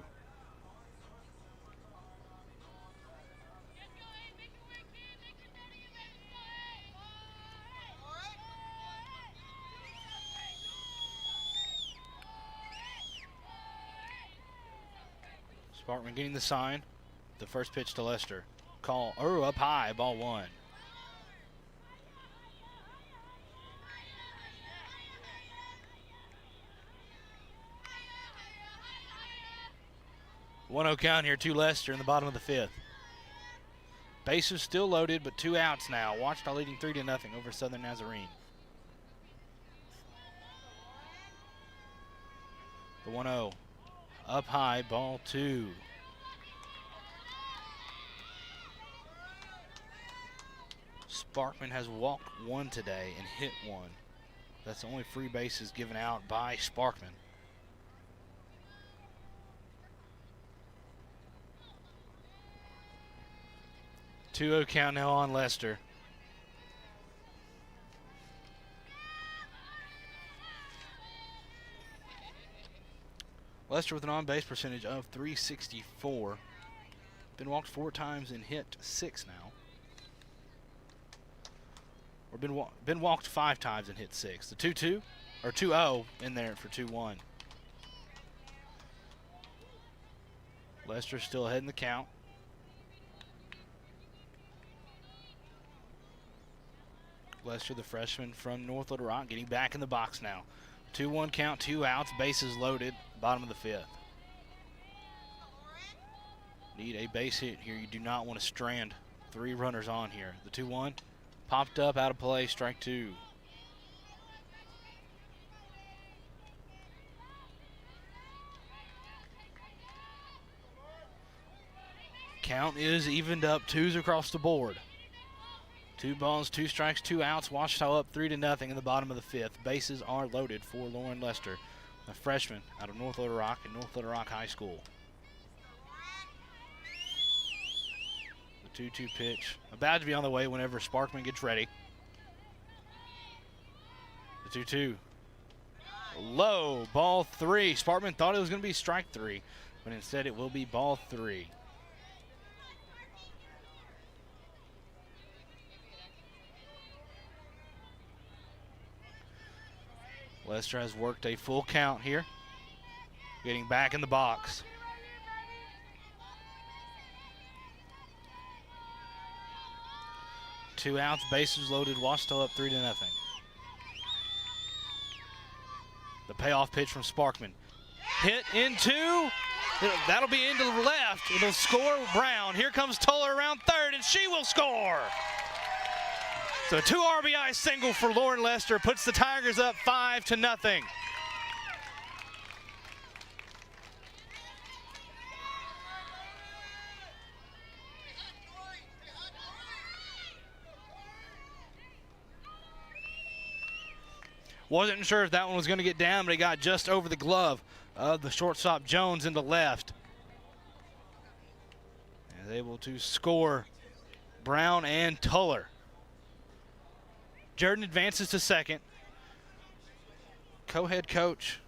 Sparkman getting the sign. The first pitch to Lester. Call, up high, ball 1. One 1-0 count here to Lester in the bottom of the 5th. Bases still loaded, but 2 outs now. Washita leading 3-0 over Southern Nazarene. The 1-0 up high, ball 2. Sparkman has walked 1 today and hit 1. That's the only free bases given out by Sparkman. Two-0 count now on Lester. Lester with an on-base percentage of .364. Been walked 4 times and hit 6 now. Or been walked 5 times and hit 6. The 2-2 or 2-0 in there for 2-1. Lester still ahead in the count. Lester, the freshman from North Little Rock, getting back in the box now. 2-1 count, 2 outs, bases loaded, bottom of the 5th. Need a base hit here. You do not want to strand 3 runners on here. The 2-1 popped up, out of play, strike 2. Count is evened up, 2s across the board. 2 balls, 2 strikes, 2 outs. Washita up 3-0 in the bottom of the 5th. Bases are loaded for Lauren Lester, a freshman out of North Little Rock and North Little Rock High School. The 2-2 pitch about to be on the way whenever Sparkman gets ready. The 2-2 low, ball 3. Sparkman thought it was going to be strike 3, but instead it will be ball 3. Lester has worked a full count here, getting back in the box. Two outs, bases loaded, Washita up 3-0. The payoff pitch from Sparkman. Hit into, that'll be into the left. It'll score Brown. Here comes Toller around third, and she will score. So a 2 RBI single for Lauren Lester puts the Tigers up 5-0. Wasn't sure if that one was going to get down, but he got just over the glove of the shortstop Jones into left. And able to score Brown and Tuller. Jordan advances to second. Co-head coach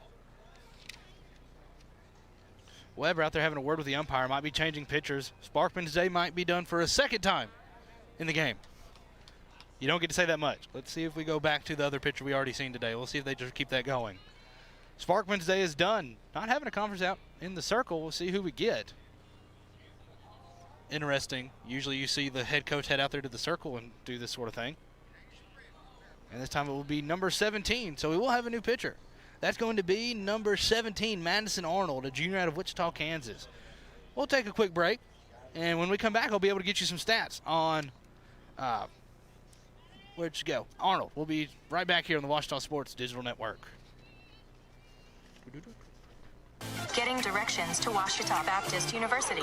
Weber out there having a word with the umpire. Might be changing pitchers. Sparkman's day might be done for a second time in the game. You don't get to say that much. Let's see if we go back to the other pitcher we already seen today. We'll see if they just keep that going. Sparkman's day is done. Not having a conference out in the circle. We'll see who we get. Interesting. Usually you see the head coach head out there to the circle and do this sort of thing. And this time it will be number 17, so we will have a new pitcher. That's going to be number 17, Madison Arnold, a junior out of Wichita, Kansas. We'll take a quick break, and when we come back, I'll be able to get you some stats on where'd you go? Arnold. We'll be right back here on the Washita Sports Digital Network. Getting directions to Washita Baptist University.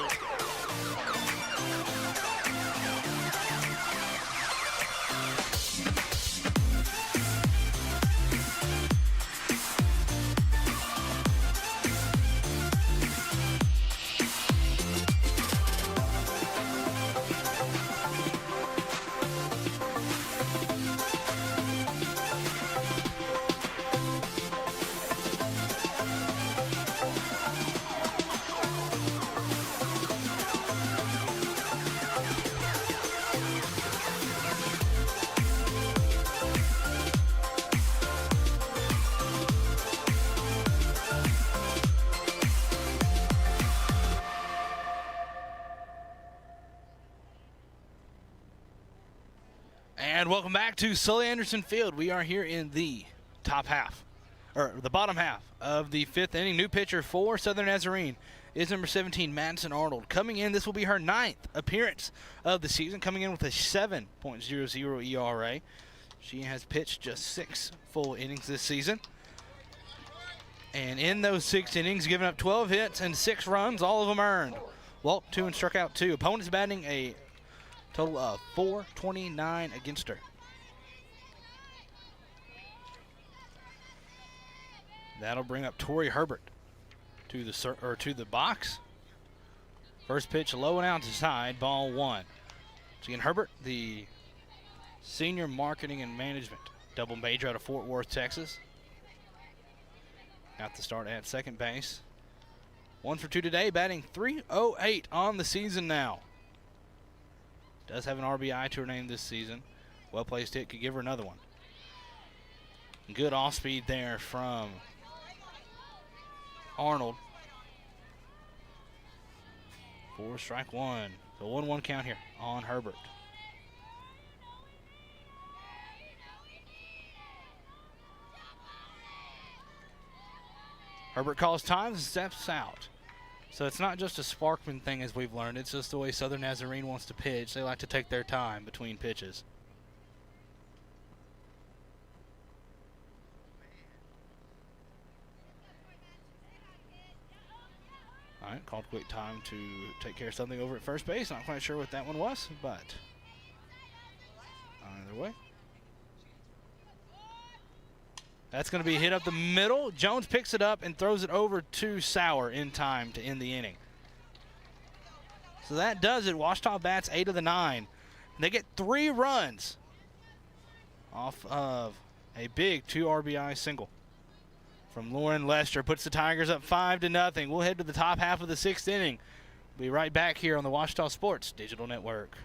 And welcome back to Sully Anderson Field. We are here in the top half, or the bottom half of the 5th inning. New pitcher for Southern Nazarene is number 17, Madison Arnold. Coming in, this will be her 9th appearance of the season, coming in with a 7.00 ERA. She has pitched just 6 full innings this season. And in those 6 innings, giving up 12 hits and 6 runs, all of them earned. Walked 2 and struck out 2. Opponents batting a total of .429 against her. That'll bring up Tori Herbert to the box. First pitch low and outside, ball 1. So again, Herbert, the senior marketing and management double major out of Fort Worth, Texas. Got the start at second base. 1 for 2 today, batting .308 on the season now. Does have an RBI to her name this season. Well-placed hit could give her another one. Good off-speed there from Arnold. 4 strike 1. The 1-1 count here on Herbert. Herbert calls times and steps out. So it's not just a Sparkman thing as we've learned. It's just the way Southern Nazarene wants to pitch. They like to take their time between pitches. All right, called quick time to take care of something over at first base. Not quite sure what that one was, but either way. That's going to be hit up the middle. Jones picks it up and throws it over to Sauer in time to end the inning. So that does it. Ouachita bats 8 of the 9. They get 3 runs off of a big 2 RBI single from Lauren Lester. Puts the Tigers up 5-0. We'll head to the top half of the 6th inning. We'll be right back here on the Ouachita Sports Digital Network.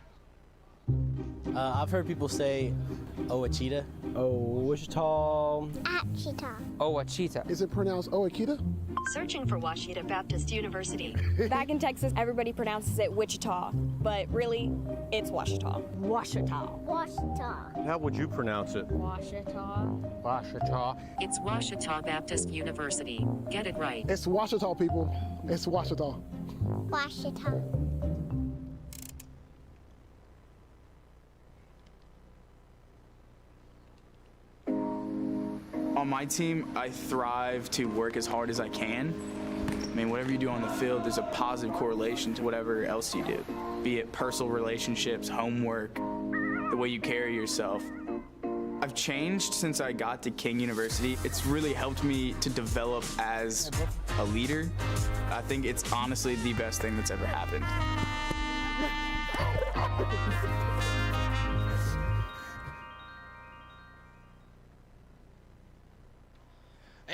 I've heard people say, Ouachita. Wichita. Achita. Ouachita. Is it pronounced Ouachita? Searching for Ouachita Baptist University. Back in Texas, everybody pronounces it Wichita, but really, it's Ouachita. Washita. Washita. How would you pronounce it? Washita. Ouachita. It's Ouachita Baptist University. Get it right. It's Washita, people. It's Washita. Washita. On my team, I thrive to work as hard as I can. I mean, whatever you do on the field, there's a positive correlation to whatever else you do, be it personal relationships, homework, the way you carry yourself. I've changed since I got to King University. It's really helped me to develop as a leader. I think it's honestly the best thing that's ever happened.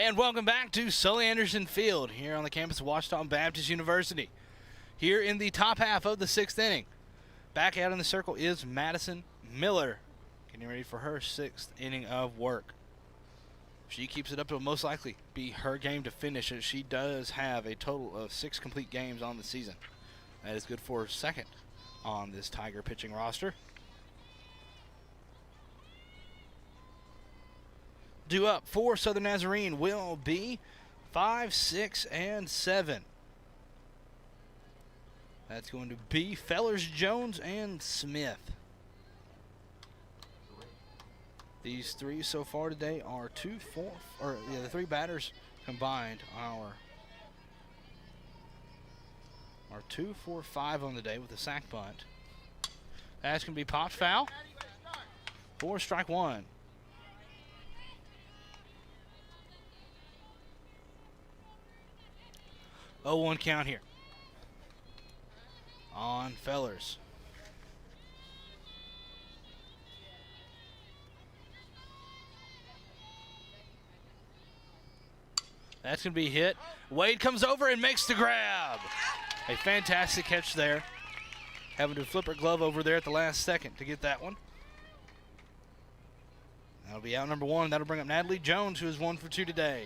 And welcome back to Sully Anderson Field here on the campus of Ouachita Baptist University. Here in the top half of the 6th inning. Back out in the circle is Madison Miller, getting ready for her 6th inning of work. If she keeps it up, it'll most likely be her game to finish, as she does have a total of 6 complete games on the season. That is good for her 2nd on this Tiger pitching roster. Due up for Southern Nazarene will be 5, 6, and 7. That's going to be Fellers, Jones, and Smith. These 3 so far today are the 3 batters combined are 2, 4, 5 on the day with a sack bunt. That's going to be popped foul. 4 strike 1. Oh, 1 count here on Fellers. That's going to be hit. Wade comes over and makes the grab. A fantastic catch there. Having to flip her glove over there at the last second to get that one. That'll be out number 1. That'll bring up Natalie Jones, who is 1 for 2 today.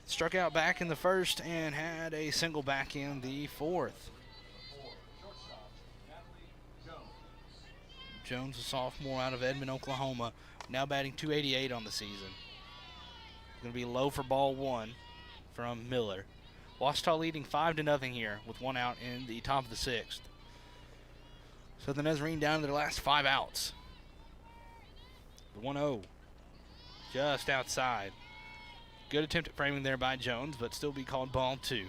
Struck out back in the 1st and had a single back in the 4th. Jones, a sophomore out of Edmond, Oklahoma, now batting .288 on the season. Going to be low for ball 1 from Miller. Washita leading 5-0 here with 1 out in the top of the 6th. So the Nazarene down to their last 5 outs. The 1-0 just outside. Good attempt at framing there by Jones, but still be called ball 2.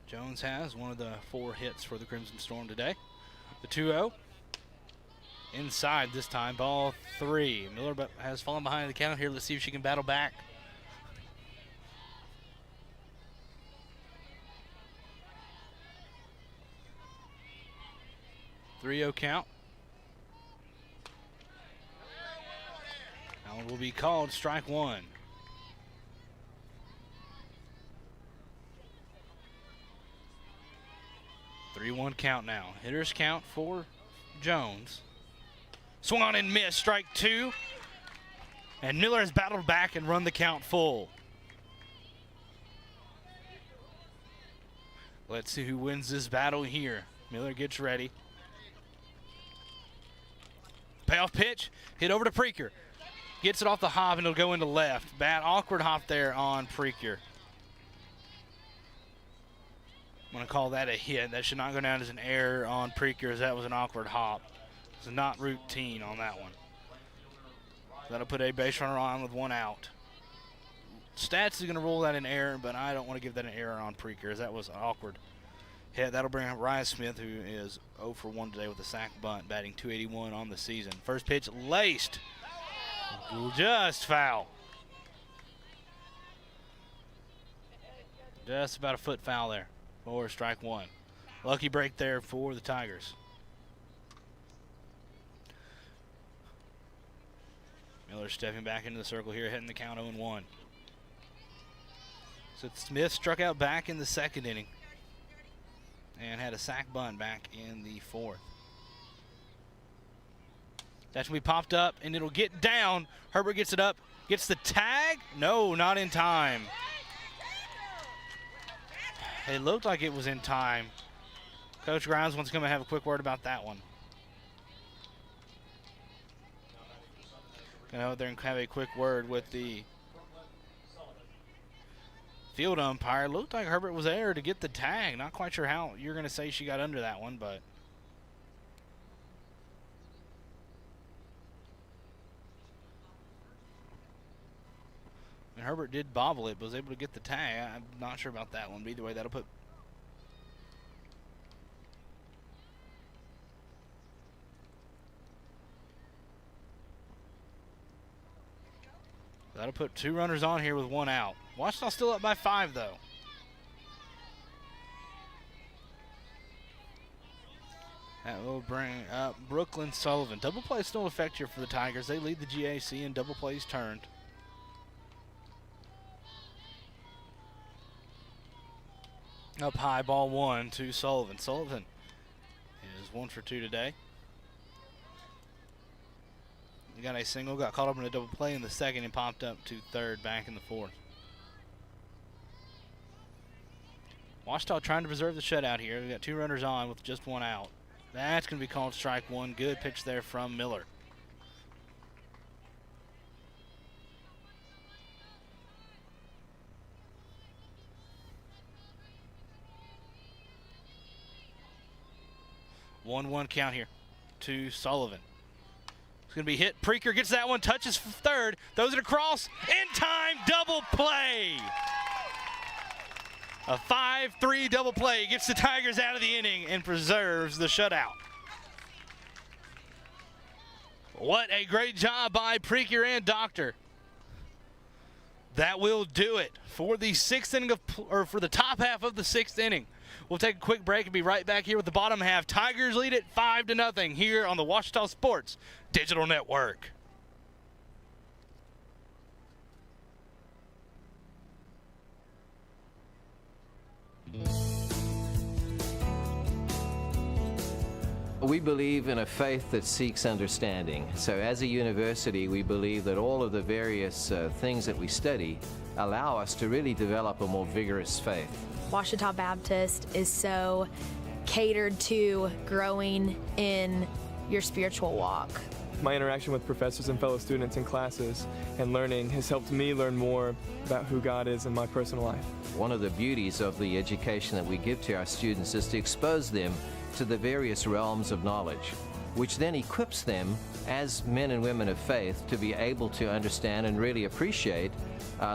Jones has one of the 4 hits for the Crimson Storm today. The 2-0. Inside this time, ball 3. Miller has fallen behind the count here. Let's see if she can battle back. .30 count. That one will be called strike 1. .31 count now. Hitters count for Jones. Swung on and missed, strike 2. And Miller has battled back and run the count full. Let's see who wins this battle here. Miller gets ready. Payoff pitch, hit over to Preaker. Gets it off the hop and it'll go into left. Bad, awkward hop there on Preaker. I'm going to call that a hit. That should not go down as an error on Preaker, as that was an awkward hop. It's not routine on that one. That'll put a base runner on with 1 out. Stats is going to rule that an error, but I don't want to give that an error on Preaker, as that was an awkward hit. That'll bring up Ryan Smith, who is 0 for 1 today with a sac bunt, batting .281 on the season. First pitch laced. Just foul. Just about a foot foul there for strike 1. Lucky break there for the Tigers. Miller stepping back into the circle here, hitting the count 0-1. So Smith struck out back in the 2nd inning and had a sac bunt back in the 4th. That's when we popped up, and it'll get down. Herbert gets it up, gets the tag. No, not in time. It looked like it was in time. Coach Grimes wants to come and have a quick word about that one. Gonna go out there and have a quick word with the field umpire. Looked like Herbert was there to get the tag. Not quite sure how you're gonna say she got under that one, but and Herbert did bobble it, but was able to get the tag. I'm not sure about that one, but either way, that'll put that'll put 2 runners on here with 1 out. Washita still up by 5, though. That will bring up Brooklyn Sullivan. Double play still in effect here for the Tigers. They lead the GAC in double plays turned. Up high, ball 1 to Sullivan. Sullivan is 1 for 2 today. He got a single, got caught up in a double play in the 2nd and popped up to 3rd back in the 4th. Washita trying to preserve the shutout here. We got 2 runners on with just 1 out. That's going to be called strike 1. Good pitch there from Miller. One count here to Sullivan. It's going to be hit. Preaker gets that one, touches 3rd, throws it across, in time, double play. A 5-3 double play gets the Tigers out of the inning and preserves the shutout. What a great job by Preaker and Doctor. That will do it for the 6th inning for the top half of the 6th inning. We'll take a quick break and be right back here with the bottom half. Tigers lead it 5-0 here on the Washita Sports Digital Network. We believe in a faith that seeks understanding. So as a university, we believe that all of the various things that we study allow us to really develop a more vigorous faith. Washita Baptist is so catered to growing in your spiritual walk. My interaction with professors and fellow students in classes and learning has helped me learn more about who God is in my personal life. One of the beauties of the education that we give to our students is to expose them to the various realms of knowledge, which then equips them as men and women of faith to be able to understand and really appreciate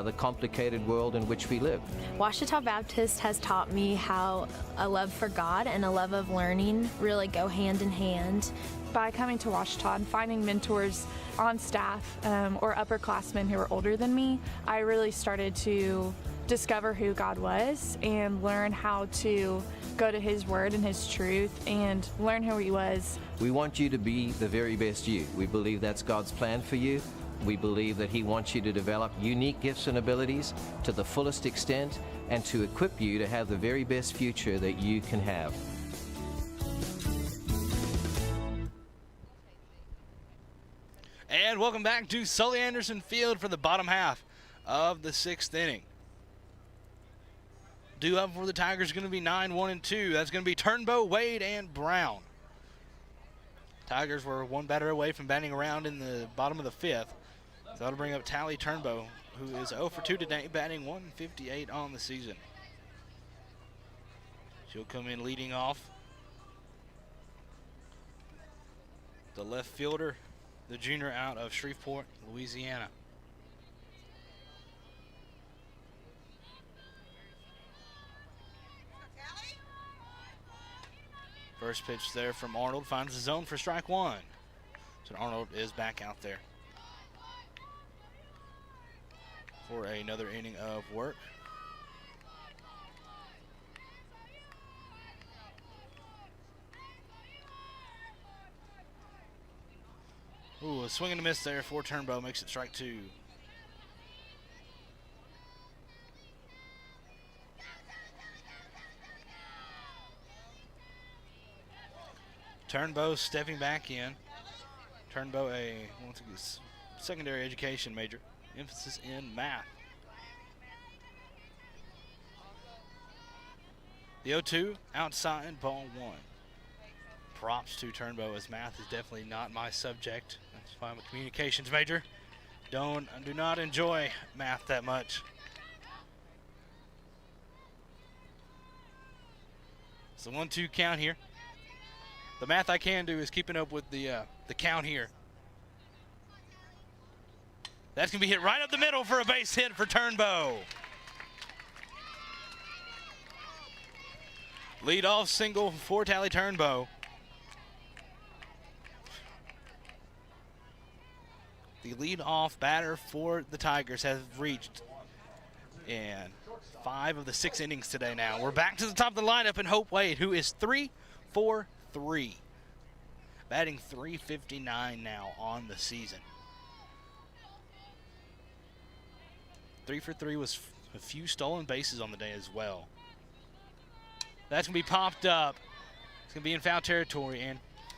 the complicated world in which we live. Washita Baptist has taught me how a love for God and a love of learning really go hand in hand. By coming to Washita and finding mentors on staff or upperclassmen who were older than me, I really started to discover who God was and learn how to go to His Word and His truth and learn who He was. We want you to be the very best you. We believe that's God's plan for you. We believe that He wants you to develop unique gifts and abilities to the fullest extent and to equip you to have the very best future that you can have. And welcome back to Sully Anderson Field for the bottom half of the 6th inning. Due up for the Tigers is going to be 9-1-2. That's going to be Turnbow, Wade, and Brown. Tigers were one batter away from batting around in the bottom of the 5th. So that'll bring up Tally Turnbow, who is 0 for 2 today, batting 158 on the season. She'll come in leading off. The left fielder, the junior out of Shreveport, Louisiana. First pitch there from Arnold finds the zone for strike one. So Arnold is back out there for another inning of work. Ooh, a swing and a miss there for Turnbow, makes it strike two. Turnbow stepping back in. Turnbow, once again, secondary education major, emphasis in math. The 0-2 outside, ball one. Props to Turnbow, as math is definitely not my subject. That's why I'm a communications major. Do not enjoy math that much. It's the 1-2 count here. The math I can do is keeping up with the count here. That's going to be hit right up the middle for a base hit for Turnbow. Lead-off single for Tally Turnbow. The lead-off batter for the Tigers has reached in 5 of the 6 innings today now. We're back to the top of the lineup in Hope Wade, who is 3-for-3. Batting .359 now on the season. 3 for 3 was a few stolen bases on the day as well. That's going to be popped up. It's going to be in foul territory, and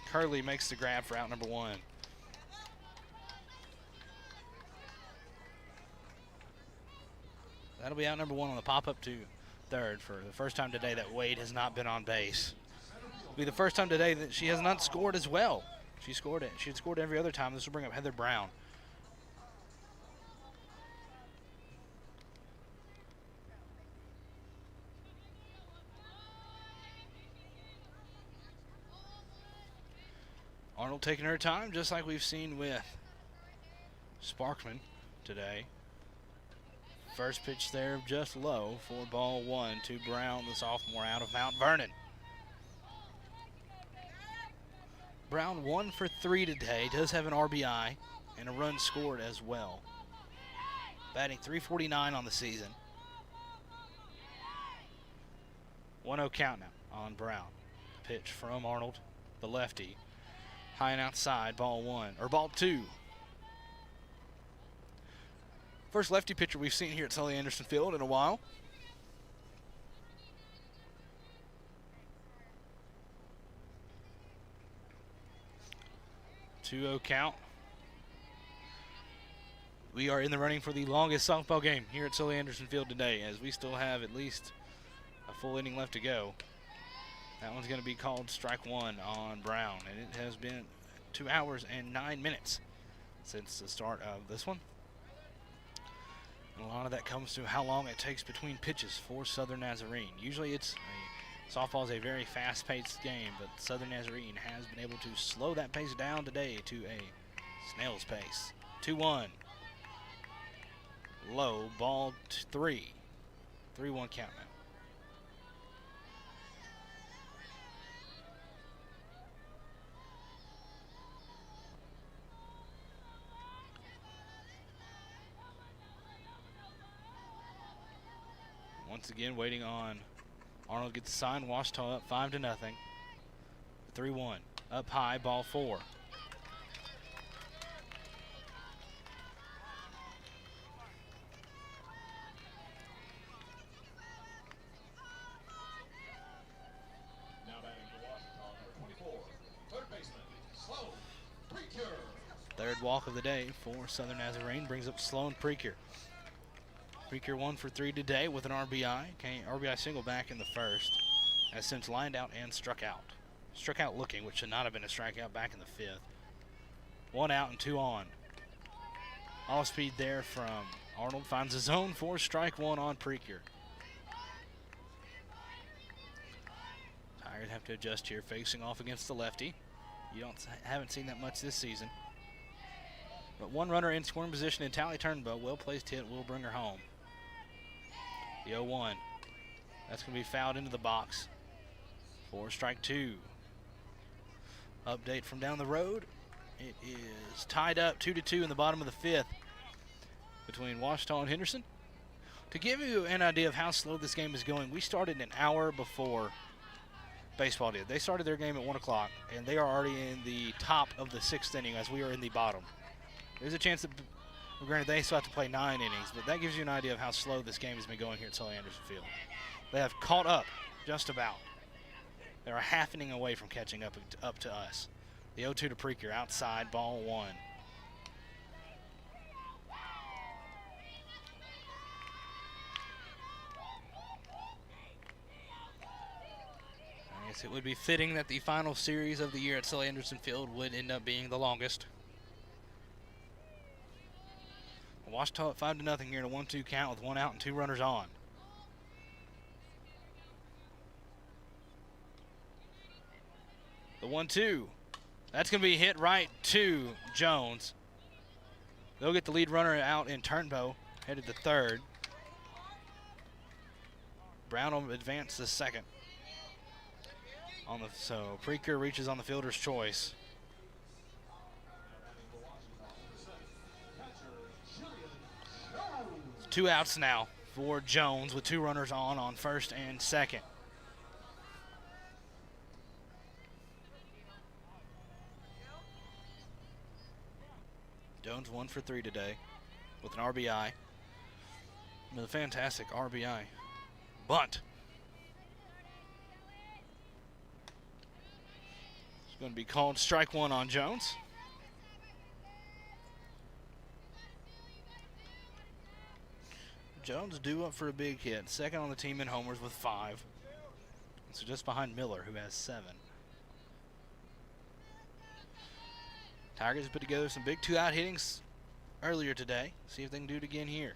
Curley makes the grab for out number 1. That'll be out number 1 on the pop-up to third for the first time today that Wade has not been on base. It'll be the first time today that she has not scored as well. She had scored every other time. This will bring up Heather Brown. Arnold taking her time, just like we've seen with Sparkman today. First pitch there just low for ball 1 to Brown, the sophomore out of Mount Vernon. Brown 1 for 3 today, does have an RBI and a run scored as well. Batting .349 on the season. 1-0 count now on Brown. Pitch from Arnold, the lefty. High and outside, ball 2. First lefty pitcher we've seen here at Sully Anderson Field in a while. .2-0 count. We are in the running for the longest softball game here at Sully Anderson Field today, as we still have at least a full inning left to go. That one's going to be called strike 1 on Brown, and it has been 2 hours and 9 minutes since the start of this one. And a lot of that comes to how long it takes between pitches for Southern Nazarene. Usually softball is a very fast-paced game, but Southern Nazarene has been able to slow that pace down today to a snail's pace. 2-1. Low, ball 3. 3-1 count now. Once again, waiting on Arnold gets the sign. Washita up 5-0. 3-1. Up high, ball 4. Now batting for Washita, number 24, third baseman, Sloan Precure. Third walk of the day for Southern Nazarene brings up Sloan Precure. Precure 1 for 3 today with an RBI. RBI single back in the first. Has since lined out and struck out. Struck out looking, which should not have been a strikeout back in the fifth. 1 out and 2 on. Off speed there from Arnold. Finds a zone for strike 1 on Precure. Tigers have to adjust here, facing off against the lefty. You haven't seen that much this season. But 1 runner in scoring position in Tally Turnbow. Well placed hit will bring her home. The 0-1. That's going to be fouled into the box for strike 2. Update from down the road. It is tied up 2-2 in the bottom of the fifth between Washita and Henderson. To give you an idea of how slow this game is going, we started an hour before baseball did. They started their game at 1 o'clock, and they are already in the top of the 6th inning as we are in the bottom. There's a chance that, granted, they still have to play 9 innings, but that gives you an idea of how slow this game has been going here at Sully Anderson Field. They have caught up just about. They're a half inning away from catching up to us. The 0-2 to Precure, outside, ball 1. I guess it would be fitting that the final series of the year at Sully Anderson Field would end up being the longest. Washita at 5-0 here in a 1-2 count with 1 out and 2 runners on. The 1-2. That's going to be hit right to Jones. They'll get the lead runner out in Turnbow, headed to third. Brown will advance to second. So Precure reaches on the fielder's choice. Two outs now for Jones with 2 runners on first and second. Jones 1 for 3 today with an RBI. With a fantastic RBI bunt. It's going to be called strike 1 on Jones. Jones due up for a big hit. Second on the team in homers with 5. So just behind Miller, who has 7. Tigers put together some big 2-out hittings earlier today. See if they can do it again here.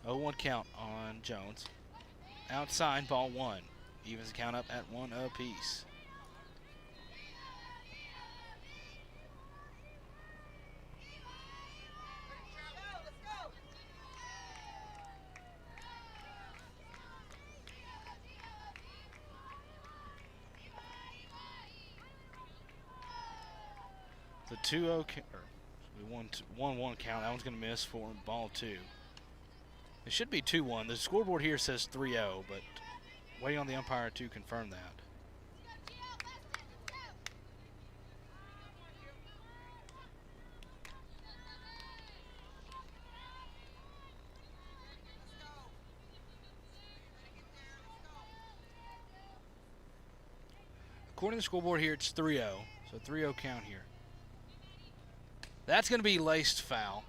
0-1 count on Jones. Outside, ball 1. Evens the count up at 1 apiece. The 2-0 1-1 count. That one's going to miss for ball 2. It should be 2-1. The scoreboard here says 3-0, but waiting on the umpire to confirm that. According to the scoreboard here, it's 3-0. So 3-0 count here. That's going to be laced foul.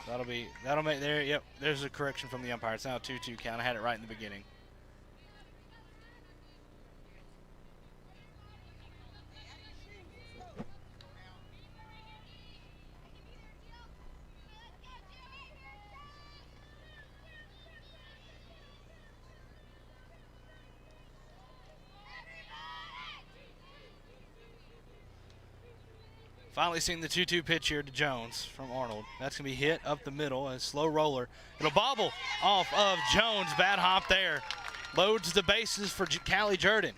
That'll make there. Yep, there's a correction from the umpire. It's now a 2-2 count. I had it right in the beginning. Finally seeing the 2-2 pitch here to Jones from Arnold. That's going to be hit up the middle, a slow roller. It'll bobble off of Jones. Bad hop there. Loads the bases for Callie Jordan.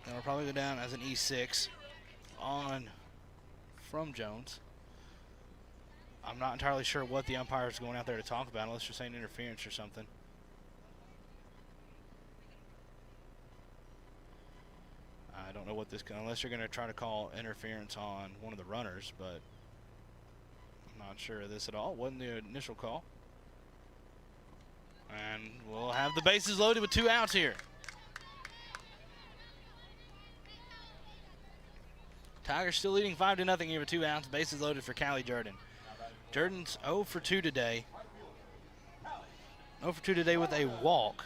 That'll probably go down as an E6 on from Jones. I'm not entirely sure what the umpire is going out there to talk about, unless you're saying interference or something. I don't know what this, unless you're going to try to call interference on one of the runners, but I'm not sure of this at all. Wasn't the initial call. And we'll have the bases loaded with 2 outs here. Tigers still leading 5-0 here with 2 outs. Bases loaded for Callie Jordan. Jordan's 0 for 2 today. 0 for 2 today with a walk.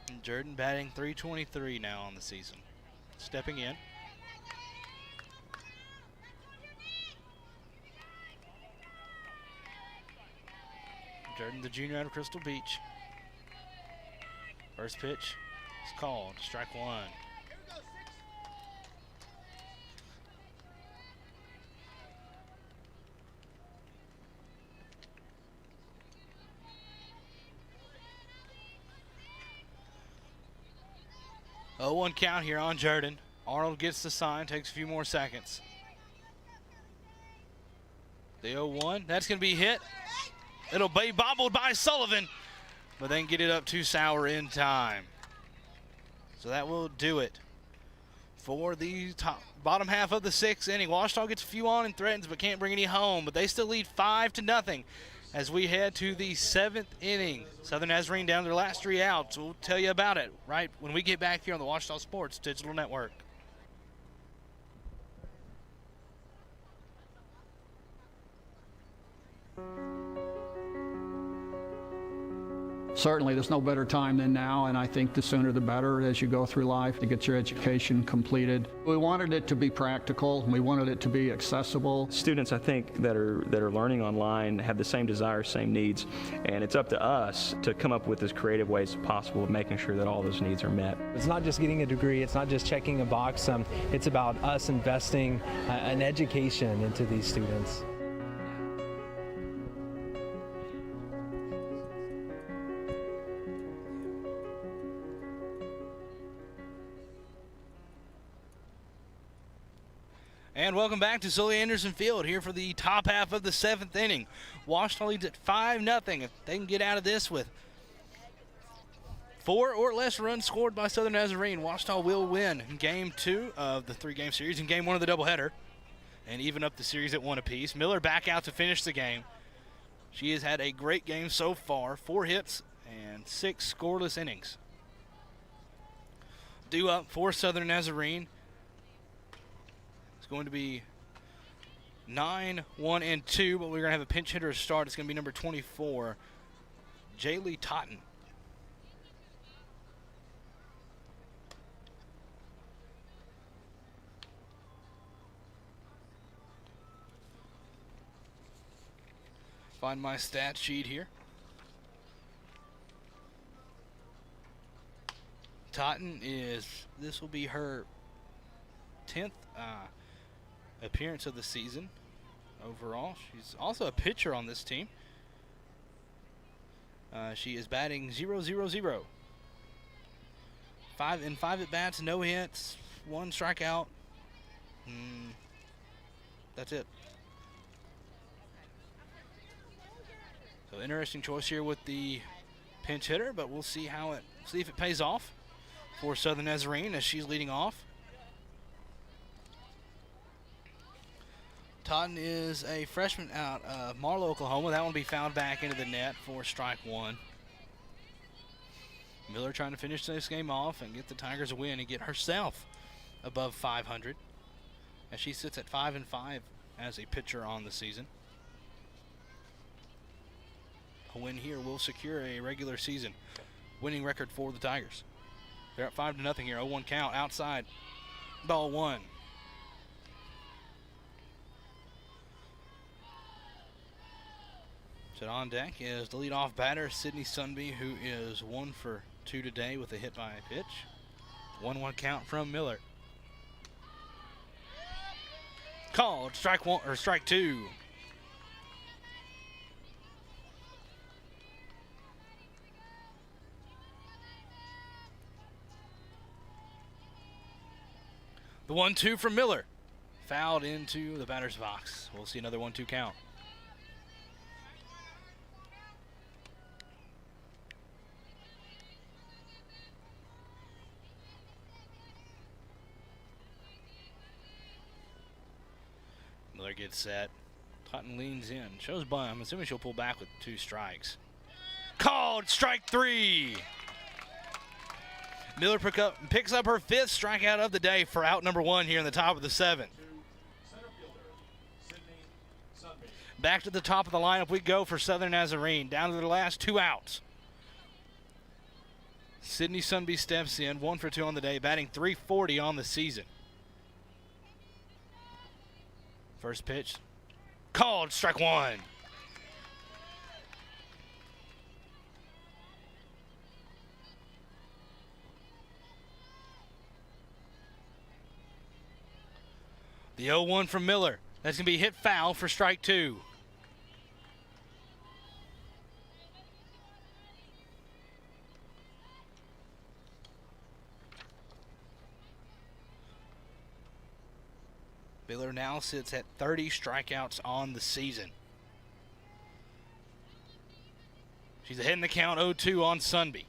And Jordan batting .323 now on the season. Stepping in. Jordan, the junior out of Crystal Beach. First pitch is called. Strike 1. Oh, 1 count here on Jordan. Arnold gets the sign, takes a few more seconds. The 0-1, that's going to be hit. It'll be bobbled by Sullivan, but then get it up to Sauer in time. So that will do it for the bottom half of the 6th inning. Ouachita gets a few on and threatens, but can't bring any home. But they still lead 5-0 as we head to the 7th inning. Southern Nazarene down to their last 3 outs. We'll tell you about it right when we get back here on the Ouachita Sports Digital Network. Certainly, there's no better time than now, and I think the sooner the better as you go through life to get your education completed. We wanted it to be practical. We wanted it to be accessible. Students, I think, that are learning online have the same desires, same needs, and it's up to us to come up with as creative ways as possible of making sure that all those needs are met. It's not just getting a degree, it's not just checking a box, it's about us investing an education into these students. And welcome back to Sully Anderson Field here for the top half of the 7th inning. Ouachita leads at 5-0. If they can get out of this with 4 or less runs scored by Southern Nazarene, Ouachita will win Game 2 of the 3-game series and Game 1 of the doubleheader, and even up the series at 1 apiece. Miller back out to finish the game. She has had a great game so far, 4 hits and 6 scoreless innings. Due up for Southern Nazarene going to be 9, 1, and 2, but we're going to have a pinch hitter start. It's going to be number 24, Jaylee Totten. Find my stat sheet here. Totten this will be her 10th appearance of the season overall. She's also a pitcher on this team. She is batting .000. 5 at bats, no hits, 1 strikeout. That's it. So interesting choice here with the pinch hitter, but we'll see if it pays off for Southern Nazarene as she's leading off. Totten is a freshman out of Marlow, Oklahoma. That one will be fouled back into the net for strike 1. Miller trying to finish this game off and get the Tigers a win and get herself above 500 as she sits at 5-5 as a pitcher on the season. A win here will secure a regular season winning record for the Tigers. They're up 5-0 here. 0-1 count outside. Ball 1. So on deck is the leadoff batter, Sydney Sunby, who is 1 for 2 today with a hit by a pitch. 1-1 count from Miller. Called strike 1 or strike 2. The 1-2 from Miller. Fouled into the batter's box. We'll see another 1-2 count. Miller gets set. Hutton leans in. Shows bunt. I'm assuming she'll pull back with 2 strikes. Called strike 3. Miller picks up her 5th strikeout of the day for out number 1 here in the top of the 7th. Back to the top of the lineup we go for Southern Nazarene. Down to their last 2 outs. Sydney Sunby steps in, 1 for 2 on the day, batting .340 on the season. First pitch, called strike 1. The 0-1 from Miller. That's going to be hit foul for strike 2. Miller now sits at 30 strikeouts on the season. She's ahead in the count, 0-2 on Sunby.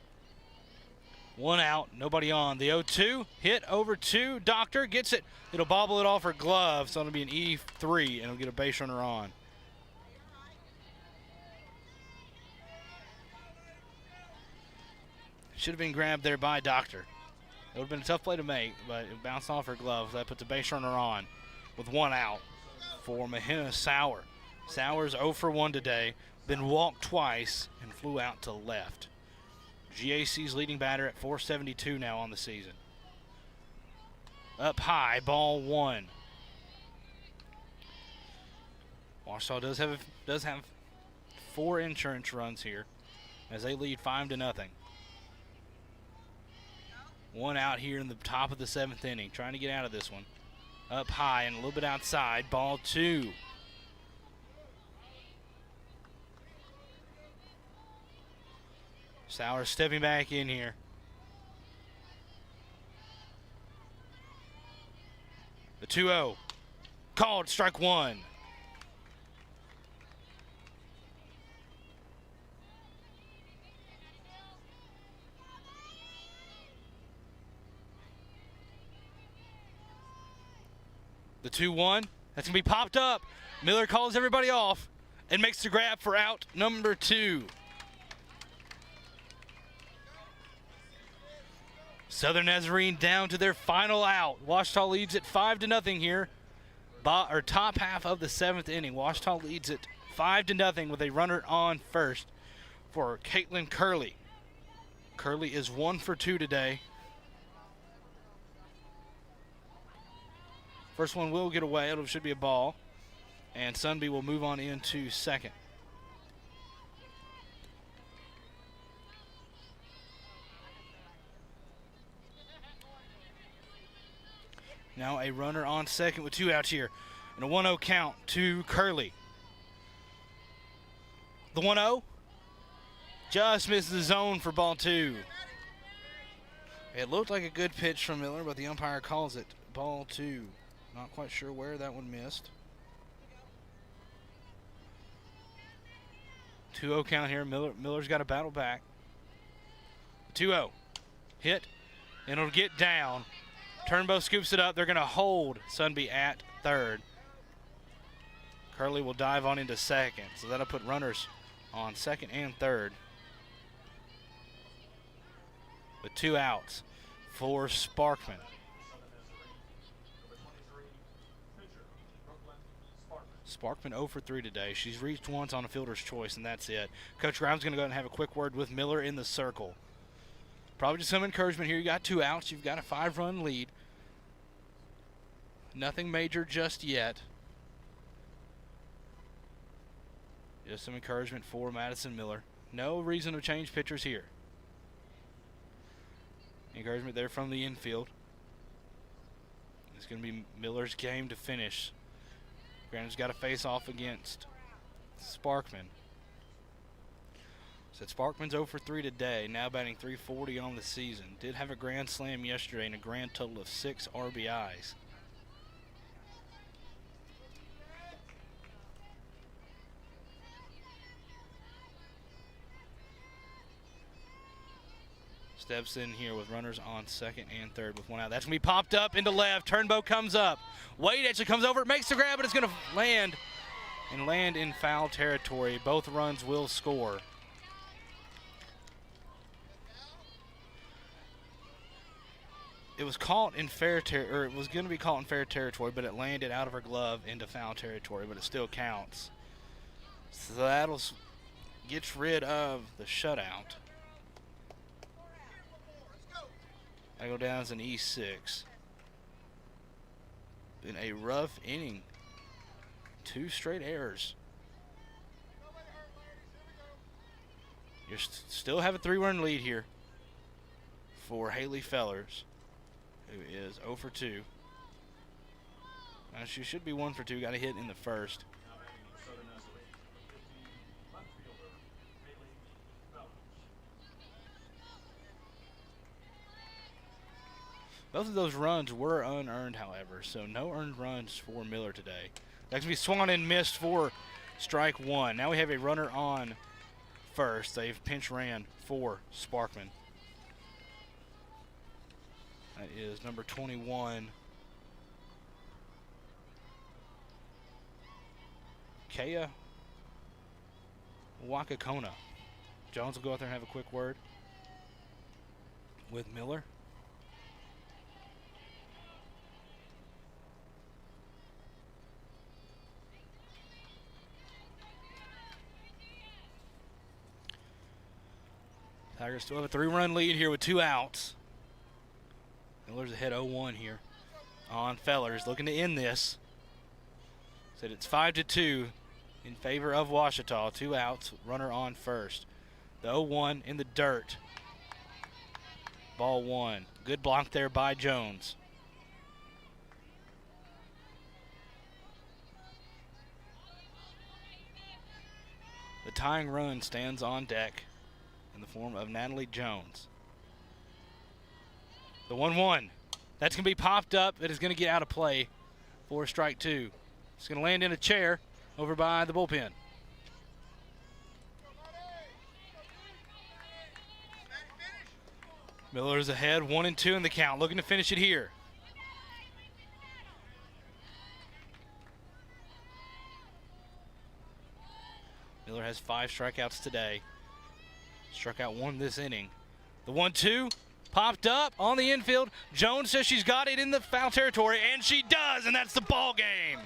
1 out, nobody on. The 0-2, hit over 2. Doctor gets it. It'll bobble it off her glove, so it'll be an E3, and it'll get a base runner on. Should have been grabbed there by Doctor. It would have been a tough play to make, but it bounced off her glove. That puts a base runner on with 1 out for Mahina Sauer. Sauer's 0 for 1 today, been walked twice and flew out to left. GAC's leading batter at .472 now on the season. Up high, ball 1. Ouachita does have 4 insurance runs here as they lead 5-0. 1 out here in the top of the 7th inning, trying to get out of this one. Up high and a little bit outside, ball 2. Sauer stepping back in here. The 2-0. Called strike 1. The 2-1. That's going to be popped up. Miller calls everybody off and makes the grab for out number 2. Southern Nazarene down to their final out. Ouachita leads it 5-0 here. Top half of the 7th inning. Ouachita leads it 5-0 with a runner on first for Caitlin Curley. Curley is 1 for 2 today. First one will get away. It should be a ball. And Sunby will move on into second. Now a runner on second with 2 outs here. And a 1-0 count to Curley. The 1-0 just misses the zone for ball 2. It looked like a good pitch from Miller, but the umpire calls it ball 2. Not quite sure where that one missed. 2-0 count here. Miller's got to battle back. 2-0. Hit, and it'll get down. Turnbow scoops it up. They're going to hold Sunby at third. Curley will dive on into second, so that'll put runners on second and third. With 2 outs for Sparkman. Sparkman 0 for 3 today. She's reached once on a fielder's choice, and that's it. Coach Grimes going to go ahead and have a quick word with Miller in the circle. Probably just some encouragement here. You got 2 outs. You've got a 5-run lead. Nothing major just yet. Just some encouragement for Madison Miller. No reason to change pitchers here. Encouragement there from the infield. It's going to be Miller's game to finish. Granite's got to face off against Sparkman. Said Sparkman's 0 for 3 today, now batting .340 on the season. Did have a grand slam yesterday and a grand total of 6 RBIs. Steps in here with runners on second and third with 1 out. That's going to be popped up into left. Turnbow comes up. Wade actually comes over, makes the grab, but it's going to land in foul territory. Both runs will score. It was caught in fair or it was going to be caught in fair territory, but it landed out of her glove into foul territory, but it still counts. So that'll get rid of the shutout. I go down as an E6. Been a rough inning. 2 straight errors. You still have a 3-run lead here for Haley Fellers, who is 0 for 2. She should be 1 for 2. Got a hit in the first. Both of those runs were unearned, however, so no earned runs for Miller today. That's going to be swung and missed for strike 1. Now we have a runner on first. They've pinch ran for Sparkman. That is number 21, Kea Wakakona. Jones will go out there and have a quick word with Miller. Tigers still have a 3-run lead here with 2 outs. Miller's ahead 0-1 here on Fellers, looking to end this. Said it's 5-2 in favor of Ouachita. 2 outs, runner on first. The 0-1 in the dirt. Ball 1. Good block there by Jones. The tying run stands on deck in the form of Natalie Jones. The 1-1. That's going to be popped up. It is going to get out of play for strike 2. It's going to land in a chair over by the bullpen. Miller's ahead, 1-2 in the count, looking to finish it here. Miller has 5 strikeouts today. Struck out 1 this inning. The 1-2 popped up on the infield. Jones says she's got it in the foul territory, and she does, and that's the ball game.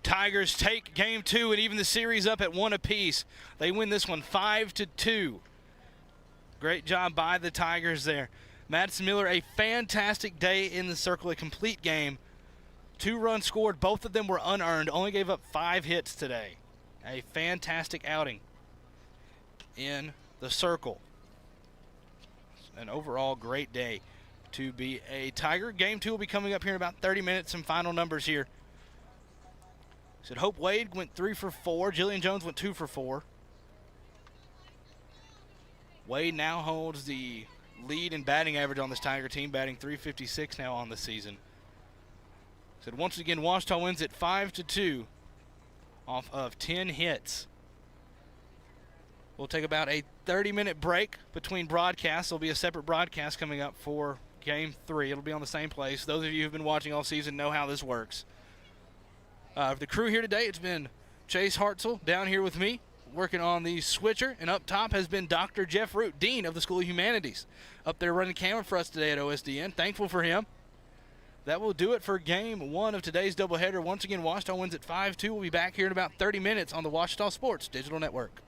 Tigers take game 2 and even the series up at 1 apiece. They win this one 5-2. Great job by the Tigers there. Madison Miller, a fantastic day in the circle, a complete game. 2 runs scored, both of them were unearned, only gave up 5 hits today. A fantastic outing in the circle. An overall great day to be a Tiger. Game 2 will be coming up here in about 30 minutes. Some final numbers here. Said Hope Wade went 3 for 4. Jillian Jones went 2 for 4. Wade now holds the lead in batting average on this Tiger team, batting .356 now on the season. Said once again, Ouachita wins at 5-2 off of 10 hits. We'll take about a 30-minute break between broadcasts. There'll be a separate broadcast coming up for Game 3. It'll be on the same place. Those of you who've been watching all season know how this works. The crew here today, it's been Chase Hartzell down here with me, working on the switcher, and up top has been Dr. Jeff Root, Dean of the School of Humanities, up there running camera for us today at OSDN. Thankful for him. That will do it for Game 1 of today's doubleheader. Once again, Ouachita wins at 5-2. We'll be back here in about 30 minutes on the Ouachita Sports Digital Network.